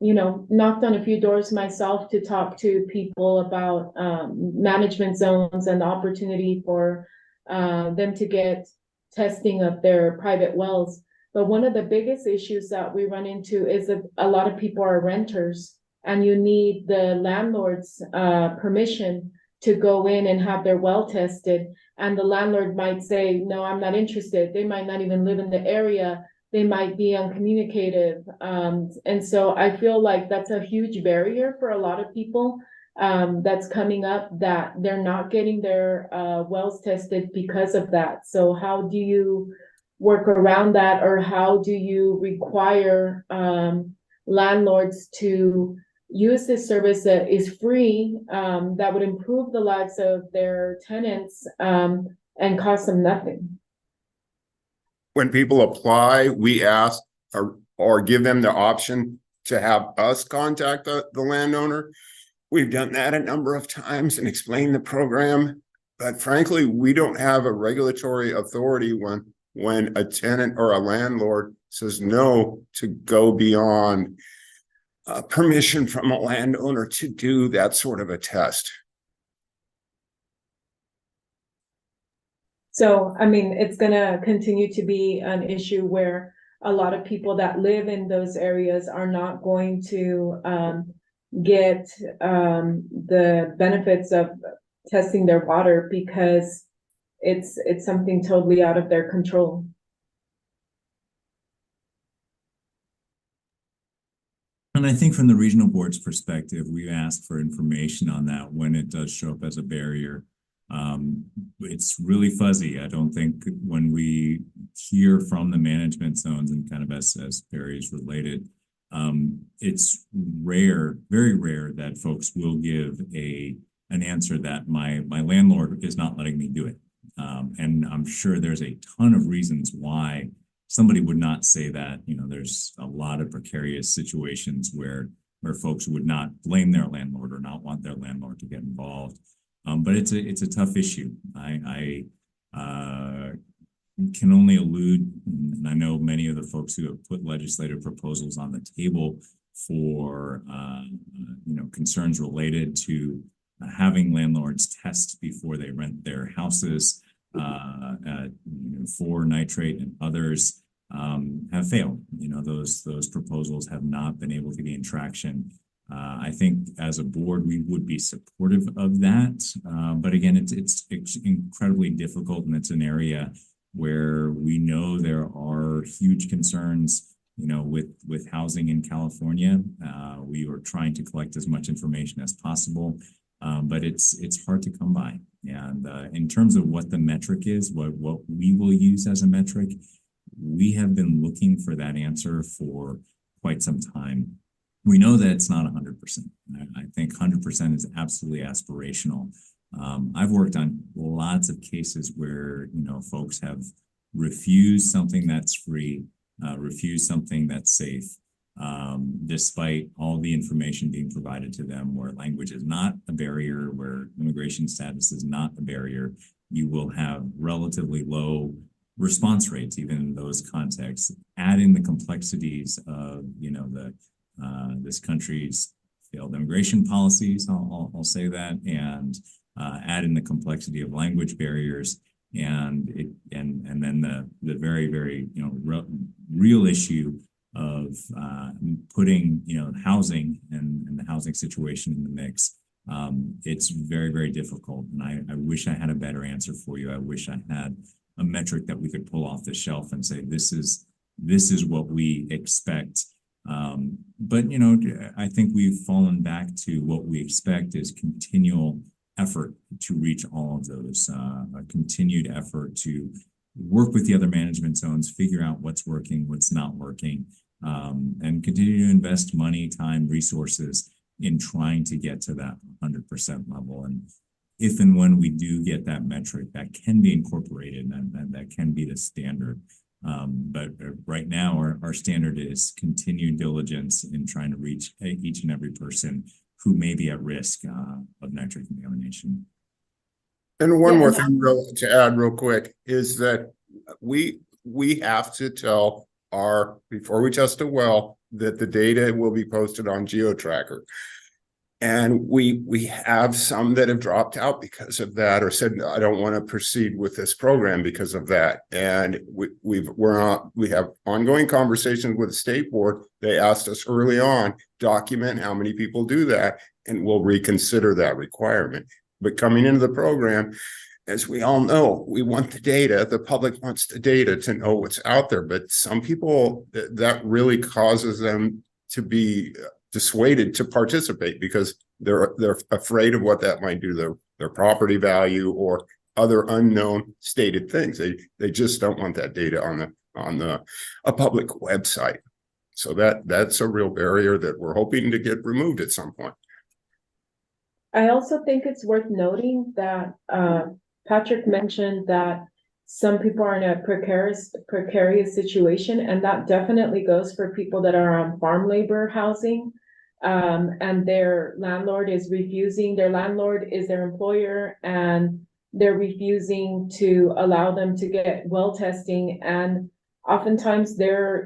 knocked on a few doors myself to talk to people about management zones and the opportunity for them to get testing of their private wells. But one of the biggest issues that we run into is that a lot of people are renters, and you need the landlord's permission to go in and have their well tested. And the landlord might say, no, I'm not interested. They might not even live in the area. They might be uncommunicative. And so I feel like that's a huge barrier for a lot of people that's coming up, that they're not getting their wells tested because of that. So how do you work around that, or how do you require landlords to use this service that is free, that would improve the lives of their tenants and cost them nothing? When people apply, we ask or give them the option to have us contact the landowner. We've done that a number of times and explained the program, but frankly, we don't have a regulatory authority when a tenant or a landlord says no to go beyond permission from a landowner to do that sort of a test. So, I mean, it's going to continue to be an issue where a lot of people that live in those areas are not going to get the benefits of testing their water because it's something totally out of their control. And I think from the regional board's perspective, we ask for information on that when it does show up as a barrier. It's really fuzzy. I don't think when we hear from the management zones and kind of as barriers related, it's rare, very rare that folks will give an answer that my landlord is not letting me do it. And I'm sure there's a ton of reasons why somebody would not say that. There's a lot of precarious situations where folks would not blame their landlord or not want their landlord to get involved. But it's a tough issue. I can only allude, and I know many of the folks who have put legislative proposals on the table for concerns related to having landlords test before they rent their houses for nitrate, and others have failed. Those proposals have not been able to gain traction. I think as a board, we would be supportive of that. But again, it's incredibly difficult, and it's an area where we know there are huge concerns, with housing in California. We are trying to collect as much information as possible, but it's hard to come by. And in terms of what the metric is, what we will use as a metric, we have been looking for that answer for quite some time. We know that it's not 100%. I think 100% is absolutely aspirational. I've worked on lots of cases where, folks have refused something that's free, refused something that's safe, despite all the information being provided to them, where language is not a barrier, where immigration status is not a barrier. You will have relatively low response rates, even in those contexts. Add in the complexities of, this country's failed immigration policies, I'll say that, and add in the complexity of language barriers, and then the very, very real issue of putting housing and the housing situation in the mix. It's very, very difficult, and I wish I had a better answer for you. I wish I had a metric that we could pull off the shelf and say this is what we expect. But I think we've fallen back to what we expect is continual effort to reach all of those, a continued effort to work with the other management zones, figure out what's working, what's not working, and continue to invest money, time, resources in trying to get to that 100% level. And if and when we do get that metric, that can be incorporated, and that can be the standard. But right now, our standard is continued diligence in trying to reach each and every person who may be at risk of nitrate contamination. And one more thing to add real quick is that we have to tell before we test a well, that the data will be posted on GeoTracker. And we have some that have dropped out because of that, or said, I don't want to proceed with this program because of that. And we have ongoing conversations with the state board. They asked us early on, document how many people do that, and we'll reconsider that requirement. But coming into the program, as we all know, we want the data. The public wants the data to know what's out there. But some people, that really causes them to be dissuaded to participate because they're afraid of what that might do to their property value or other unknown stated things. They just don't want that data on a public website. So that's a real barrier that we're hoping to get removed at some point. I also think it's worth noting that Patrick mentioned that some people are in a precarious situation, and that definitely goes for people that are on farm labor housing. And their landlord is their employer, and they're refusing to allow them to get well testing. And oftentimes they're,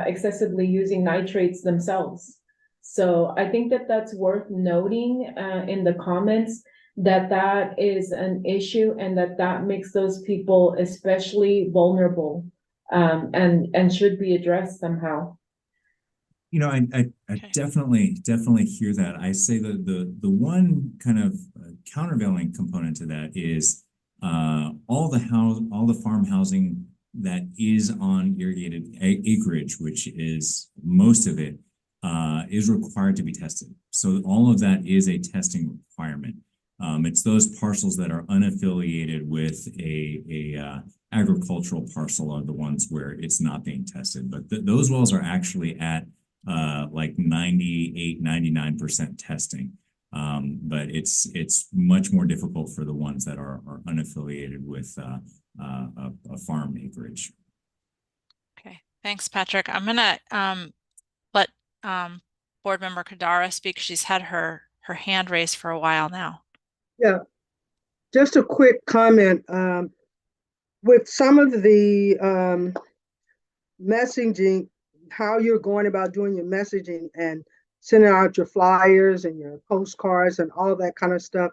excessively using nitrates themselves. So I think that that's worth noting in the comments, that is an issue, and that makes those people especially vulnerable, and should be addressed somehow. I definitely hear that. I say that the one kind of countervailing component to that is all the farm housing that is on irrigated acreage, which is most of it, is required to be tested. So all of that is a testing requirement. It's those parcels that are unaffiliated with a agricultural parcel are the ones where it's not being tested. But those wells are actually at like 98-99% testing. But it's much more difficult for the ones that are unaffiliated with a farm acreage. Okay, thanks, Patrick. I'm gonna let board member Kadara speak. She's had her hand raised for a while now. Yeah, just a quick comment. with some of the messaging, how you're going about doing your messaging and sending out your flyers and your postcards and all that kind of stuff,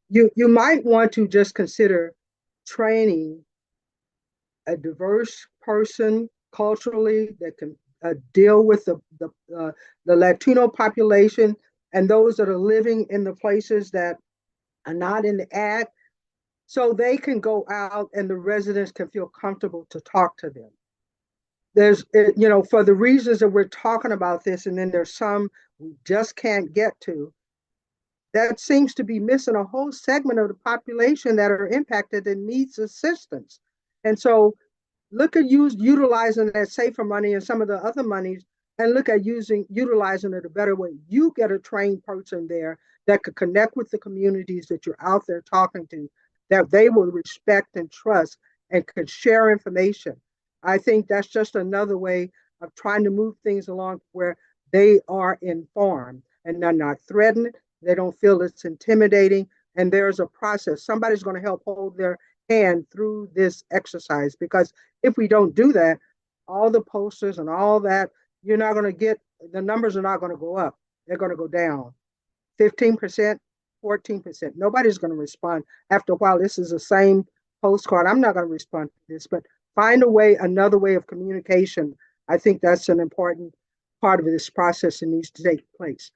you might want to just consider training a diverse person culturally that can deal with the Latino population and those that are living in the places that are not in the ag, so they can go out and the residents can feel comfortable to talk to them. There's, for the reasons that we're talking about this, and then there's some we just can't get to, that seems to be missing a whole segment of the population that are impacted and needs assistance. And so look at utilizing that safer money and some of the other monies, and look at utilizing it a better way. You get a trained person there that could connect with the communities that you're out there talking to, that they will respect and trust and could share information. I think that's just another way of trying to move things along where they are informed and they're not threatened. They don't feel it's intimidating. And there's a process. Somebody's going to help hold their hand through this exercise, because if we don't do that, all the posters and all that, you're not going to get, the numbers are not going to go up. They're going to go down 15%, 14%. Nobody's going to respond. After a while, this is the same postcard. I'm not going to respond to this, but find a way, another way of communication. I think that's an important part of this process that needs to take place.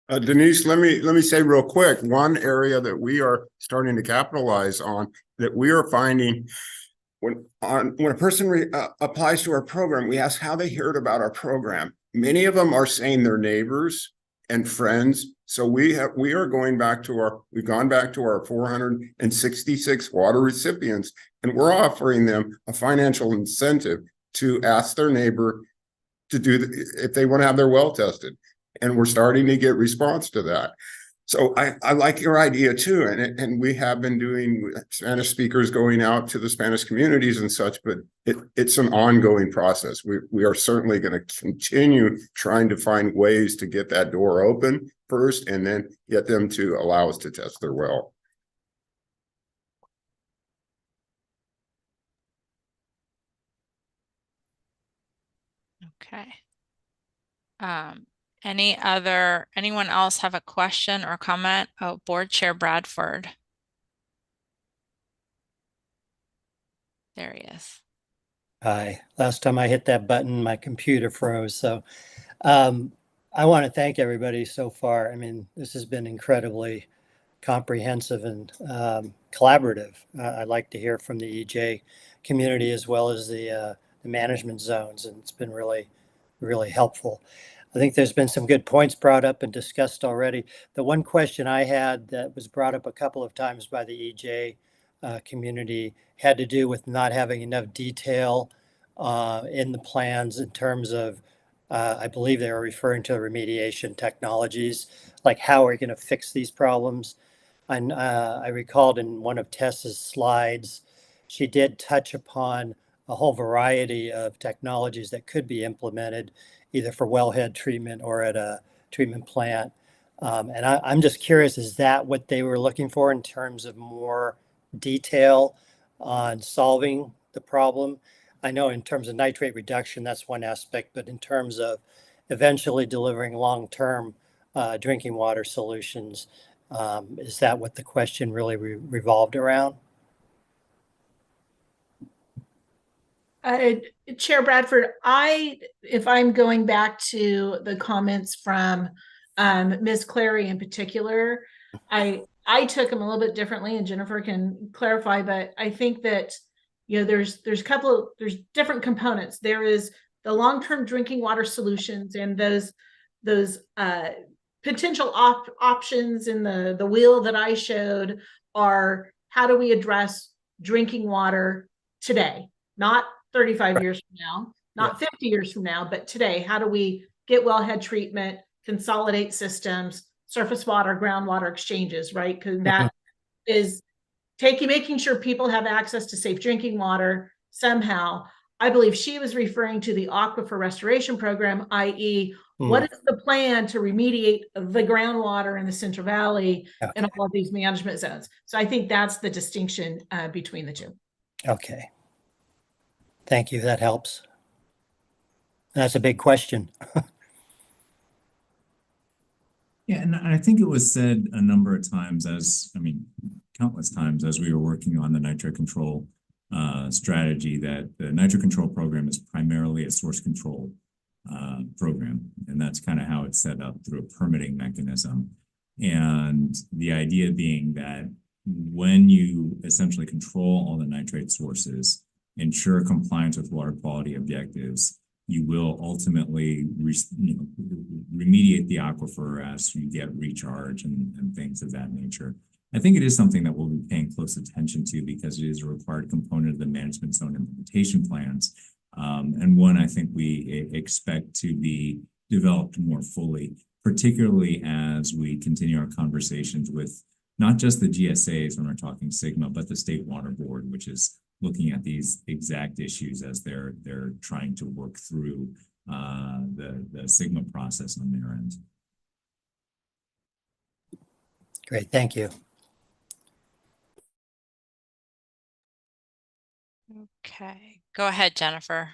Denise, let me say real quick, one area that we are starting to capitalize on, that we are finding when a person applies to our program, we ask how they heard about our program. Many of them are saying their neighbors and friends. So we've gone back to our 466 water recipients, and we're offering them a financial incentive to ask their neighbor to do if they want to have their well tested. And we're starting to get response to that. So I like your idea too. And we have been doing Spanish speakers going out to the Spanish communities and such, but it's an ongoing process. We are certainly going to continue trying to find ways to get that door open first, and then get them to allow us to test their well. Okay. Anyone else have a question or comment? Oh, Board Chair Bradford. There he is. Hi. Last time I hit that button, my computer froze. So I want to thank everybody so far. I mean, this has been incredibly comprehensive and collaborative. I'd like to hear from the EJ community as well as the management zones, and it's been really, really helpful. I think there's been some good points brought up and discussed already. The one question I had that was brought up a couple of times by the EJ community had to do with not having enough detail in the plans in terms of, I believe they were referring to remediation technologies, like how are we going to fix these problems? I recalled in one of Tessa's slides, she did touch upon a whole variety of technologies that could be implemented either for wellhead treatment or at a treatment plant. And I'm just curious, is that what they were looking for in terms of more detail on solving the problem? I know in terms of nitrate reduction, that's one aspect, but in terms of eventually delivering long-term drinking water solutions, is that what the question really revolved around? Chair Bradford, if I'm going back to the comments from Ms. Clary in particular, I took them a little bit differently, and Jennifer can clarify, but I think that, there's different components. There is the long-term drinking water solutions, and those potential options in the wheel that I showed are, how do we address drinking water today, not 35 years from now, not 50 years from now, but today. How do we get wellhead treatment, consolidate systems, surface water, groundwater exchanges, right? Because that is making sure people have access to safe drinking water somehow. I believe she was referring to the aquifer restoration program, i.e., what is the plan to remediate the groundwater in the Central Valley and all of these management zones? So I think that's the distinction between the two. Okay. Thank you. That helps. That's a big question. Yeah, and I think it was said a number of times countless times as we were working on the nitrate control strategy, that the nitrate control program is primarily a source control program. And that's kind of how it's set up through a permitting mechanism. And the idea being that when you essentially control all the nitrate sources, ensure compliance with water quality objectives, you will ultimately remediate the aquifer as you get recharge and things of that nature. I think it is something that we'll be paying close attention to because it is a required component of the management zone implementation plans. And one I think we expect to be developed more fully, particularly as we continue our conversations with not just the GSAs when we're talking Sigma, but the State Water Board, which is looking at these exact issues as they're trying to work through the Sigma process on their end. Great, thank you. Okay, go ahead, Jennifer.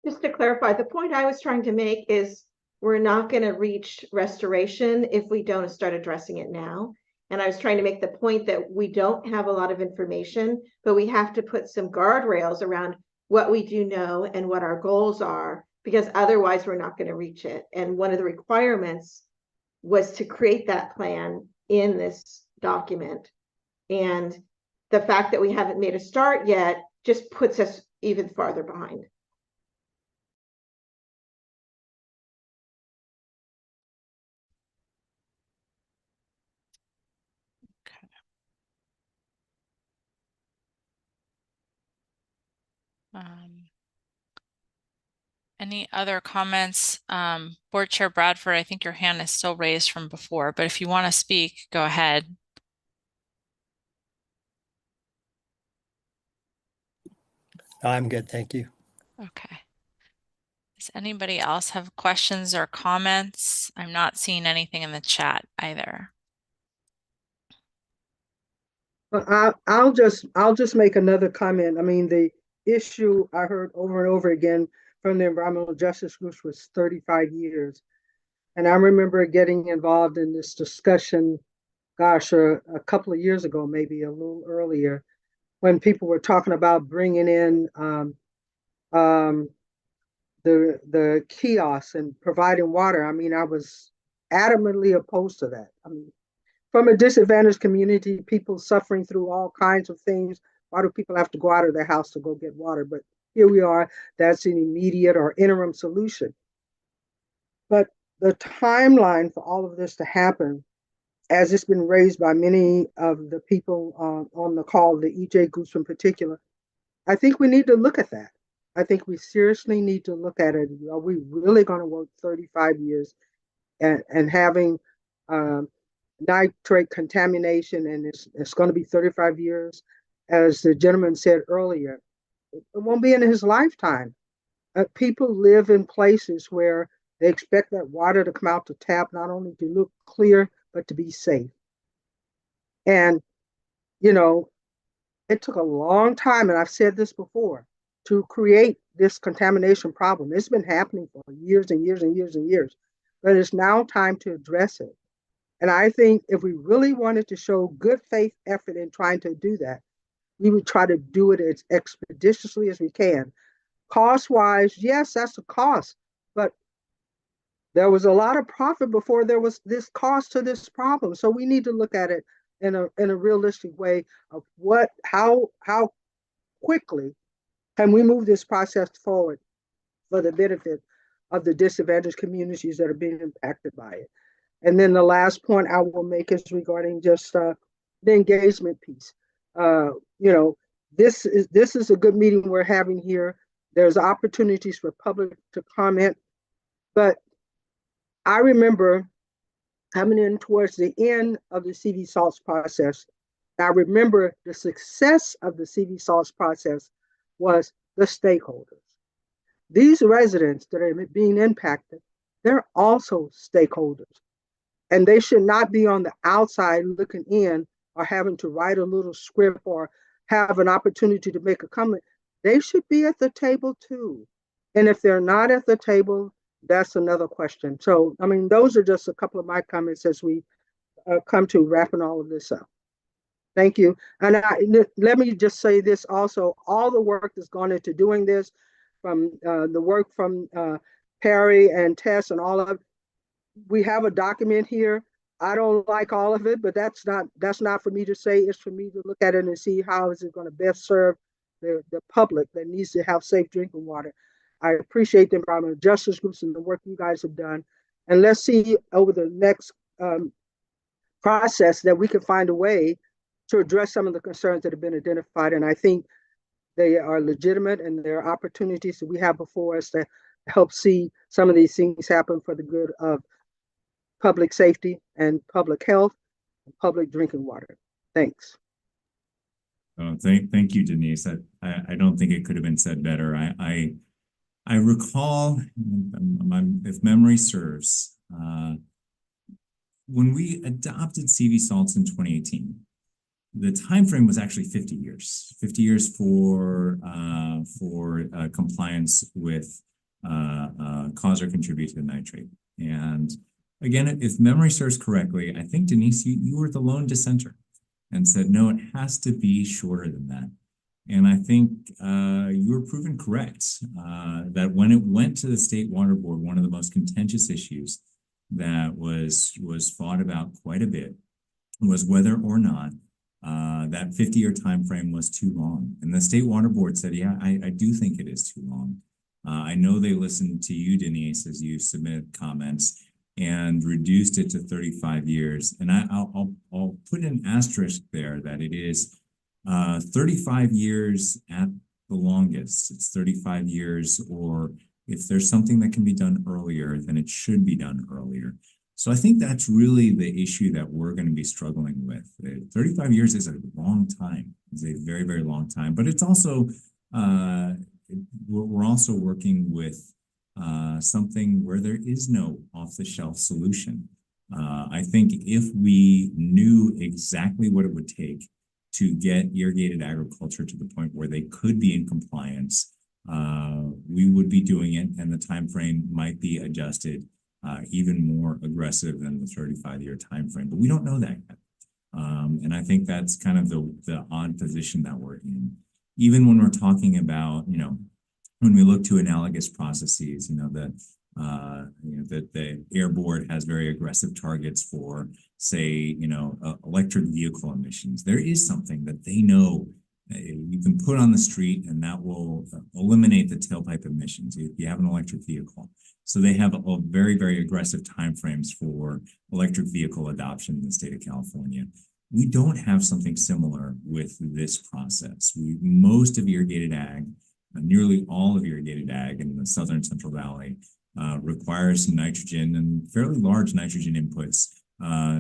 Just to clarify, the point I was trying to make is we're not going to reach restoration if we don't start addressing it now. And I was trying to make the point that we don't have a lot of information, but we have to put some guardrails around what we do know and what our goals are, because otherwise we're not going to reach it. And one of the requirements was to create that plan in this document. And the fact that we haven't made a start yet just puts us even farther behind. Any other comments? Board Chair Bradford, I think your hand is still raised from before, but if you want to speak, go ahead. I'm good, thank you. Okay. Does anybody else have questions or comments? I'm not seeing anything in the chat either. I'll just make another comment. I mean, the issue I heard over and over again from the environmental justice groups was 35 years. And I remember getting involved in this discussion, gosh, a couple of years ago, maybe a little earlier, when people were talking about bringing in the kiosks and providing water. I mean, I was adamantly opposed to that. I mean, from a disadvantaged community, people suffering through all kinds of things. Why do people have to go out of their house to go get water? But here we are, that's an immediate or interim solution. But the timeline for all of this to happen, as it's been raised by many of the people on the call, the EJ groups in particular, I think we need to look at that. I think we seriously need to look at it. Are we really going to work 35 years and having nitrate contamination, and it's going to be 35 years, as the gentleman said earlier? It won't be in his lifetime. People live in places where they expect that water to come out the tap, not only to look clear, but to be safe. And, you know, it took a long time, and I've said this before, to create this contamination problem. It's been happening for years and years and years and years, but it's now time to address it. And I think if we really wanted to show good faith effort in trying to do that, we would try to do it as expeditiously as we can. Cost-wise, yes, that's a cost, but there was a lot of profit before there was this cost to this problem. So we need to look at it in a realistic way of how quickly can we move this process forward for the benefit of the disadvantaged communities that are being impacted by it. And then the last point I will make is regarding just the engagement piece. You know, this is a good meeting we're having here. There's opportunities for public to comment, but I remember coming in towards the end of the CV SALTS process. I remember the success of the CV SALTS process was the stakeholders. These residents that are being impacted, they're also stakeholders. And they should not be on the outside looking in or having to write a little script or have an opportunity to make a comment. They should be at the table too. And if they're not at the table, that's another question. So, I mean, those are just a couple of my comments as we come to wrapping all of this up. Thank you. And let me just say this also, all the work that's gone into doing this, from the work from Perry and Tess and all of it, we have a document here. I don't like all of it, but that's not for me to say. It's for me to look at it and see how is it going to best serve the public that needs to have safe drinking water. I appreciate the environmental justice groups and the work you guys have done. And let's see over the next process that we can find a way to address some of the concerns that have been identified. And I think they are legitimate, and there are opportunities that we have before us to help see some of these things happen for the good of public safety and public health and public drinking water. Thanks. Oh, thank you, Denise. I don't think it could have been said better. I recall, if memory serves, when we adopted CV SALTS in 2018, the time frame was actually 50 years. 50 years for compliance with cause or contribute to nitrate. And again, if memory serves correctly, I think, Denise, you were the lone dissenter and said, no, it has to be shorter than that. And I think you were proven correct that when it went to the State Water Board, one of the most contentious issues that was fought about quite a bit was whether or not that 50-year time frame was too long. And the State Water Board said, yeah, I do think it is too long. I know they listened to you, Denise, as you submitted comments and reduced it to 35 years. And I'll put an asterisk there that it is 35 years at the longest. It's 35 years, or if there's something that can be done earlier, then it should be done earlier. So I think that's really the issue that we're going to be struggling with. 35 years is a long time. It's a very, very long time, but it's also, we're also working with something where there is no off-the-shelf solution. I think if we knew exactly what it would take to get irrigated agriculture to the point where they could be in compliance, we would be doing it, and the time frame might be adjusted even more aggressive than the 35-year time frame. But we don't know that yet. And I think that's kind of the odd position that we're in. Even when we're talking about, when we look to analogous processes, that the Air Board has very aggressive targets for, say, electric vehicle emissions. There is something that they know you can put on the street, and that will eliminate the tailpipe emissions if you have an electric vehicle. So they have a very, very aggressive timeframes for electric vehicle adoption in the state of California. We don't have something similar with this process. Most of irrigated ag, nearly all of irrigated ag in the Southern Central Valley requires some nitrogen and fairly large nitrogen inputs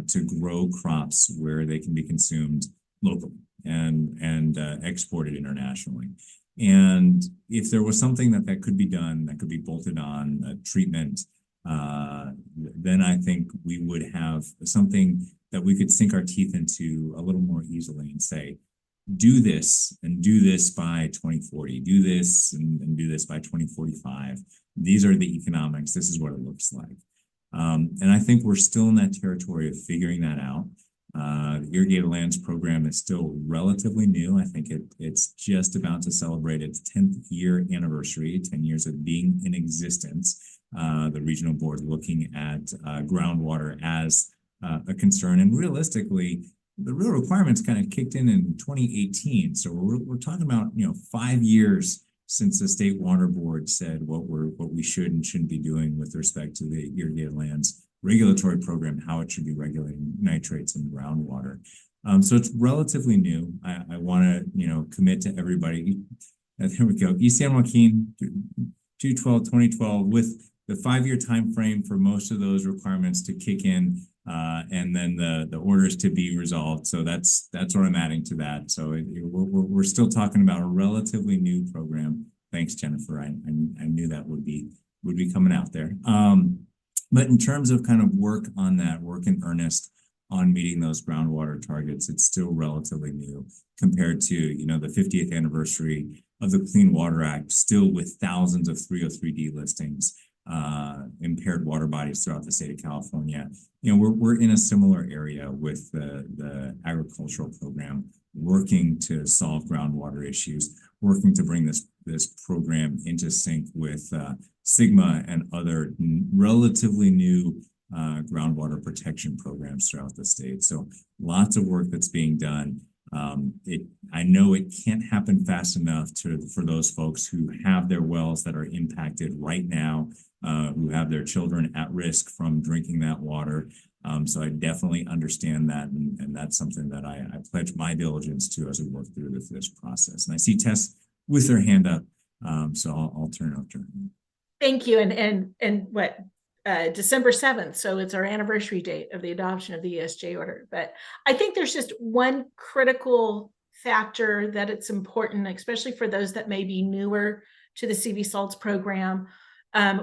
to grow crops where they can be consumed locally and exported internationally. And if there was something that could be done, that could be bolted on treatment, then I think we would have something that we could sink our teeth into a little more easily and say, do this and do this by 2040, do this and do this by 2045. These are the economics. This is what it looks like. And I think we're still in that territory of figuring that out. The Irrigated Lands program is still relatively new. I think it's just about to celebrate its 10th year anniversary, 10 years of being in existence. The regional board looking at groundwater as a concern, and realistically, the real requirements kind of kicked in 2018. So we're talking about 5 years since the State Water Board said what we should and shouldn't be doing with respect to the Irrigated Lands regulatory program, how it should be regulating nitrates in groundwater. So it's relatively new. I want to commit to everybody. There we go. East San Joaquin 2012 with the 5-year time frame for most of those requirements to kick in. and then the orders to be resolved. So that's what I'm adding to that. So we're still talking about a relatively new program. Thanks, Jennifer. I knew that would be coming out there. But in terms of kind of work on that, work in earnest on meeting those groundwater targets, it's still relatively new compared to, the 50th anniversary of the Clean Water Act, still with thousands of 303D listings, impaired water bodies throughout the state of California. We're in a similar area with the agricultural program, working to solve groundwater issues, working to bring this program into sync with SGMA and other relatively new groundwater protection programs throughout the state. So lots of work that's being done. I know it can't happen fast enough for those folks who have their wells that are impacted right now, who have their children at risk from drinking that water. So I definitely understand that, and that's something that I pledge my diligence to as we work through this process. And I see Tess with her hand up, so I'll turn it over to her. Thank you. And what, December 7th. So it's our anniversary date of the adoption of the ESJ order. But I think there's just one critical factor that it's important, especially for those that may be newer to the CV SALTS program,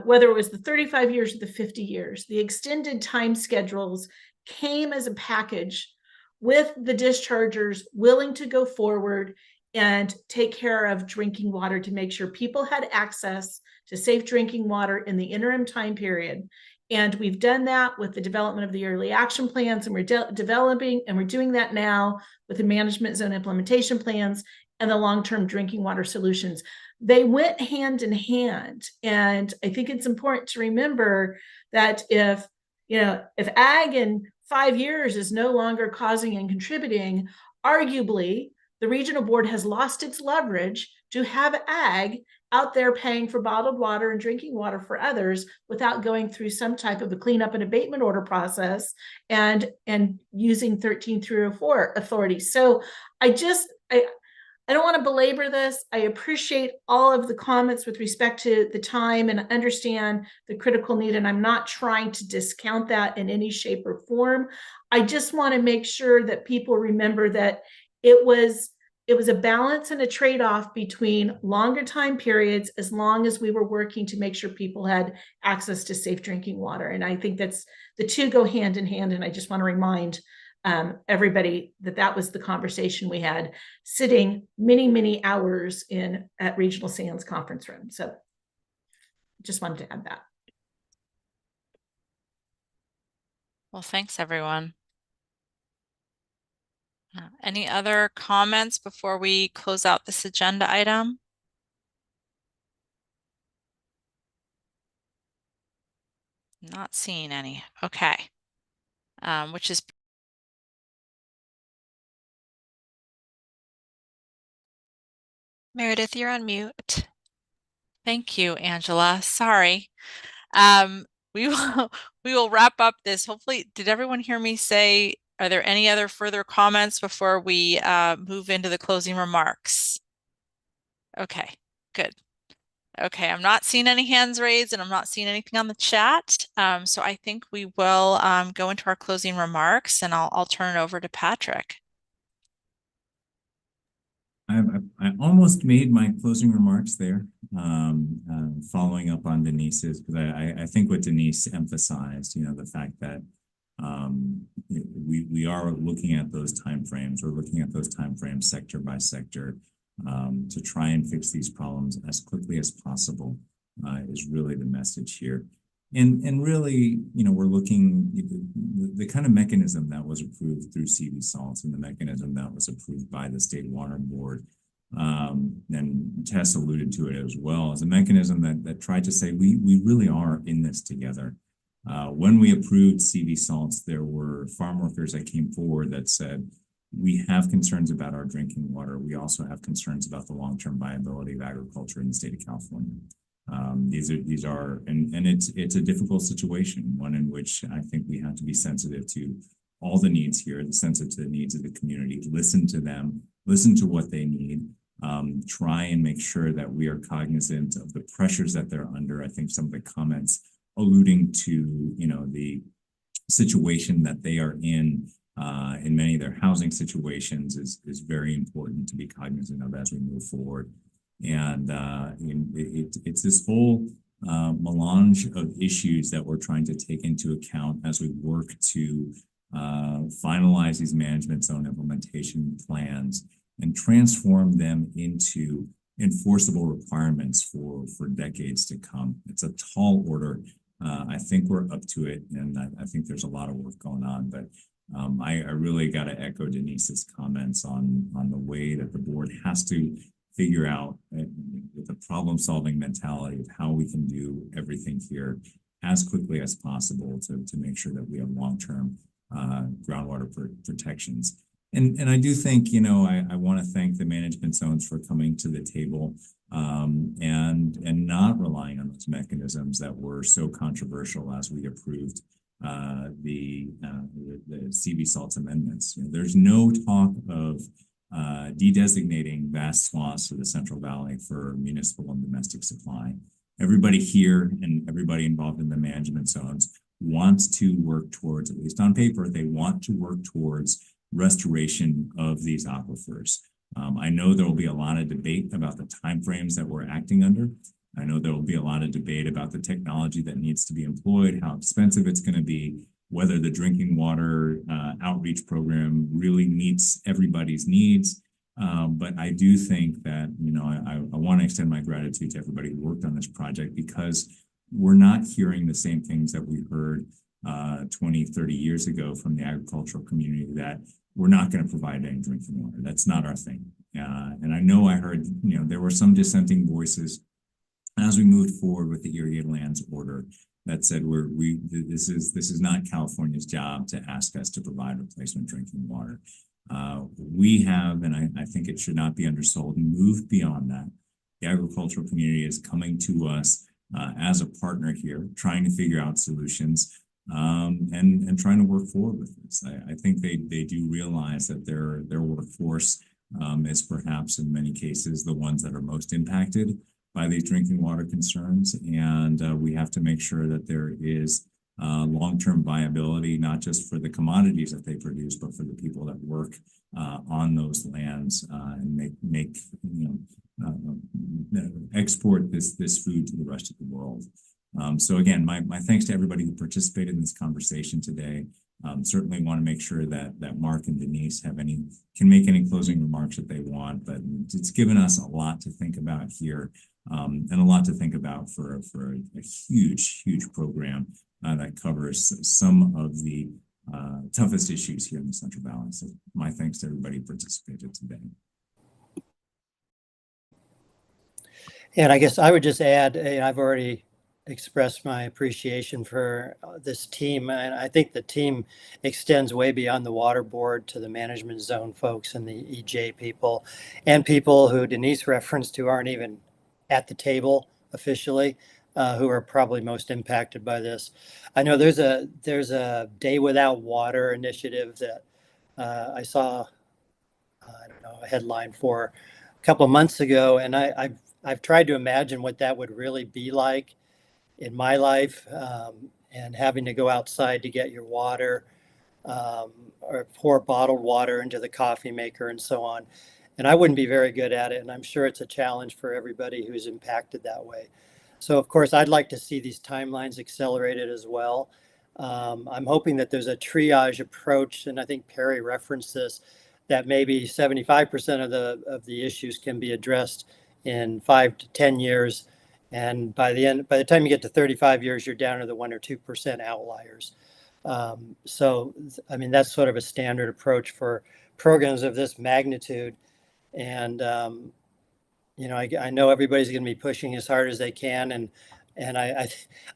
whether it was the 35 years or the 50 years, the extended time schedules came as a package with the dischargers willing to go forward and take care of drinking water to make sure people had access to safe drinking water in the interim time period. And we've done that with the development of the early action plans, and we're doing that now with the management zone implementation plans and the long-term drinking water solutions. They went hand in hand. And I think it's important to remember that if ag in 5 years is no longer causing and contributing, arguably, the regional board has lost its leverage to have ag out there paying for bottled water and drinking water for others without going through some type of a cleanup and abatement order process and using 13304 authority. So I don't want to belabor this. I appreciate all of the comments with respect to the time and understand the critical need, and I'm not trying to discount that in any shape or form. I just want to make sure that people remember that it was a balance and a trade-off between longer time periods, as long as we were working to make sure people had access to safe drinking water. And I think that's the two go hand in hand. And I just want to remind everybody that was the conversation we had sitting many hours at Regional Sands conference room. So just wanted to add that. Well, thanks everyone. Any other comments before we close out this agenda item? Not seeing any. Okay. Which is Meredith, you're on mute. Thank you, Angela. Sorry. We will wrap up this. Hopefully, did everyone hear me say, are there any other further comments before we move into the closing remarks? Okay, good. Okay, I'm not seeing any hands raised and I'm not seeing anything on the chat. So I think we will go into our closing remarks, and I'll turn it over to Patrick. I almost made my closing remarks there, following up on Denise's, because I think what Denise emphasized, the fact that we are looking at those timeframes. We're looking at those timeframes sector by sector to try and fix these problems as quickly as possible is really the message here. And really, we're looking the kind of mechanism that was approved through CV SALTS and the mechanism that was approved by the State Water Board. And Tess alluded to it as well, as a mechanism that tried to say we really are in this together. When we approved CV SALTS, there were farm workers that came forward that said, we have concerns about our drinking water. We also have concerns about the long-term viability of agriculture in the state of California. These are, and it's a difficult situation, one in which I think we have to be sensitive to all the needs here, sensitive to the needs of the community, listen to them, listen to what they need, try and make sure that we are cognizant of the pressures that they're under. I think some of the comments alluding to, situation that they are in many of their housing situations is very important to be cognizant of as we move forward. And it's this whole melange of issues that we're trying to take into account as we work to finalize these management zone implementation plans and transform them into enforceable requirements for decades to come. It's a tall order. I think we're up to it, and I think there's a lot of work going on, but I really got to echo Denise's comments on the way that the board has to figure out with a problem-solving mentality of how we can do everything here as quickly as possible to make sure that we have long-term groundwater protections. And I do think, you know, I want to thank the management zones for coming to the table and not relying on those mechanisms that were so controversial as we approved the CV SALTS amendments. You know, there's no talk of de-designating vast swaths of the Central Valley for municipal and domestic supply. Everybody here and everybody involved in the management zones wants to work towards, at least on paper, they want to work towards restoration of these aquifers. I know there will be a lot of debate about the timeframes that we're acting under. I know there will be a lot of debate about the technology that needs to be employed, how expensive it's going to be, whether the drinking water outreach program really meets everybody's needs. But I do think that, you know, I want to extend my gratitude to everybody who worked on this project, because we're not hearing the same things that we heard 20, 30 years ago from the agricultural community, that we're not going to provide any drinking water. That's not our thing. And I know I heard, you know, there were some dissenting voices as we moved forward with the irrigated lands order that said this is not California's job to ask us to provide replacement drinking water. We have, and I think it should not be undersold, moved beyond that. The agricultural community is coming to us as a partner here, trying to figure out solutions and trying to work forward with this. I think they do realize that their workforce is perhaps in many cases the ones that are most impacted by these drinking water concerns, and we have to make sure that there is long-term viability, not just for the commodities that they produce, but for the people that work on those lands and make you know, export this food to the rest of the world. So again, my thanks to everybody who participated in this conversation today. Certainly want to make sure that Mark and Denise can make any closing remarks that they want, but it's given us a lot to think about here, and a lot to think about for a huge program that covers some of the toughest issues here in the Central Valley. So my thanks to everybody who participated today. And I guess I would just add, I've already expressed my appreciation for this team, and I think the team extends way beyond the water board to the management zone folks and the EJ people, and people who Denise referenced who aren't even at the table officially, who are probably most impacted by this. I know there's a Day Without Water initiative that I saw I don't know, a headline for a couple of months ago, and I've tried to imagine what that would really be like in my life, and having to go outside to get your water, or pour bottled water into the coffee maker and so on. And I wouldn't be very good at it, and I'm sure it's a challenge for everybody who's impacted that way. So of course, I'd like to see these timelines accelerated as well. I'm hoping that there's a triage approach, and I think Perry referenced this, that maybe 75% of the issues can be addressed in 5 to 10 years. And by the time you get to 35 years, you're down to the 1 or 2% outliers. So, I mean, that's sort of a standard approach for programs of this magnitude. And, you know, I know everybody's going to be pushing as hard as they can. And I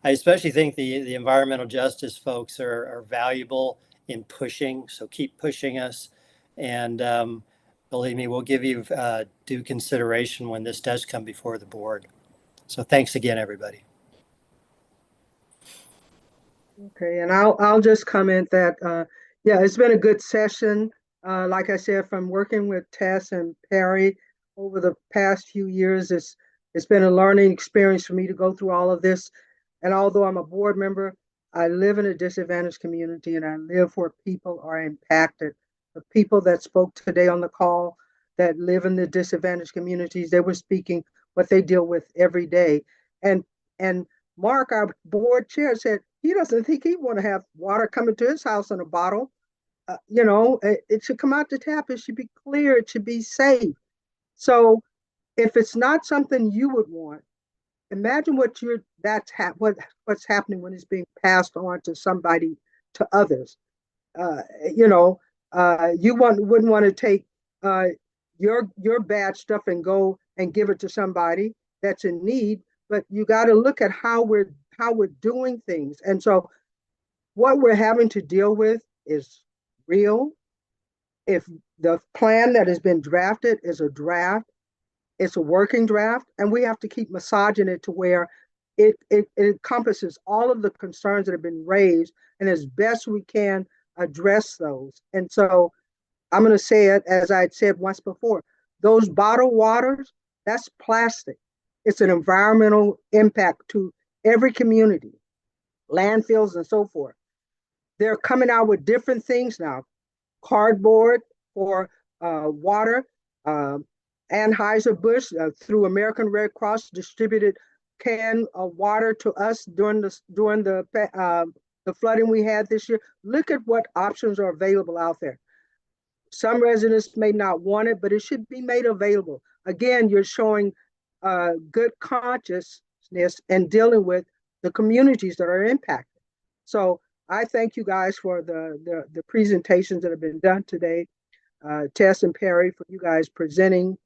especially think the environmental justice folks are valuable in pushing. So keep pushing us. And believe me, we'll give you due consideration when this does come before the board. So thanks again, everybody. Okay, and I'll just comment that yeah, it's been a good session. Like I said, from working with Tess and Perry over the past few years, it's been a learning experience for me to go through all of this. And although I'm a board member, I live in a disadvantaged community and I live where people are impacted. The people that spoke today on the call that live in the disadvantaged communities, they were speaking what they deal with every day. And Mark, our board chair, said he doesn't think he'd want to have water coming to his house in a bottle. It should come out the tap. It should be clear. It should be safe. So if it's not something you would want, imagine what's happening when it's being passed on to somebody, to others. You wouldn't want to take your bad stuff and go and give it to somebody that's in need, but you got to look at how we're doing things. And so what we're having to deal with is real. If the plan that has been drafted is a draft, it's a working draft, and we have to keep massaging it to where it encompasses all of the concerns that have been raised, and as best we can address those. And so I'm going to say it as I had said once before, those bottled waters, that's plastic. It's an environmental impact to every community, landfills and so forth. They're coming out with different things now. Cardboard for water. Anheuser-Busch through American Red Cross distributed can of water to us during the flooding we had this year. Look at what options are available out there. Some residents may not want it, but it should be made available. Again, you're showing good consciousness and dealing with the communities that are impacted. So I thank you guys for the presentations that have been done today. Tess and Perry, for you guys presenting,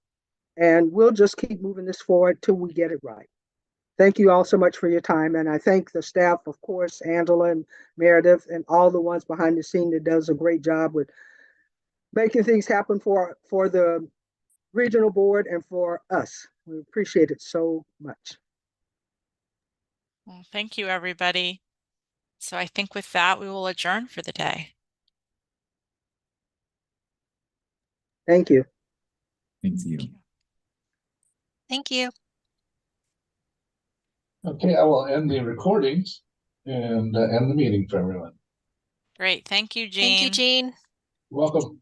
and we'll just keep moving this forward till we get it right. Thank you all so much for your time, and I thank the staff, of course, Angela and Meredith, and all the ones behind the scene that does a great job with making things happen for the regional board and for us. We appreciate it so much. Well, thank you, everybody. So I think with that, we will adjourn for the day. Thank you. Thank you. Thank you. Okay, I will end the recordings and end the meeting for everyone. Great. Thank you, Jean. Thank you, Jean. Welcome.